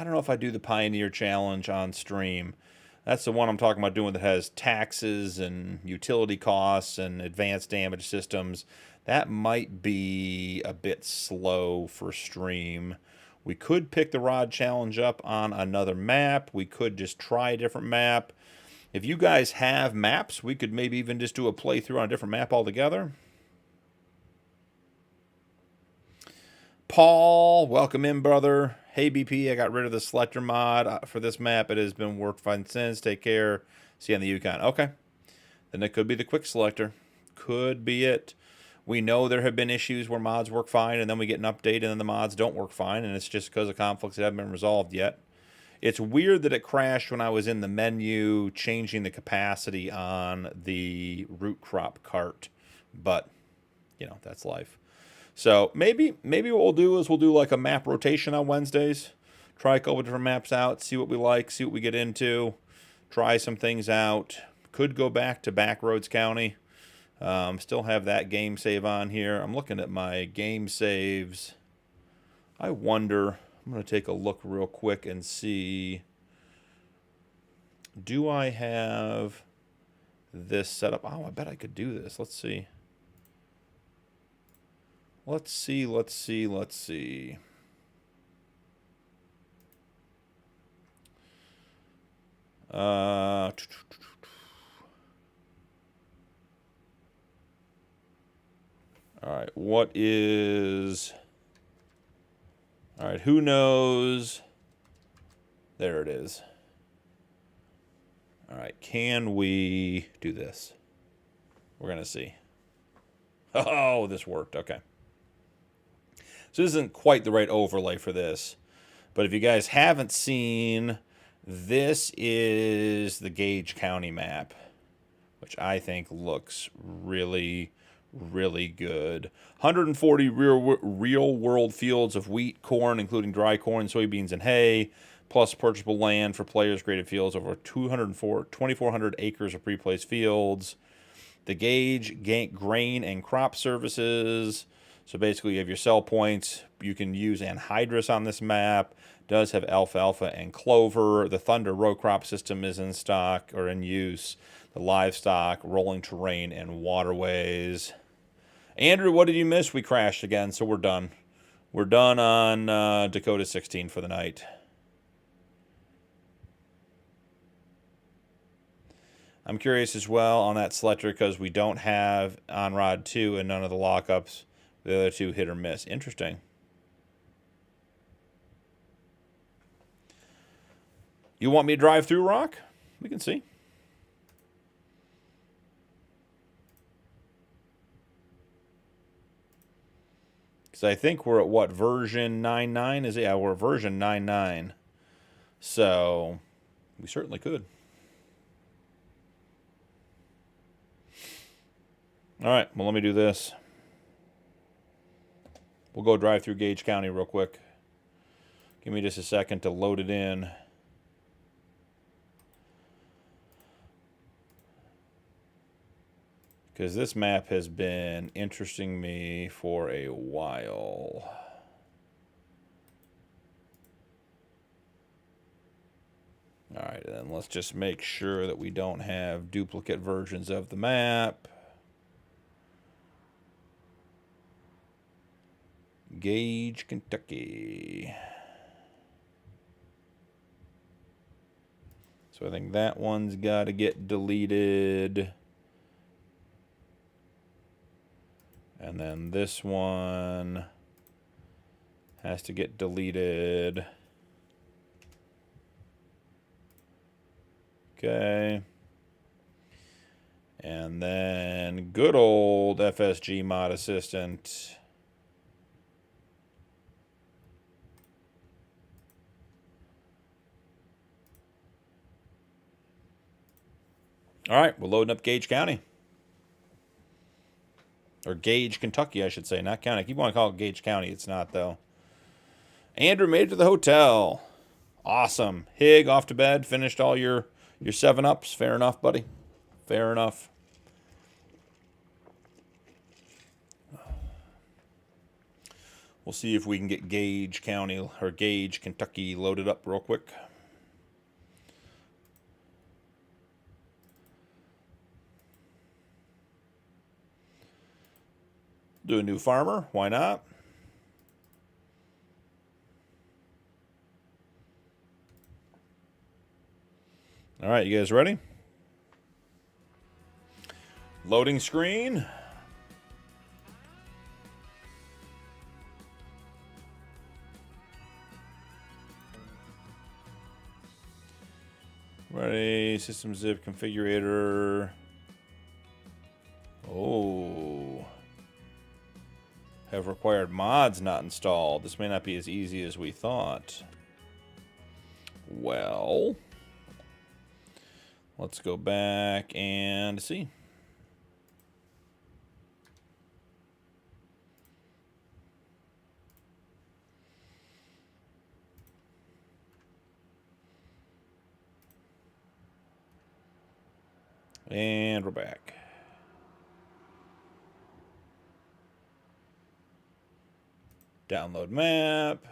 Speaker 4: don't know if I do the Pioneer Challenge on stream. That's the one I'm talking about doing that has taxes and utility costs and advanced damage systems. That might be a bit slow for stream. We could pick the rod challenge up on another map. We could just try a different map. If you guys have maps, we could maybe even just do a playthrough on a different map altogether. Paul, welcome in, brother. Hey, BP, I got rid of the selector mod for this map. It has been worked fine since. Take care. See you on the Yukon. Okay. Then it could be the quick selector. Could be it. We know there have been issues where mods work fine, and then we get an update, and then the mods don't work fine, and it's just because of conflicts that haven't been resolved yet. It's weird that it crashed when I was in the menu changing the capacity on the root crop cart, but, you know, that's life. So maybe what we'll do is we'll do like a map rotation on Wednesdays, try a couple different maps out, see what we like, see what we get into, try some things out. Could go back to Backroads County. Still have that game save on here. I'm looking at my game saves. I wonder, I'm going to take a look real quick and see, do I have this set up? Oh, I bet I could do this. Let's see. Let's see. All right, what is... All right, who knows? There it is. All right, can we do this? We're going to see. Oh, this worked. Okay. So this isn't quite the right overlay for this. But if you guys haven't seen, this is the Gage County map, which I think looks really, really good. 140 real world fields of wheat, corn, including dry corn, soybeans, and hay, plus purchasable land for players, graded fields, over 2,400 acres of pre-placed fields. The Gage grain and crop services. So basically you have your sell points. You can use anhydrous on this map. Does have alfalfa and clover. The Thunder row crop system is in stock or in use. The livestock, rolling terrain, and waterways. Andrew, what did you miss? We crashed again, so we're done. We're done on Dakota 16 for the night. I'm curious as well on that selector because we don't have on rod 2 and none of the lockups. The other two hit or miss. Interesting. You want me to drive through rock? We can see. Because I think we're at what, version 9.9? Is it? Yeah, we're version 9.9. So we certainly could. All right, well, let me do this. We'll go drive through Gage County real quick. Give me just a second to load it in. Because this map has been interesting me for a while. All right, then let's just make sure that we don't have duplicate versions of the map. Gage, Kentucky. So I think that one's got to get deleted. And then this one has to get deleted. Okay. And then good old FSG Mod Assistant. All right, we're loading up Gage County. Or Gage, Kentucky, I should say, not county. I keep wanting to call it Gage County. It's not, though. Andrew made it to the hotel. Awesome. Hig, off to bed. Finished all your 7-Ups. Fair enough, buddy. Fair enough. We'll see if we can get Gage County, or Gage, Kentucky, loaded up real quick. Do a new farmer. Why not? All right, you guys ready? Loading screen. Ready, system zip configurator. Oh. Have required mods not installed. This may not be as easy as we thought. Well, let's go back and see. And we're back. Download map.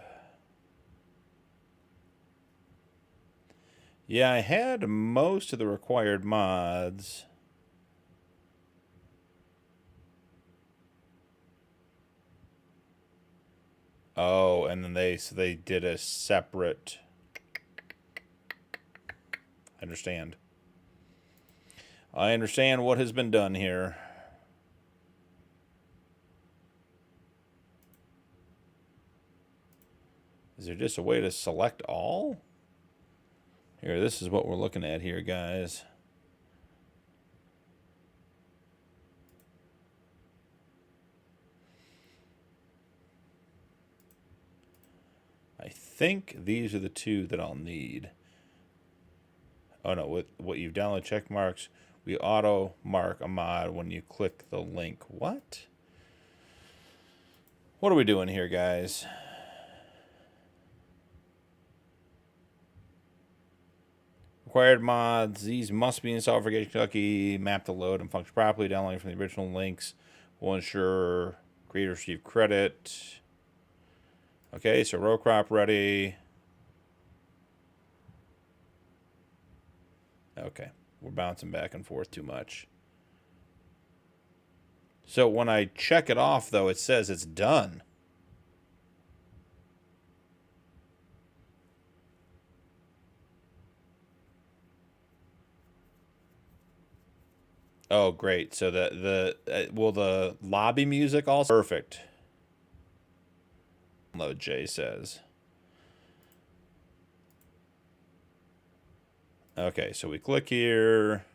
Speaker 4: Yeah, I had most of the required mods. Oh, and then they did a separate. I understand. I understand what has been done here. Is there just a way to select all? Here, this is what we're looking at here, guys. I think these are the two that I'll need. Oh no, with what you've downloaded check marks, we auto mark a mod when you click the link. What? What are we doing here, guys? Required mods. These must be installed for Kentucky. Map to load and function properly. Downloading from the original links will ensure creators receive credit. Okay, so row crop ready. Okay, we're bouncing back and forth too much. So when I check it off, though, it says it's done. Oh, great. So will the lobby music also? Perfect. Download, Jay says. Okay, so we click here.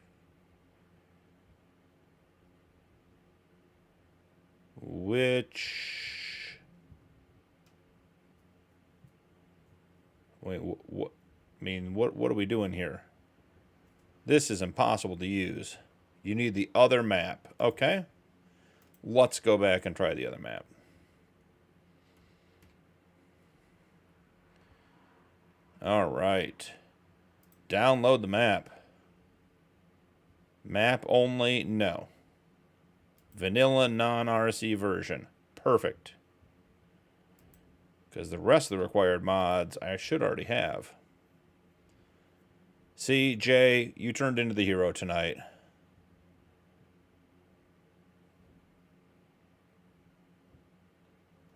Speaker 4: Which... Wait, what? I mean, what are we doing here? This is impossible to use. You need the other map. Okay. Let's go back and try the other map. All right. Download the map. Map only? No. Vanilla non-RSE version. Perfect. Because the rest of the required mods I should already have. See, Jay, you turned into the hero tonight.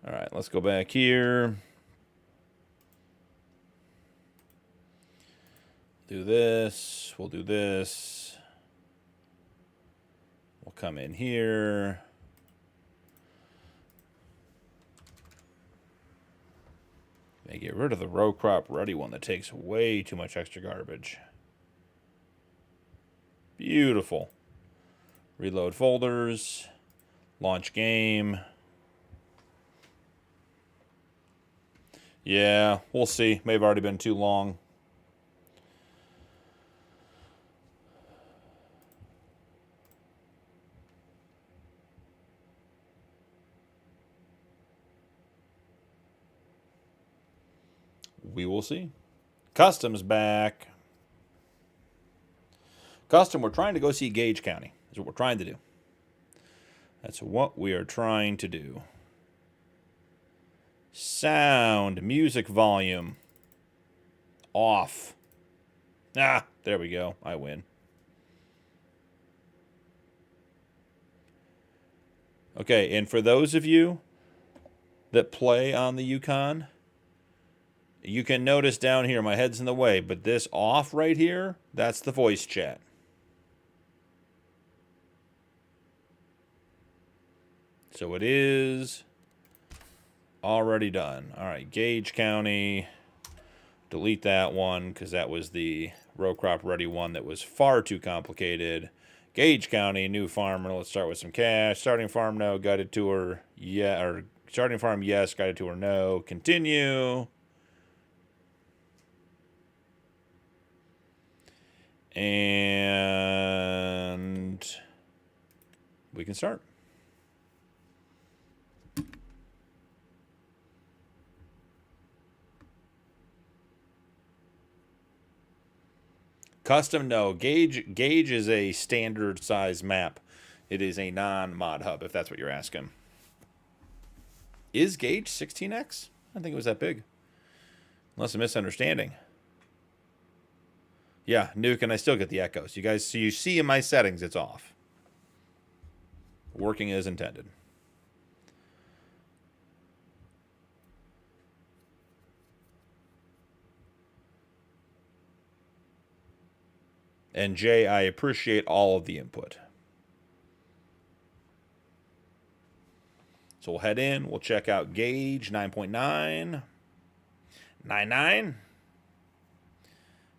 Speaker 4: All right, let's go back here. Do this. We'll do this. We'll come in here. They get rid of the row crop ready one that takes way too much extra garbage. Beautiful. Reload folders. Launch game. Yeah, we'll see. May have already been too long. We will see. Custom's back. Custom, we're trying to go see Gage County. That's what we're trying to do. That's what we are trying to do. Sound, music volume, off. Ah, there we go. I win. Okay, and for those of you that play on the Yukon, You can notice down here, my head's in the way, but this off right here, that's the voice chat. So it is already done. All right, Gage County. Delete that one because that was the row crop ready one that was far too complicated. Gage County, new farmer. Let's start with some cash. Starting farm, no. Guided tour, yeah. Or starting farm, yes. Guided tour, no. Continue. And we can start. Custom, no. Gage is a standard size map. It is a non-mod hub, if that's what you're asking. Is Gage 16x? I don't think it was that big. Unless a misunderstanding. Yeah, Nuke, and I still get the echoes. You guys, so you see in my settings, it's off. Working as intended. And Jay, I appreciate all of the input. So we'll head in. We'll check out Gauge 9.9. 9.9.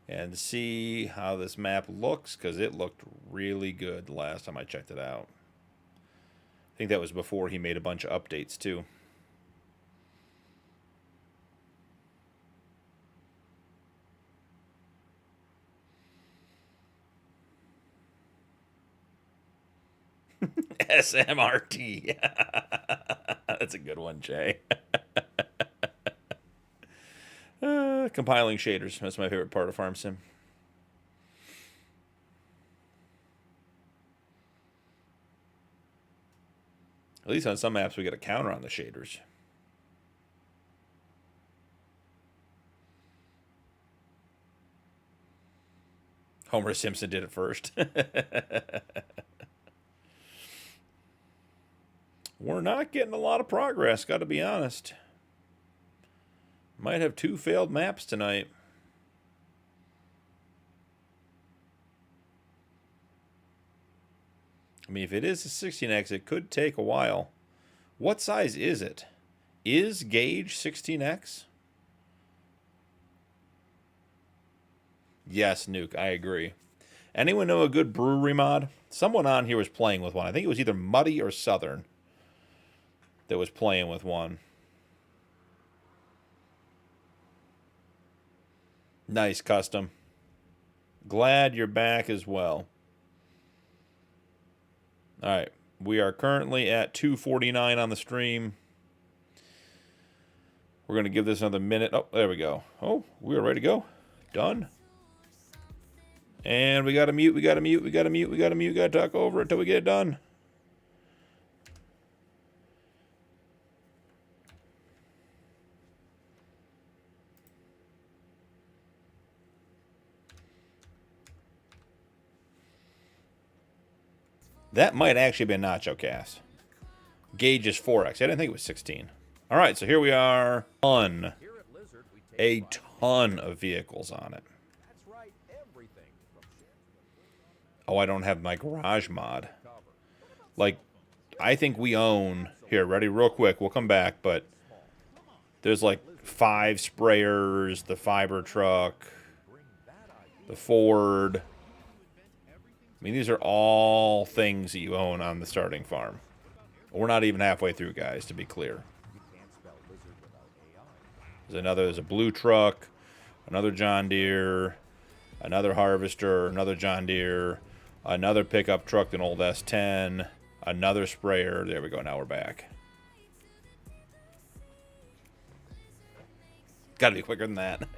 Speaker 4: And see how this map looks, because it looked really good the last time I checked it out. I think that was before he made a bunch of updates, too. SMRT. That's a good one, Jay. Compiling shaders. That's my favorite part of Farm Sim. At least on some maps we get a counter on the shaders. Homer Simpson did it first. We're not getting a lot of progress, got to be honest. Might have 2 failed maps tonight. I mean, if it is a 16x, it could take a while. What size is it? Is Gauge 16x? Yes, Nuke, I agree. Anyone know a good brewery mod? Someone on here was playing with one. I think it was either Muddy or Southern that was playing with one. Nice, Custom. Glad you're back as well. All right. We are currently at 2:49 on the stream. We're going to give this another minute. Oh, there we go. Oh, we are ready to go. Done. And we got to mute, we got to mute, we got to mute, we got to mute. Got to talk over it until we get it done. That might actually be a Nacho Cast. Gauge is 4x. I didn't think it was 16. All right, so here we are. A ton of vehicles on it. Oh, I don't have my garage mod. Like, I think we own... Here, ready? Real quick. We'll come back, but... There's like 5 sprayers, the fiber truck, the Ford... I mean, these are all things that you own on the starting farm. We're not even halfway through, guys, to be clear. There's a blue truck, another John Deere, another harvester, another John Deere, another pickup truck, an old S10, another sprayer. There we go. Now we're back. Got to be quicker than that.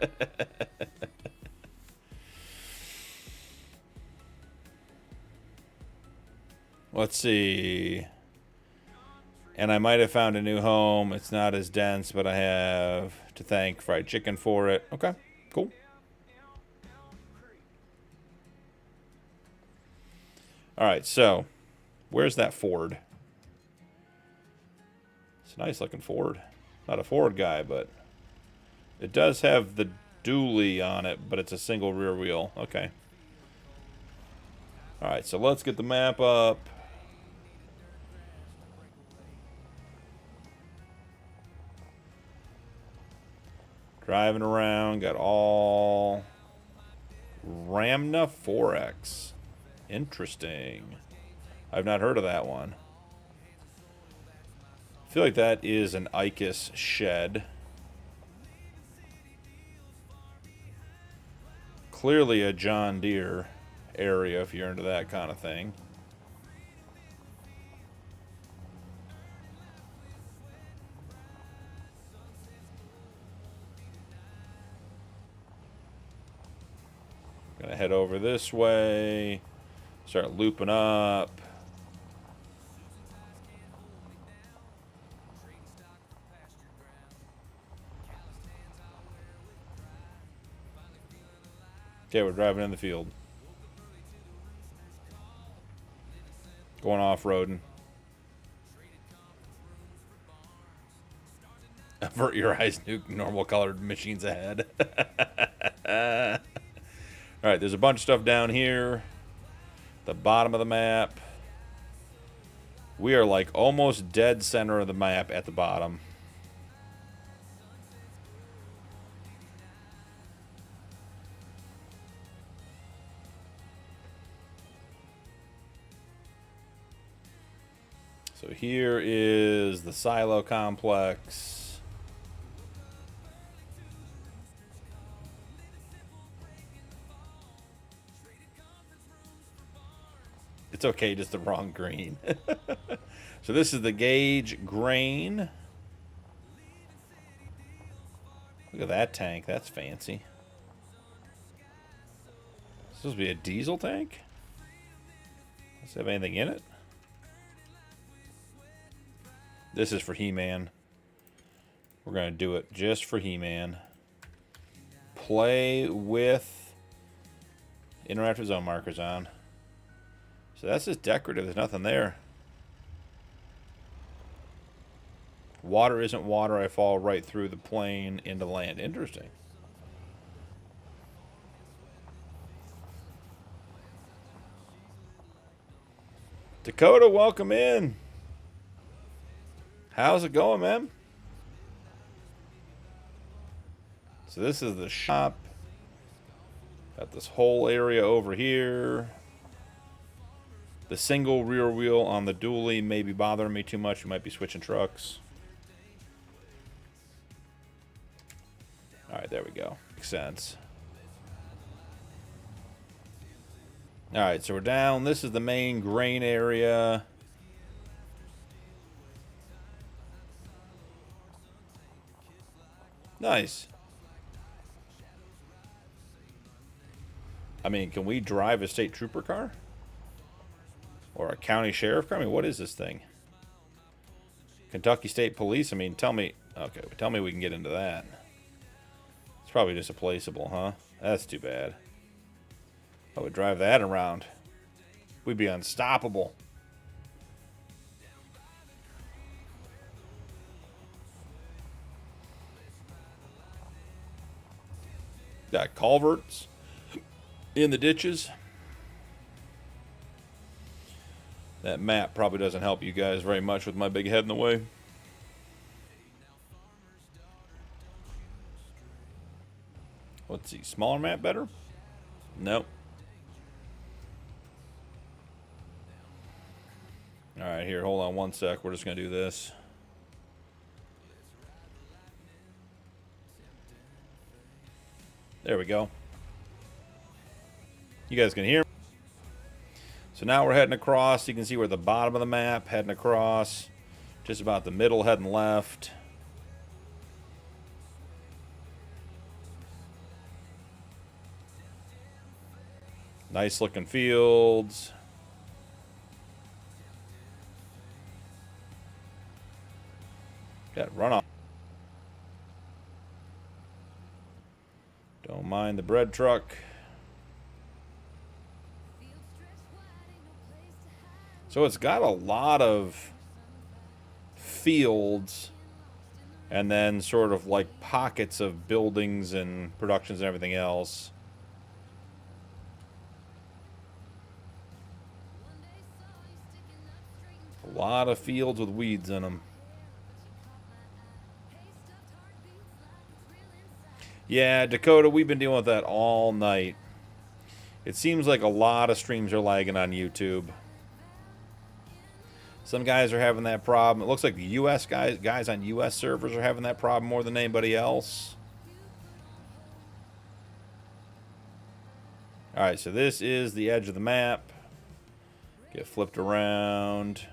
Speaker 4: Let's see. And I might have found a new home. It's not as dense, but I have to thank Fried Chicken for it. Okay, cool. All right, so where's that Ford? It's a nice looking Ford. Not a Ford guy, but It does have the dually on it, but it's a single rear wheel. Okay. Alright, so let's get the map up. Driving around, got all Ramna 4X. Interesting. I've not heard of that one. I feel like that is an ICUS shed. Clearly a John Deere area if you're into that kind of thing. Gonna head over this way, start looping up. Okay, we're driving in the field. Going off-roading. Avert your eyes, nuke normal colored machines ahead. Alright, there's a bunch of stuff down here. The bottom of the map. We are like almost dead center of the map at the bottom. So here is the silo complex. It's okay, just the wrong green. So this is the gauge grain. Look at that tank. That's fancy. This supposed to be a diesel tank? Does it have anything in it? This is for He-Man. We're going to do it just for He-Man. Play with interactive zone markers on. So that's just decorative. There's nothing there. Water isn't water. I fall right through the plane into land. Interesting. Dakota, welcome in. How's it going, man? So this is the shop. Got this whole area over here. The single rear wheel on the dually may be bothering me too much. We might be switching trucks. Alright, there we go. Makes sense. Alright, so we're down. This is the main grain area. Nice. I mean, can we drive a state trooper car? Or a county sheriff car? I mean, what is this thing? Kentucky State Police? I mean, tell me... Okay, tell me we can get into that. It's probably just a placeable, huh? That's too bad. I would drive that around. We'd be unstoppable. Got culverts in the ditches. That map probably doesn't help you guys very much with my big head in the way. Let's see. Smaller map better? Nope. Alright, here. Hold on one sec. We're just going to do this. There we go. You guys can hear me? So now we're heading across. You can see we're at the bottom of the map, heading across. Just about the middle, heading left. Nice looking fields. Got runoff. Don't mind the bread truck. So it's got a lot of fields and then sort of like pockets of buildings and productions and everything else. A lot of fields with weeds in them. Yeah, Dakota, we've been dealing with that all night. It seems like a lot of streams are lagging on YouTube. Some guys are having that problem. It looks like the US guys on US servers are having that problem more than anybody else. Alright, so this is the edge of the map. Get flipped around.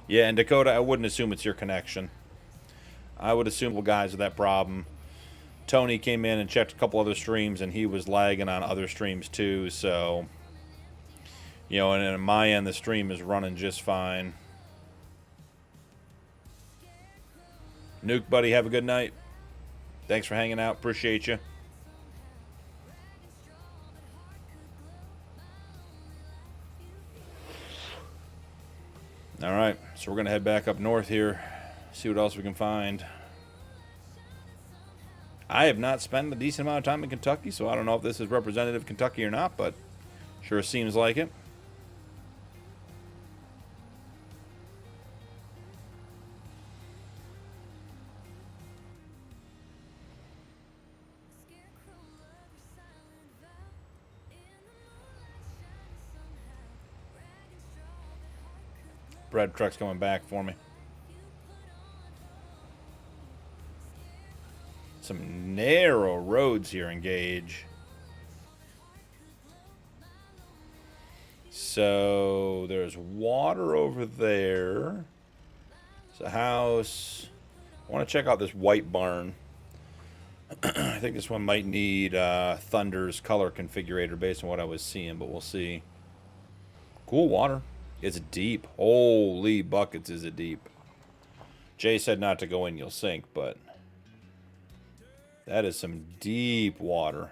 Speaker 4: Yeah, and Dakota, I wouldn't assume it's your connection. I would assume guys with that problem. Tony came in and checked a couple other streams, and he was lagging on other streams too, so... You know, and on my end, the stream is running just fine. Nuke, buddy, have a good night. Thanks for hanging out. Appreciate you. Alright, so we're going to head back up north here. See what else we can find. I have not spent a decent amount of time in Kentucky, so I don't know if this is representative of Kentucky or not, but sure seems like it. Bread truck's coming back for me. Some narrow roads here in Gage. So there's water over there. There's a house. I want to check out this white barn. I think this one might need Thunder's color configurator based on what I was seeing, but we'll see. Cool water. It's deep. Holy buckets, is it deep. Jay said not to go in, you'll sink, but that is some deep water.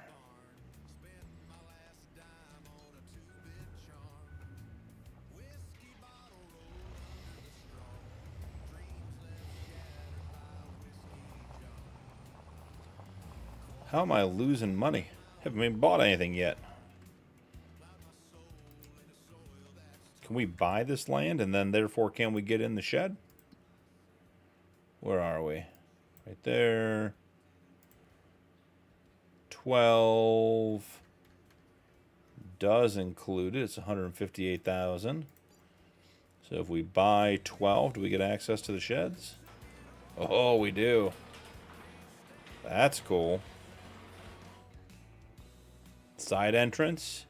Speaker 4: How am I losing money? Haven't even bought anything yet. Can we buy this land and then therefore can we get in the shed? Where are we? Right there. 12 does include it. It's 158,000. So if we buy 12, do we get access to the sheds? Oh, we do. That's cool. Side entrance.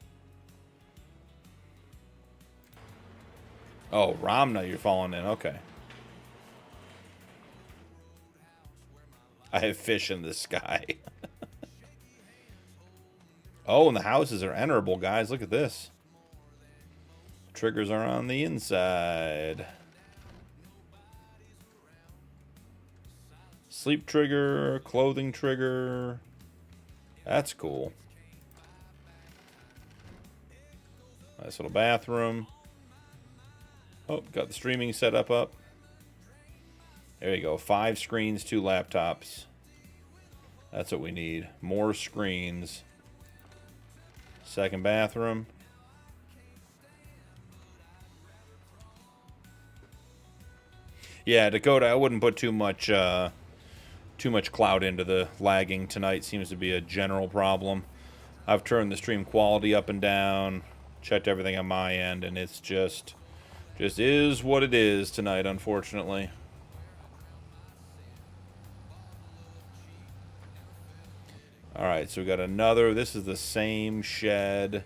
Speaker 4: Oh, Ramna, you're falling in. Okay. I have fish in the sky. Oh, and the houses are enterable, guys. Look at this. Triggers are on the inside. Sleep trigger, clothing trigger. That's cool. Nice little bathroom. Oh, got the streaming setup up. There you go. 5 screens, 2 laptops. That's what we need. More screens. Second bathroom. Yeah, Dakota, I wouldn't put too much clout into the lagging tonight. Seems to be a general problem. I've turned the stream quality up and down, checked everything on my end, and it's just is what it is tonight, unfortunately. Alright, so we got another. This is the same shed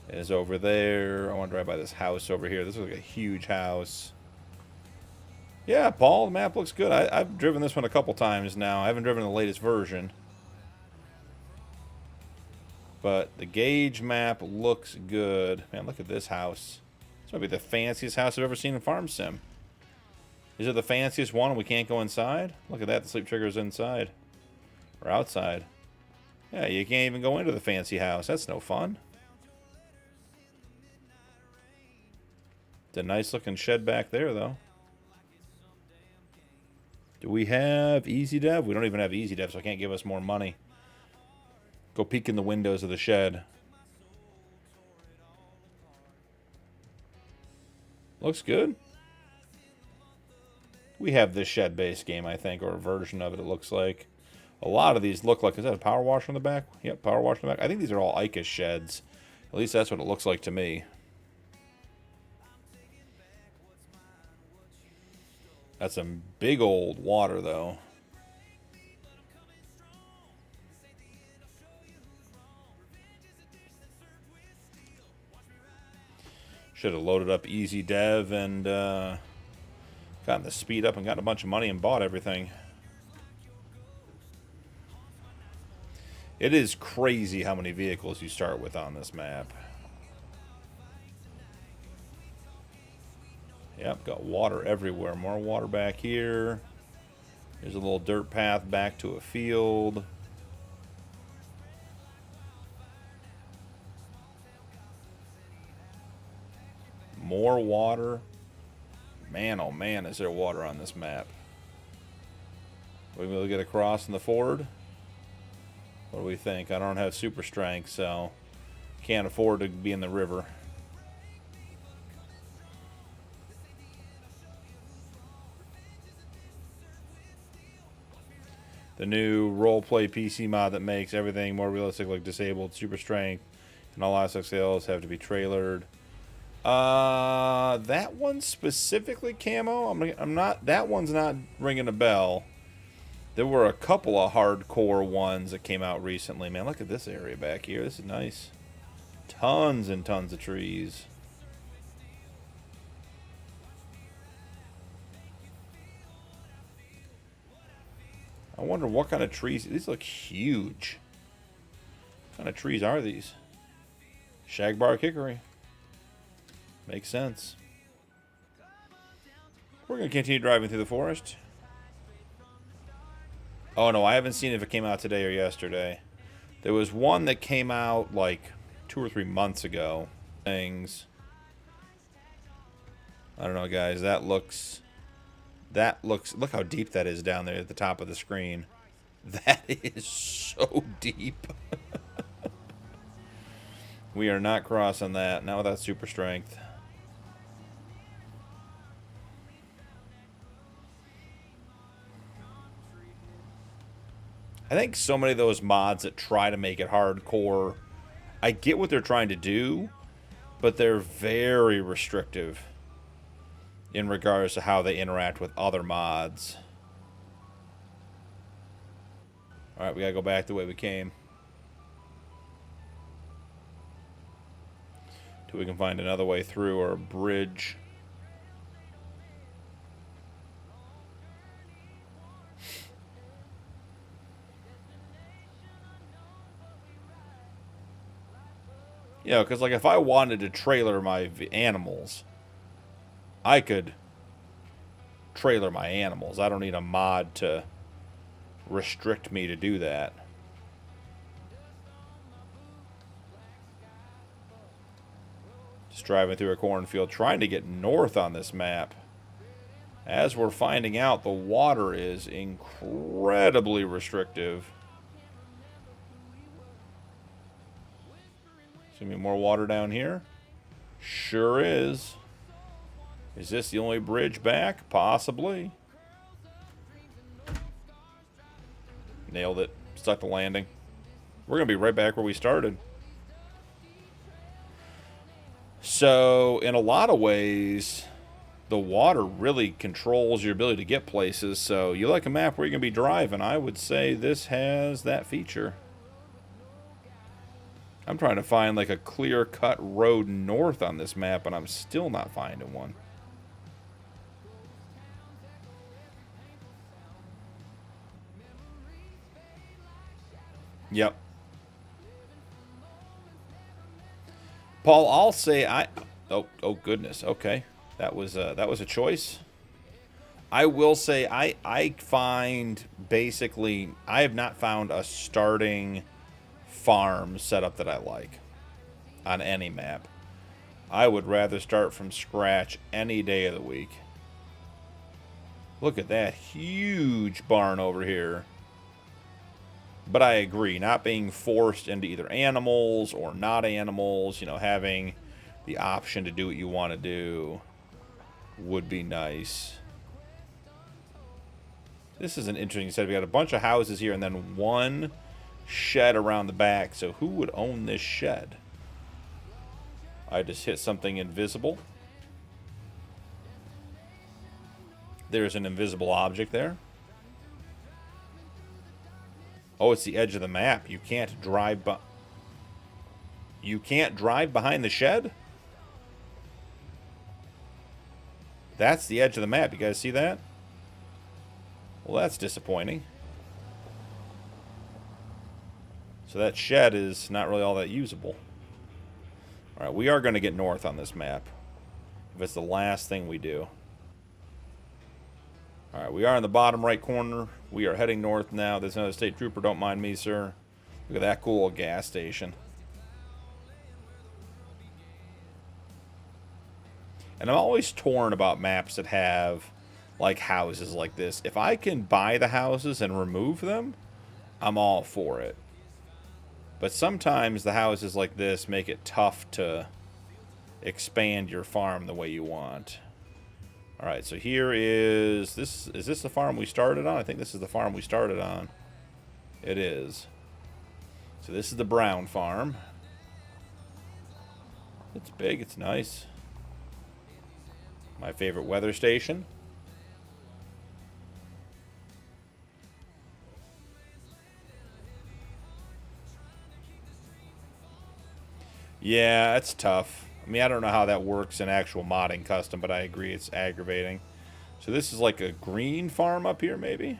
Speaker 4: as over there. I want to drive by this house over here. This looks like a huge house. Yeah, Paul, the map looks good. I've driven this one a couple times now. I haven't driven the latest version. But the Gauge map looks good. Man, look at this house. This might be the fanciest house I've ever seen in Farm Sim. Is it the fanciest one and we can't go inside? Look at that, the sleep trigger's inside. Or outside. Yeah, you can't even go into the fancy house. That's no fun. It's a nice looking shed back there, though. Do we have Easy Dev? We don't even have Easy Dev, so I can't give us more money. Go peek in the windows of the shed. Looks good. We have this shed base game, I think, or a version of it, it looks like. A lot of these look like... Is that a power washer in the back? Yep, power washer in the back. I think these are all ICA sheds. At least that's what it looks like to me. That's some big old water, though. Should have loaded up Easy Dev and gotten the speed up and gotten a bunch of money and bought everything. It is crazy how many vehicles you start with on this map. Yep, got water everywhere. More water back here. There's a little dirt path back to a field. More water. Man, oh man, is there water on this map. We will get across in the ford. What do we think? I don't have super strength, so can't afford to be in the river. The new roleplay PC mod that makes everything more realistic, like disabled, super strength, and all aspect sales have to be trailered. That one specifically camo. I'm not. That one's not ringing a bell. There were a couple of hardcore ones that came out recently. Man, look at this area back here. This is nice. Tons and tons of trees. I wonder what kind of trees. These look huge. What kind of trees are these? Shagbark hickory. Makes sense. We're going to continue driving through the forest. Oh, no, I haven't seen if it came out today or yesterday. There was one that came out like 2 or 3 months ago. Things. I don't know, guys. That looks... Look how deep that is down there at the top of the screen. That is so deep. We are not crossing that. Not without super strength. I think so many of those mods that try to make it hardcore, I get what they're trying to do, but they're very restrictive in regards to how they interact with other mods. Alright, we gotta go back the way we came. Till we can find another way through, or a bridge. You know, because like if I wanted to trailer my animals, I could trailer my animals. I don't need a mod to restrict me to do that. Just driving through a cornfield, trying to get north on this map. As we're finding out, the water is incredibly restrictive. Is there gonna be more water down here? Sure is. Is this the only bridge back? Possibly. Nailed it. Stuck the landing. We're going to be right back where we started. So, in a lot of ways, the water really controls your ability to get places. So, you like a map where you're going to be driving, I would say this has that feature. I'm trying to find like a clear-cut road north on this map, and I'm still not finding one. Yep. Paul, I'll say oh goodness. Okay. That was a choice. I will say I find basically I have not found a starting farm setup that I like on any map. I would rather start from scratch any day of the week. Look at that huge barn over here. But I agree, not being forced into either animals or not animals, you know, having the option to do what you want to do would be nice. This is an interesting set. We got a bunch of houses here and then one shed around the back. So who would own this shed? I just hit something invisible. There's an invisible object there. Oh, it's the edge of the map. You can't drive behind the shed? That's the edge of the map. You guys see that? Well, that's disappointing. So that shed is not really all that usable. Alright, we are going to get north on this map. If it's the last thing we do. Alright, we are in the bottom right corner. We are heading north now. There's another state trooper. Don't mind me, sir. Look at that cool gas station. And I'm always torn about maps that have, like, houses like this. If I can buy the houses and remove them, I'm all for it. But sometimes the houses like this make it tough to expand your farm the way you want. Alright, so here is this the farm we started on? I think this is the farm we started on. It is. So this is the brown farm. It's big, it's nice. My favorite weather station. Yeah, it's tough. I mean, I don't know how that works in actual modding custom, but I agree it's aggravating. So this is like a green farm up here, maybe?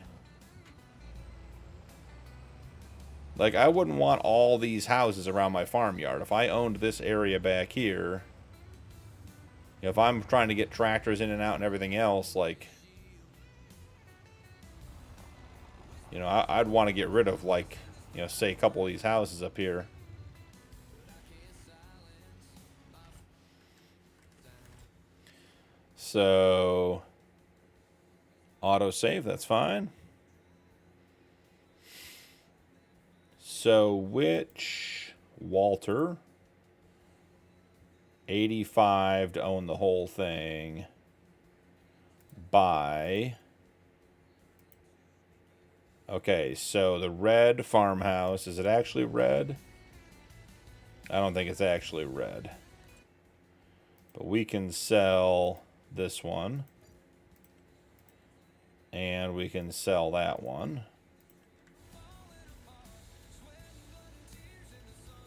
Speaker 4: Like, I wouldn't want all these houses around my farmyard. If I owned this area back here, you know, if I'm trying to get tractors in and out and everything else, like, you know, I'd want to get rid of, like, you know, say a couple of these houses up here. So, autosave, that's fine. So, which Walter, 85 to own the whole thing, buy. Okay, so the red farmhouse, is it actually red? I don't think it's actually red. But we can sell this one. And we can sell that one.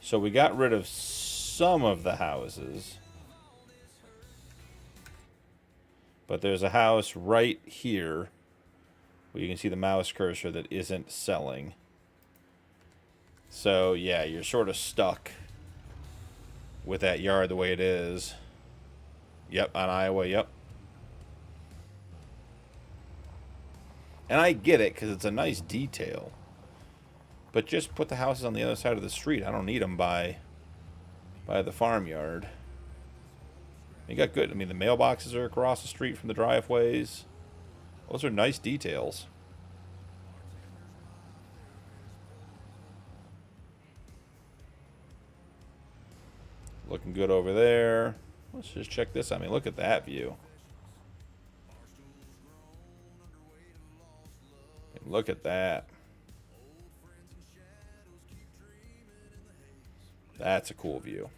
Speaker 4: So we got rid of some of the houses. But there's a house right here where you can see the mouse cursor that isn't selling. So yeah, you're sort of stuck with that yard the way it is. Yep, on Iowa, yep. And I get it, because it's a nice detail. But just put the houses on the other side of the street. I don't need them by the farmyard. You got good. I mean, the mailboxes are across the street from the driveways. Those are nice details. Looking good over there. Let's just check this out. I mean, look at that view. Look at that. That's a cool view.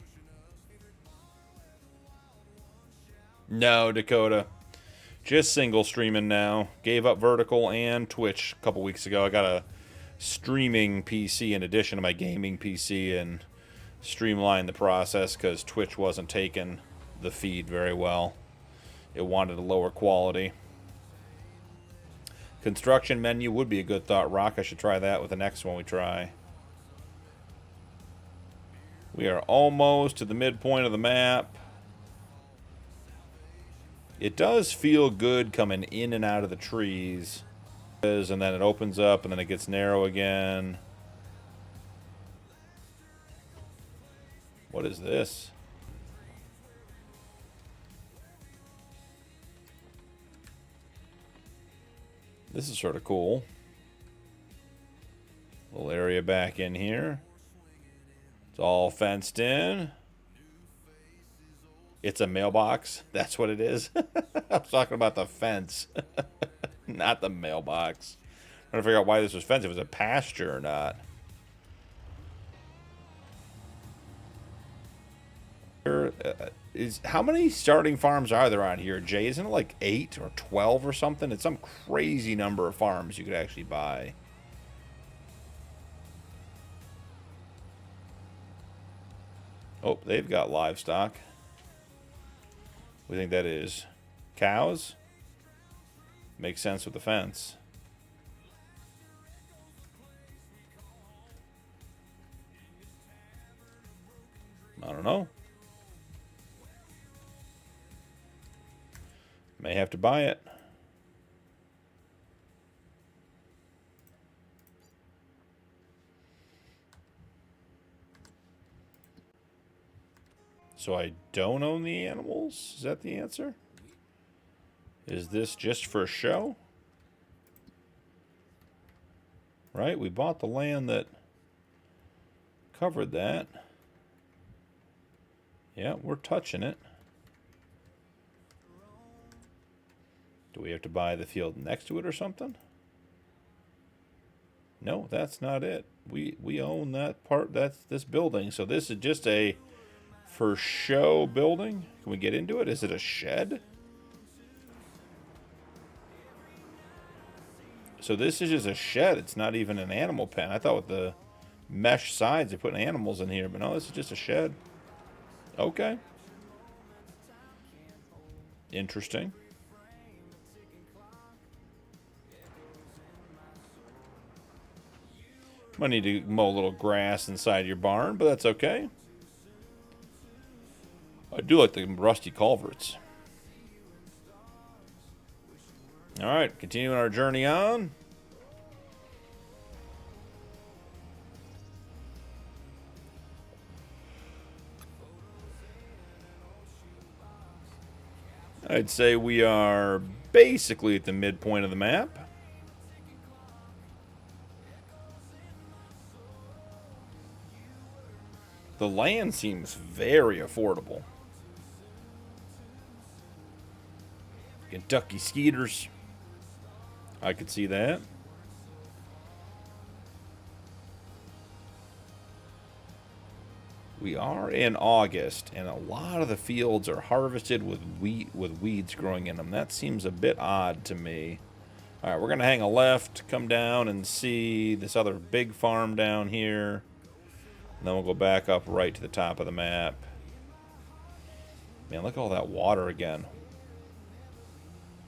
Speaker 4: No, Dakota. Just single streaming now. Gave up vertical and Twitch a couple weeks ago. I got a streaming PC in addition to my gaming PC and streamlined the process because Twitch wasn't taking the feed very well. It wanted a lower quality. Construction menu would be a good thought, Rock. I should try that with the next one we try. We are almost to the midpoint of the map. It does feel good coming in and out of the trees. And then it opens up and then it gets narrow again. What is this? This is sort of cool. Little area back in here. It's all fenced in. It's a mailbox. That's what it is. I was talking about the fence, not the mailbox. I'm trying to figure out why this was fenced. If it was a pasture or not. How many starting farms are there on here, Jay? Isn't it like 8 or 12 or something? It's some crazy number of farms you could actually buy. Oh, they've got livestock. We think that is cows. Makes sense with the fence. I don't know. May have to buy it. So I don't own the animals? Is that the answer? Is this just for show? Right? We bought the land that covered that. Yeah, we're touching it. Do we have to buy the field next to it or something? No, that's not it. We own that part. That's this building. So this is just a for show building. Can we get into it? Is it a shed? So this is just a shed. It's not even an animal pen. I thought with the mesh sides they're putting animals in here, but no, this is just a shed. Okay. Interesting. Might need to mow a little grass inside your barn, but that's okay. I do like the rusty culverts. Alright, continuing our journey on. I'd say we are basically at the midpoint of the map. The land seems very affordable. Kentucky Skeeters. I could see that. We are in August, and a lot of the fields are harvested with weeds growing in them. That seems a bit odd to me. All right, we're going to hang a left, come down and see this other big farm down here. And then we'll go back up right to the top of the map. Man, look at all that water again.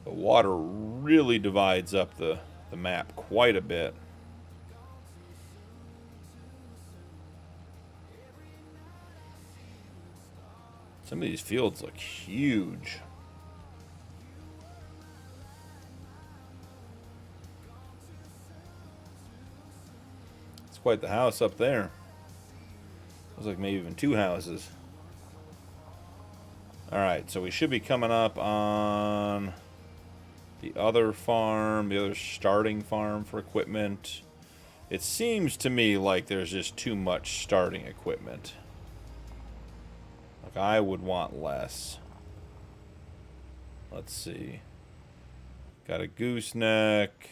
Speaker 4: The water really divides up the map quite a bit. Some of these fields look huge. It's quite the house up there. Looks like maybe even 2 houses. Alright, so we should be coming up on the other farm, the other starting farm for equipment. It seems to me like there's just too much starting equipment. Like, I would want less. Let's see. Got a gooseneck.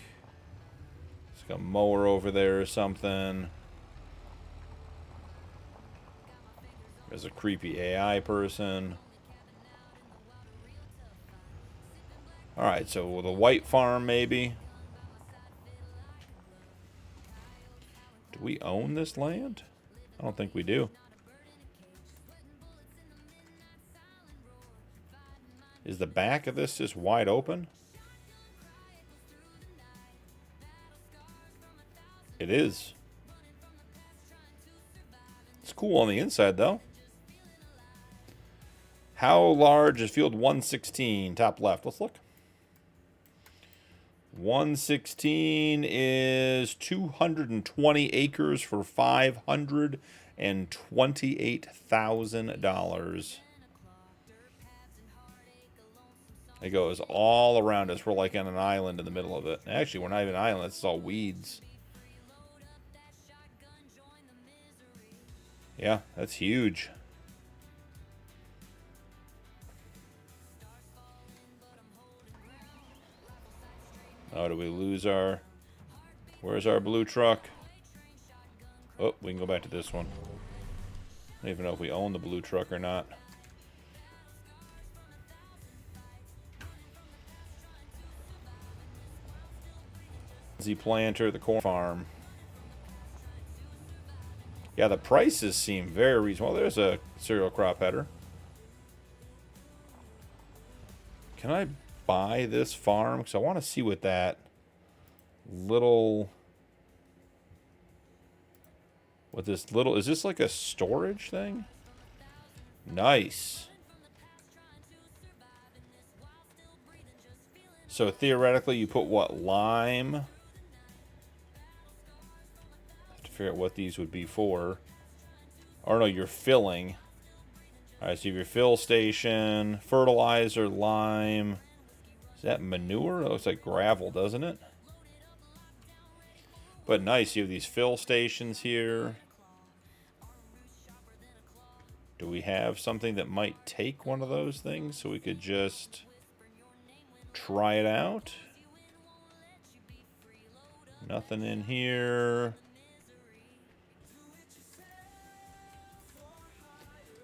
Speaker 4: It's got a mower over there or something. There's a creepy AI person. Alright, so the white farm maybe. Do we own this land? I don't think we do. Is the back of this just wide open? It is. It's cool on the inside though. How large is field 116? Top left. Let's look. 116 is 220 acres for $528,000. It goes all around us. We're like on an island in the middle of it. Actually, we're not even an island. It's all weeds. Yeah, that's huge. Oh, do we lose our... Where's our blue truck? Oh, we can go back to this one. I don't even know if we own the blue truck or not. The planter, the corn farm. Yeah, the prices seem very reasonable. There's a cereal crop header. Can I buy this farm? Because I want to see what that little... What this little... Is this like a storage thing? Nice. So theoretically, you put what? Lime? Figure out what these would be for. Or no, you're filling. Alright, so you have your fill station, fertilizer, lime. Is that manure? It looks like gravel, doesn't it? But nice, you have these fill stations here. Do we have something that might take one of those things so we could just try it out? Nothing in here.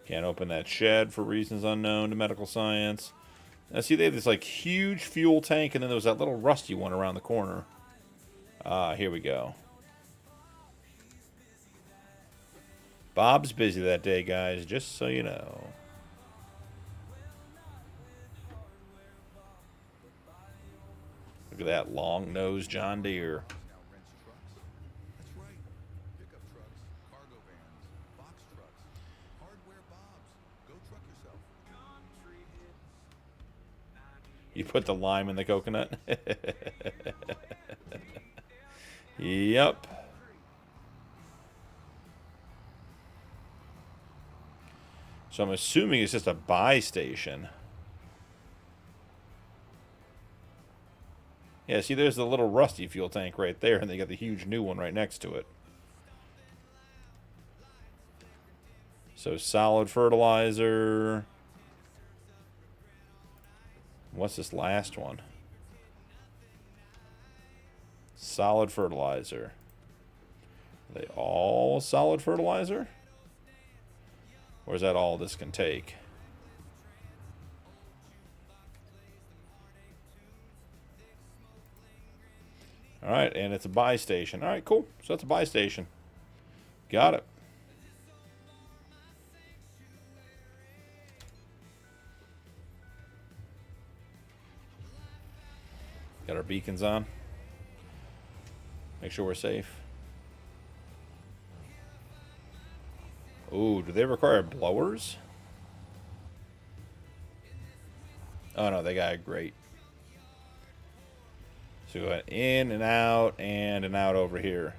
Speaker 4: Can't open that shed for reasons unknown to medical science. Now see, they have this like huge fuel tank, and then there was that little rusty one around the corner. Ah, here we go. Bob's busy that day, guys, just so you know. Look at that long-nosed John Deere. You put the lime in the coconut? Yep. So I'm assuming it's just a buy station. Yeah, see, there's the little rusty fuel tank right there, and they got the huge new one right next to it. So solid fertilizer. What's this last one? Solid fertilizer. Are they all solid fertilizer? Or is that all this can take? Alright, and it's a buy station. Alright, cool. So that's a buy station. Got it. Got our beacons on. Make sure we're safe. Ooh, do they require blowers? Oh no, they got a grate. So we got in and out over here.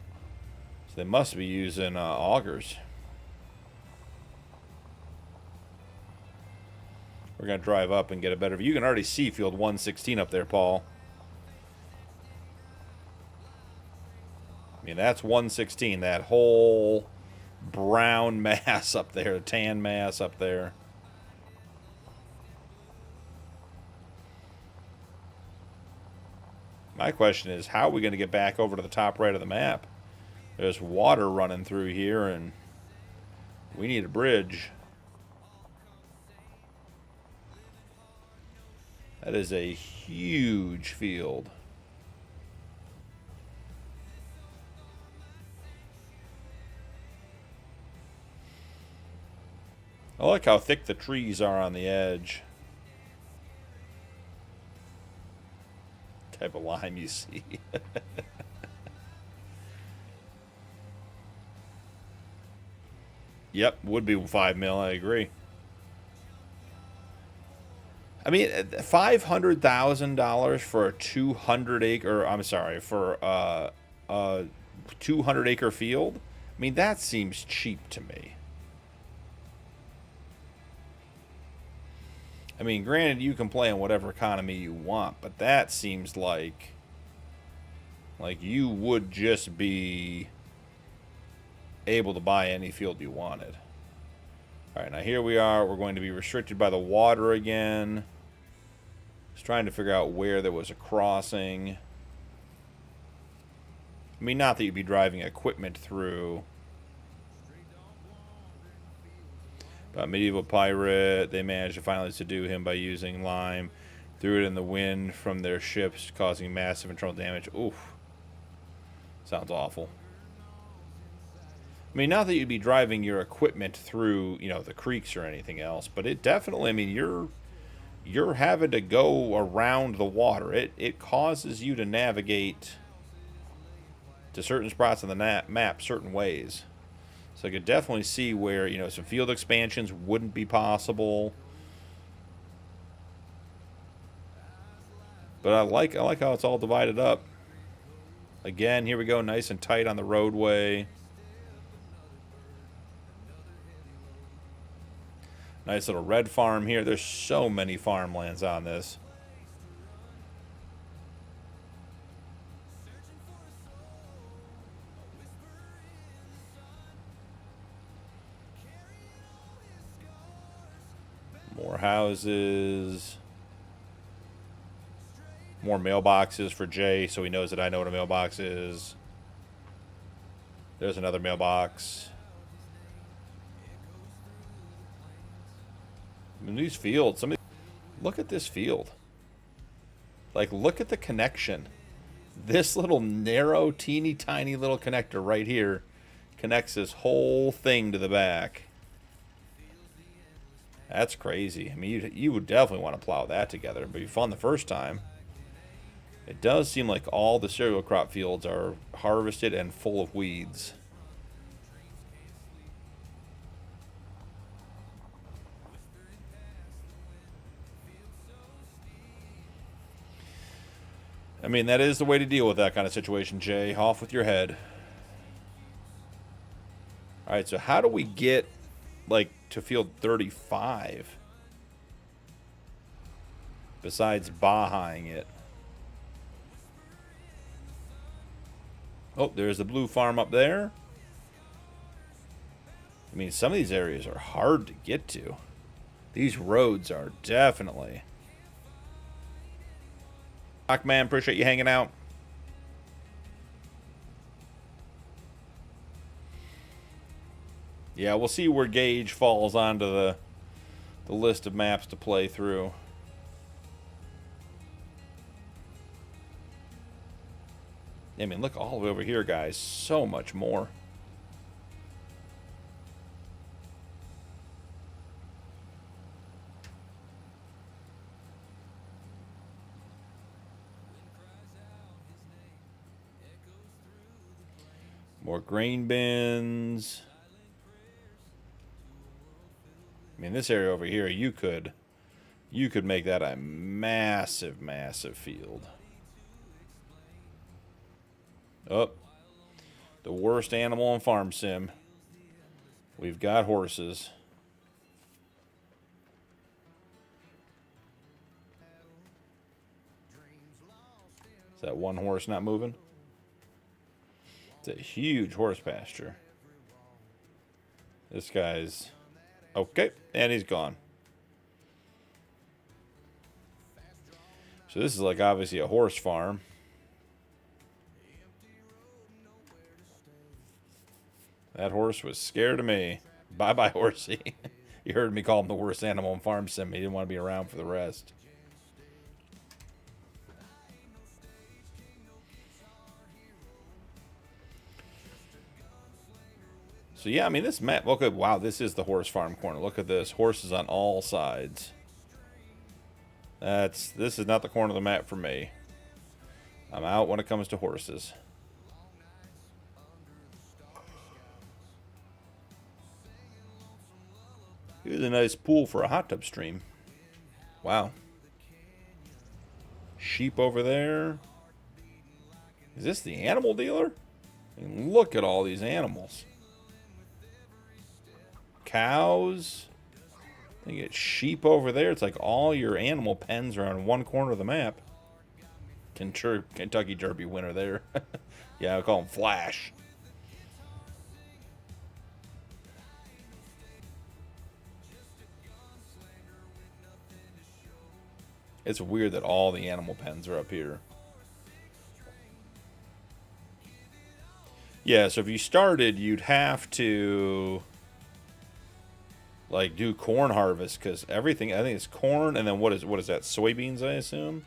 Speaker 4: So they must be using augers. We're gonna drive up and get a better view. You can already see field 116 up there, Paul. I mean, that's 116, that whole brown mass up there, tan mass up there. My question is, how are we going to get back over to the top right of the map? There's water running through here, and we need a bridge. That is a huge field. I like how thick the trees are on the edge. Type of lime you see. Yep, would be 5 mil, I agree. I mean, $500,000 for a 200 acre, I'm sorry, for a 200 acre field? I mean, that seems cheap to me. I mean, granted, you can play on whatever economy you want, but that seems like you would just be able to buy any field you wanted. All right, now here we are. We're going to be restricted by the water again. Just trying to figure out where there was a crossing. I mean, not that you'd be driving equipment through. But Medieval Pirate, they managed to finally subdue him by using lime. Threw it in the wind from their ships, causing massive internal damage. Oof. Sounds awful. I mean, not that you'd be driving your equipment through, you know, the creeks or anything else, but it definitely, I mean, you're having to go around the water. It causes you to navigate to certain spots on the map certain ways. So I could definitely see where, you know, some field expansions wouldn't be possible. But I like how it's all divided up. Again, here we go, nice and tight on the roadway. Nice little red farm here. There's so many farmlands on this. More houses. More mailboxes for Jay, so he knows that I know what a mailbox is. There's another mailbox. I mean, these fields, look at this field. Like, look at the connection. This little narrow, teeny tiny little connector right here connects this whole thing to the back. That's crazy. I mean, you would definitely want to plow that together. It'd be fun the first time. It does seem like all the cereal crop fields are harvested and full of weeds. I mean, that is the way to deal with that kind of situation, Jay. Off with your head. Alright, so how do we get, like, to field 35? Besides Bahaing it. Oh, there's the blue farm up there. I mean, some of these areas are hard to get to. These roads are definitely... Man, appreciate you hanging out. Yeah, we'll see where Gage falls onto the list of maps to play through. I mean, look all the way over here, guys. So much more. More grain bins. I mean, this area over here, you could make that a massive, massive field. Oh, the worst animal in Farm Sim. We've got horses. Is that one horse not moving? It's a huge horse pasture. This guy's... Okay, and he's gone. So this is like obviously a horse farm. That horse was scared of me. Bye-bye, horsey. You heard me call him the worst animal in Farm Sim. He didn't want to be around for the rest. So yeah, I mean, this map, look at, wow, this is the horse farm corner. Look at this, horses on all sides. This is not the corner of the map for me. I'm out when it comes to horses. Here's a nice pool for a hot tub stream. Wow. Sheep over there. Is this the animal dealer? I mean, look at all these animals. Cows. You get sheep over there. It's like all your animal pens are on one corner of the map. Kentucky Derby winner there. Yeah, I call him Flash. It's weird that all the animal pens are up here. Yeah, so if you started, you'd have to like do corn harvest, because everything, I think it's corn, and then what is that? Soybeans, I assume.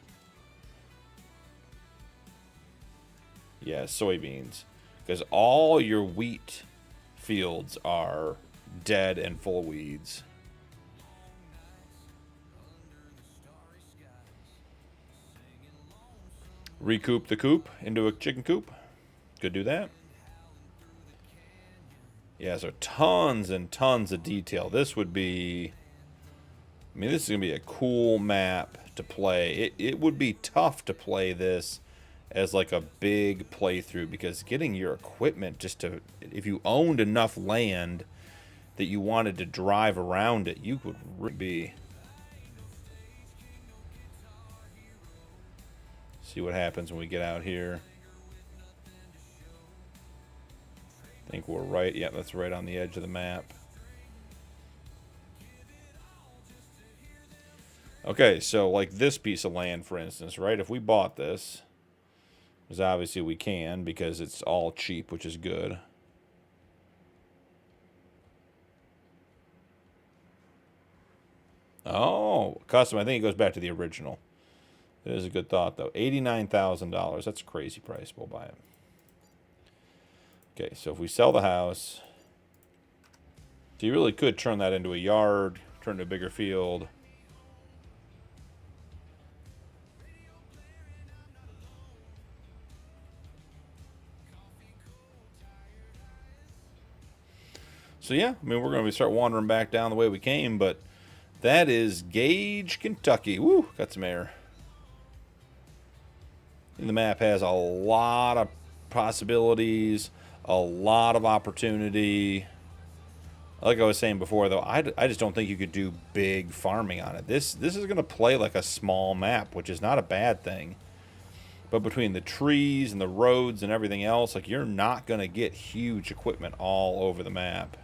Speaker 4: Yeah, soybeans, because all your wheat fields are dead and full of weeds. Recoup the coop into a chicken coop. Could do that. Yeah, so tons and tons of detail. This would be, I mean, this is going to be a cool map to play. It would be tough to play this as like a big playthrough, because getting your equipment just to, if you owned enough land that you wanted to drive around it, you would really be. See what happens when we get out here. I think we're right. Yeah, that's right on the edge of the map. Okay, so like this piece of land, for instance, right? If we bought this, because obviously we can, because it's all cheap, which is good. Oh, custom. I think it goes back to the original. It is a good thought, though. $89,000. That's a crazy price. We'll buy it. Okay, so if we sell the house, so you really could turn that into a yard, turn it into a bigger field. So yeah, I mean, we're going to start wandering back down the way we came, but that is Gage, Kentucky. Woo, got some air. And the map has a lot of possibilities, a lot of opportunity. Like I was saying before, though, I just don't think you could do big farming on it. This is going to play like a small map, which is not a bad thing. But between the trees and the roads and everything else, like, you're not going to get huge equipment all over the map.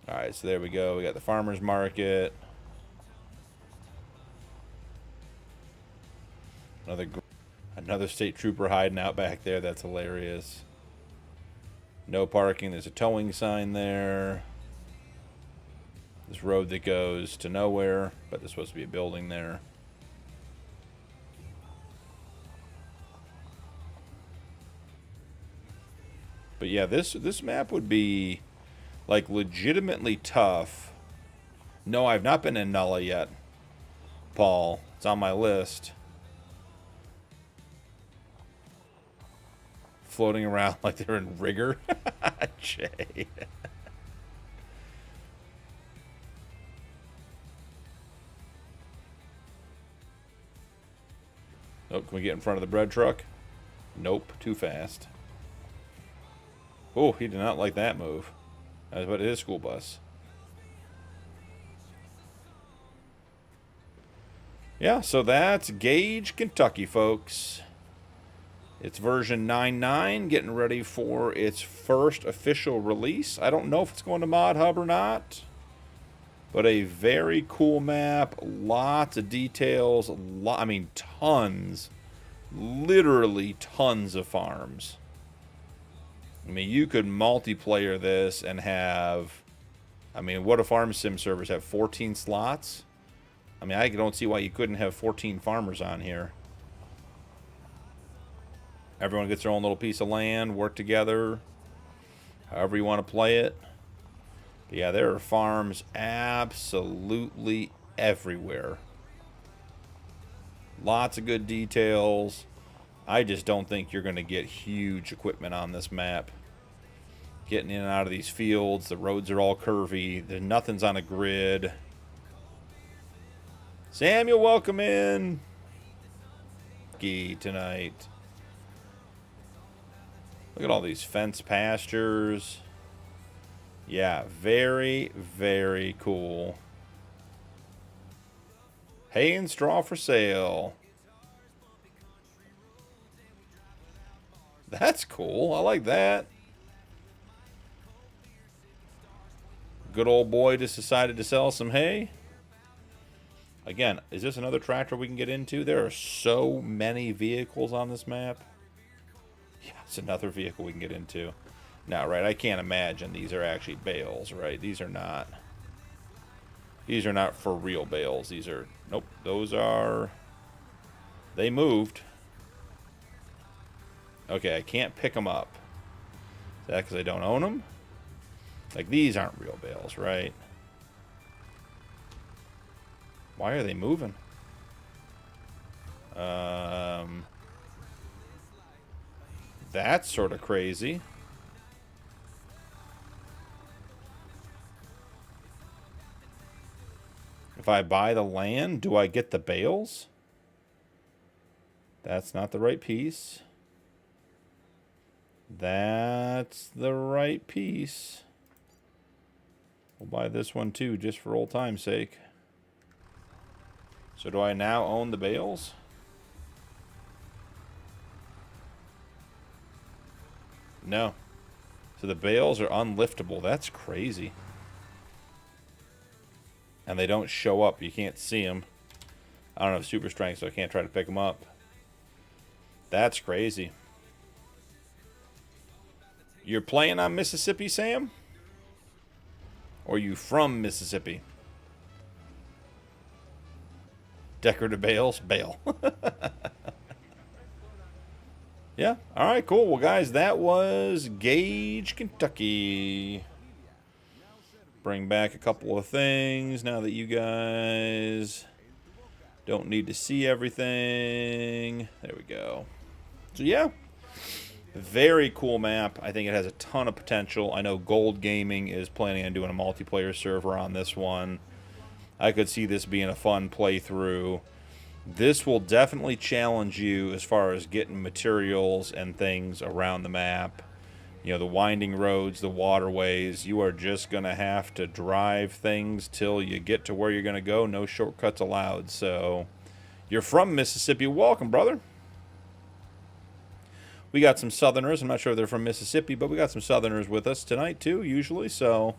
Speaker 4: All right, so there we go. We got the farmer's market. Another state trooper hiding out back there. That's hilarious. No parking. There's a towing sign there. This road that goes to nowhere, but there's supposed to be a building there. But yeah, this map would be like legitimately tough. No, I've not been in Nulla yet, Paul. It's on my list. Floating around like they're in rigor. Jay. Oh, can we get in front of the bread truck? Nope, too fast. Oh, he did not like that move. That was about his school bus. Yeah, so that's Gage, Kentucky, folks. It's version 9.9, getting ready for its first official release. I don't know if it's going to Mod Hub or not, but a very cool map. Lots of details. I mean, tons. Literally tons of farms. I mean, you could multiplayer this and have... I mean, what do farm sim servers have? 14 slots? I mean, I don't see why you couldn't have 14 farmers on here. Everyone gets their own little piece of land, work together, however you want to play it. But yeah, there are farms absolutely everywhere. Lots of good details. I just don't think you're going to get huge equipment on this map. Getting in and out of these fields, the roads are all curvy. There's nothing's on a grid. Samuel, welcome in. Tonight. Look at all these fenced pastures. Yeah, very, very cool. Hay and straw for sale. That's cool. I like that. Good old boy just decided to sell some hay. Again, is this another tractor we can get into? There are so many vehicles on this map. Yeah, it's another vehicle we can get into. Now, right, I can't imagine these are actually bales, right? These are not. These are not for real bales. These are, nope, those are, they moved. Okay, I can't pick them up. Is that because I don't own them? Like, these aren't real bales, right? Why are they moving? That's sort of crazy. If I buy the land, do I get the bales? That's not the right piece. That's the right piece. We'll buy this one too, just for old time's sake. So do I now own the bales? No. So the bales are unliftable. That's crazy. And they don't show up. You can't see them. I don't have super strength, so I can't try to pick them up. That's crazy. You're playing on Mississippi, Sam? Or are you from Mississippi? Decorative bales? Bale. Yeah. All right, cool. Well, guys, that was Gage, Kentucky. Bring back a couple of things now that you guys don't need to see everything. There we go. So, yeah. Very cool map. I think it has a ton of potential. I know Gold Gaming is planning on doing a multiplayer server on this one. I could see this being a fun playthrough. This will definitely challenge you as far as getting materials and things around the map. You know, the winding roads, the waterways. You are just going to have to drive things till you get to where you're going to go. No shortcuts allowed. So, you're from Mississippi. Welcome, brother. We got some Southerners. I'm not sure if they're from Mississippi, but we got some Southerners with us tonight, too, usually. So,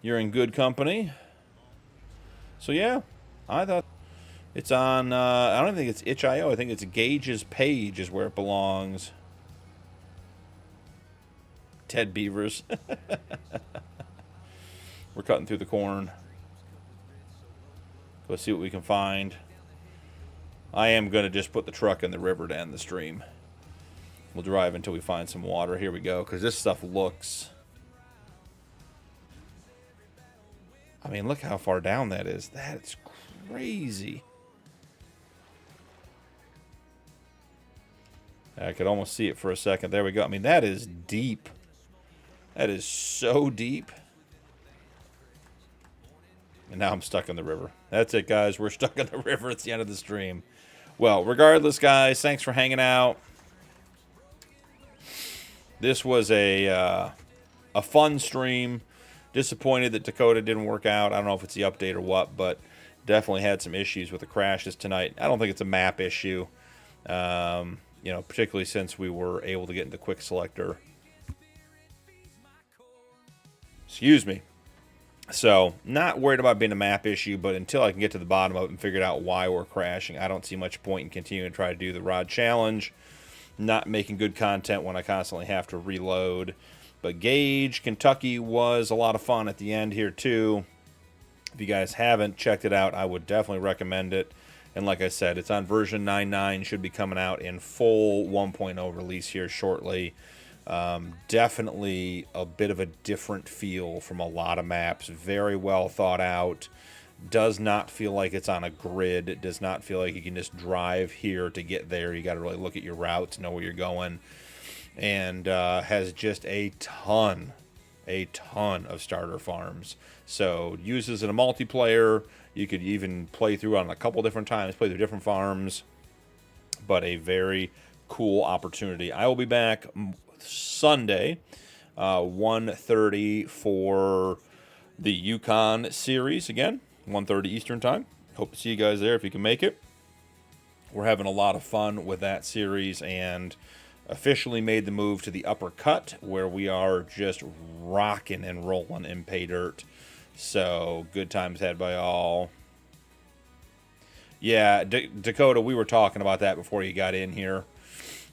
Speaker 4: you're in good company. So, yeah, I thought it's on, I don't think it's itch.io. I think it's Gage's page is where it belongs. Ted Beavers. We're cutting through the corn. Go see what we can find. I am going to just put the truck in the river to end the stream. We'll drive until we find some water. Here we go, because this stuff looks... I mean, look how far down that is. That's crazy. I could almost see it for a second. There we go. I mean, that is deep. That is so deep. And now I'm stuck in the river. That's it, guys. We're stuck in the river. It's the end of the stream. Well, regardless, guys, thanks for hanging out. This was a fun stream. Disappointed that Dakota didn't work out. I don't know if it's the update or what, but definitely had some issues with the crashes tonight. I don't think it's a map issue, you know, particularly since we were able to get into quick selector. Excuse me. So, not worried about being a map issue, but until I can get to the bottom of it and figure out why we're crashing, I don't see much point in continuing to try to do the rod challenge. Not making good content when I constantly have to reload. But Gage, Kentucky was a lot of fun at the end here too. If you guys haven't checked it out, I would definitely recommend it. And like I said, it's on version 9.9, should be coming out in full 1.0 release here shortly. Definitely a bit of a different feel from a lot of maps. Very well thought out. Does not feel like it's on a grid. It does not feel like you can just drive here to get there. You got to really look at your routes, know where you're going. And has just a ton of starter farms. So uses in a multiplayer. You could even play through on a couple different times, play through different farms. But a very cool opportunity. I will be back Sunday. 1:30 for the Yukon series again, 1:30 Eastern time. Hope to see you guys there if you can make it. We're having a lot of fun with that series and officially made the move to the upper cut where we are just rocking and rolling in pay dirt. So good times had by all. Yeah, Dakota, we were talking about that before you got in here.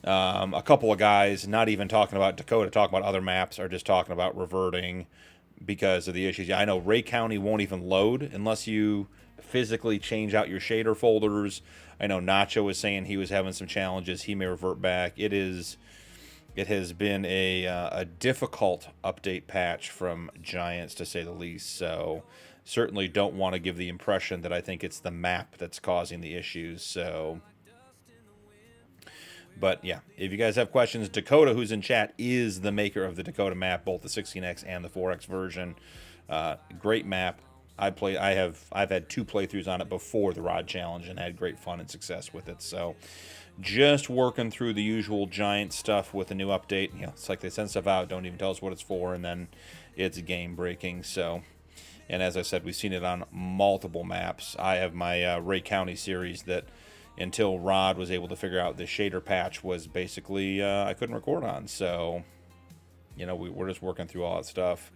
Speaker 4: A couple of guys, not even talking about Dakota, talking about other maps, are just talking about reverting because of the issues. Yeah, I know Ray County won't even load unless you physically change out your shader folders. I know Nacho was saying he was having some challenges. He may revert back. It has been a difficult update patch from Giants, to say the least. So certainly don't want to give the impression that I think it's the map that's causing the issues. So, but yeah, if you guys have questions, Dakota, who's in chat, is the maker of the Dakota map, both the 16x and the 4x version. Great map. I've had 2 playthroughs on it before the Rod Challenge and had great fun and success with it. So just working through the usual Giant stuff with a new update. You know, it's like they send stuff out, don't even tell us what it's for, and then it's game breaking. So, and as I said, we've seen it on multiple maps. I have my Ray County series that until Rod was able to figure out the shader patch was basically I couldn't record on. So, you know, we're just working through all that stuff.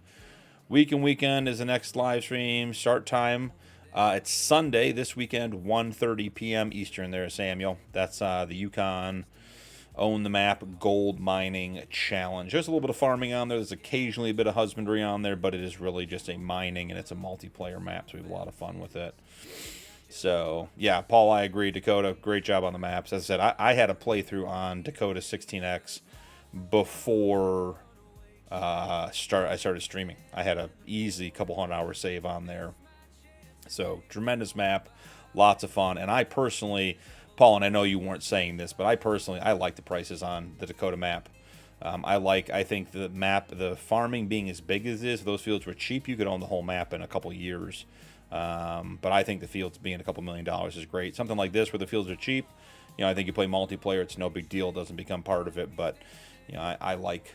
Speaker 4: Week and weekend is the next live stream. Start time, it's Sunday this weekend, 1:30 p.m. Eastern there, Samuel. That's the Yukon Own the Map Gold Mining Challenge. There's a little bit of farming on there. There's occasionally a bit of husbandry on there, but it is really just a mining, and it's a multiplayer map, so we have a lot of fun with it. So, yeah, Paul, I agree. Dakota, great job on the maps. As I said, I had a playthrough on Dakota 16x before I started streaming. I had a easy couple 100-hour save on there. So tremendous map, lots of fun. And I personally, Paul, and I know you weren't saying this, but I like the prices on the Dakota map. I think the map, the farming being as big as it is, if those fields were cheap, you could own the whole map in a couple years. But I think the fields being a couple $1 million is great. Something like this where the fields are cheap, you know, I think you play multiplayer, it's no big deal, it doesn't become part of it. But you know, I like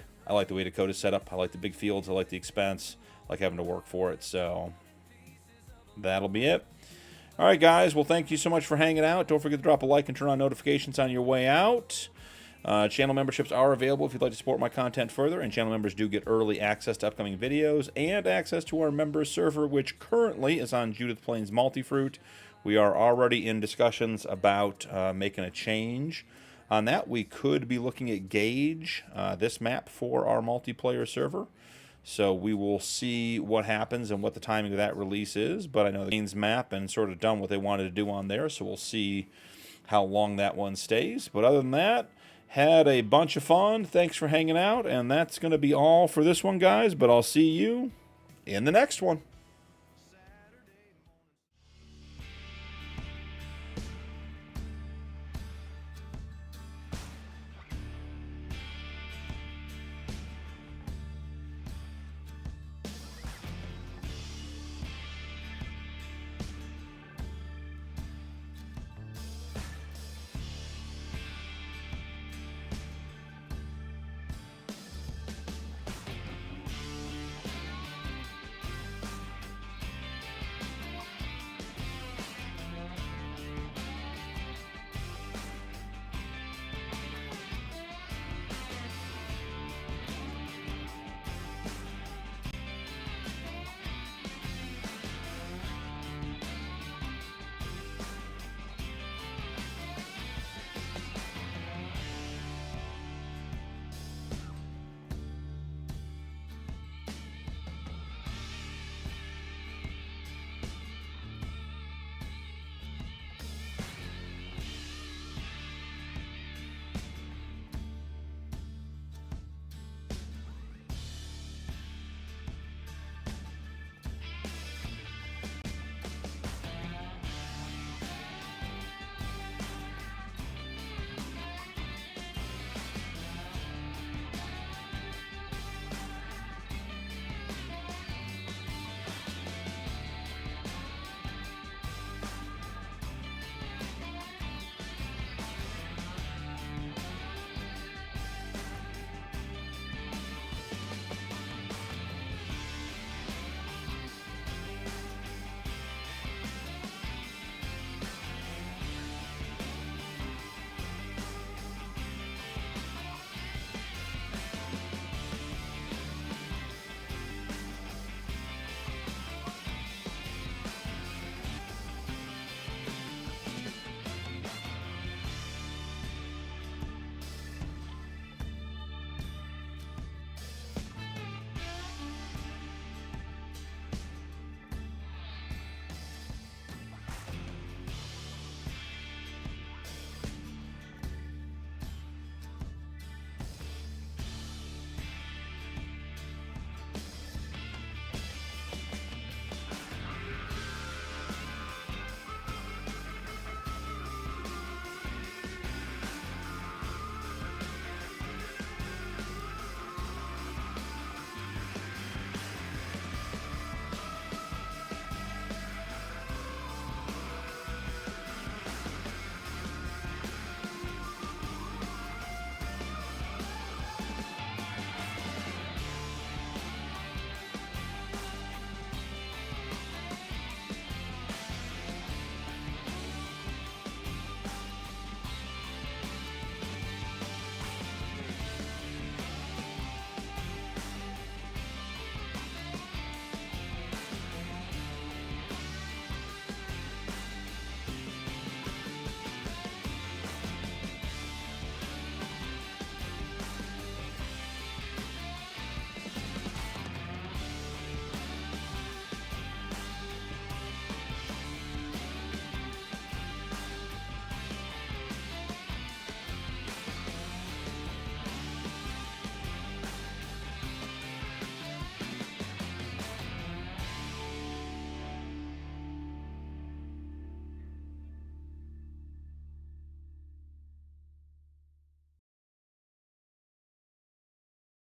Speaker 4: the way Dakota's set up. I like the big fields. I like the expense. I like having to work for it. So that'll be it. All right, guys. Well, thank you so much for hanging out. Don't forget to drop a like and turn on notifications on your way out. Channel memberships are available if you'd like to support my content further. And channel members do get early access to upcoming videos and access to our members server, which currently is on Judith Plains Multifruit. We are already in discussions about making a change on that. We could be looking at Gauge, this map for our multiplayer server. So we will see what happens and what the timing of that release is. But I know the Gaines map and sort of done what they wanted to do on there. So we'll see how long that one stays. But other than that, had a bunch of fun. Thanks for hanging out. And that's going to be all for this one, guys. But I'll see you in the next one.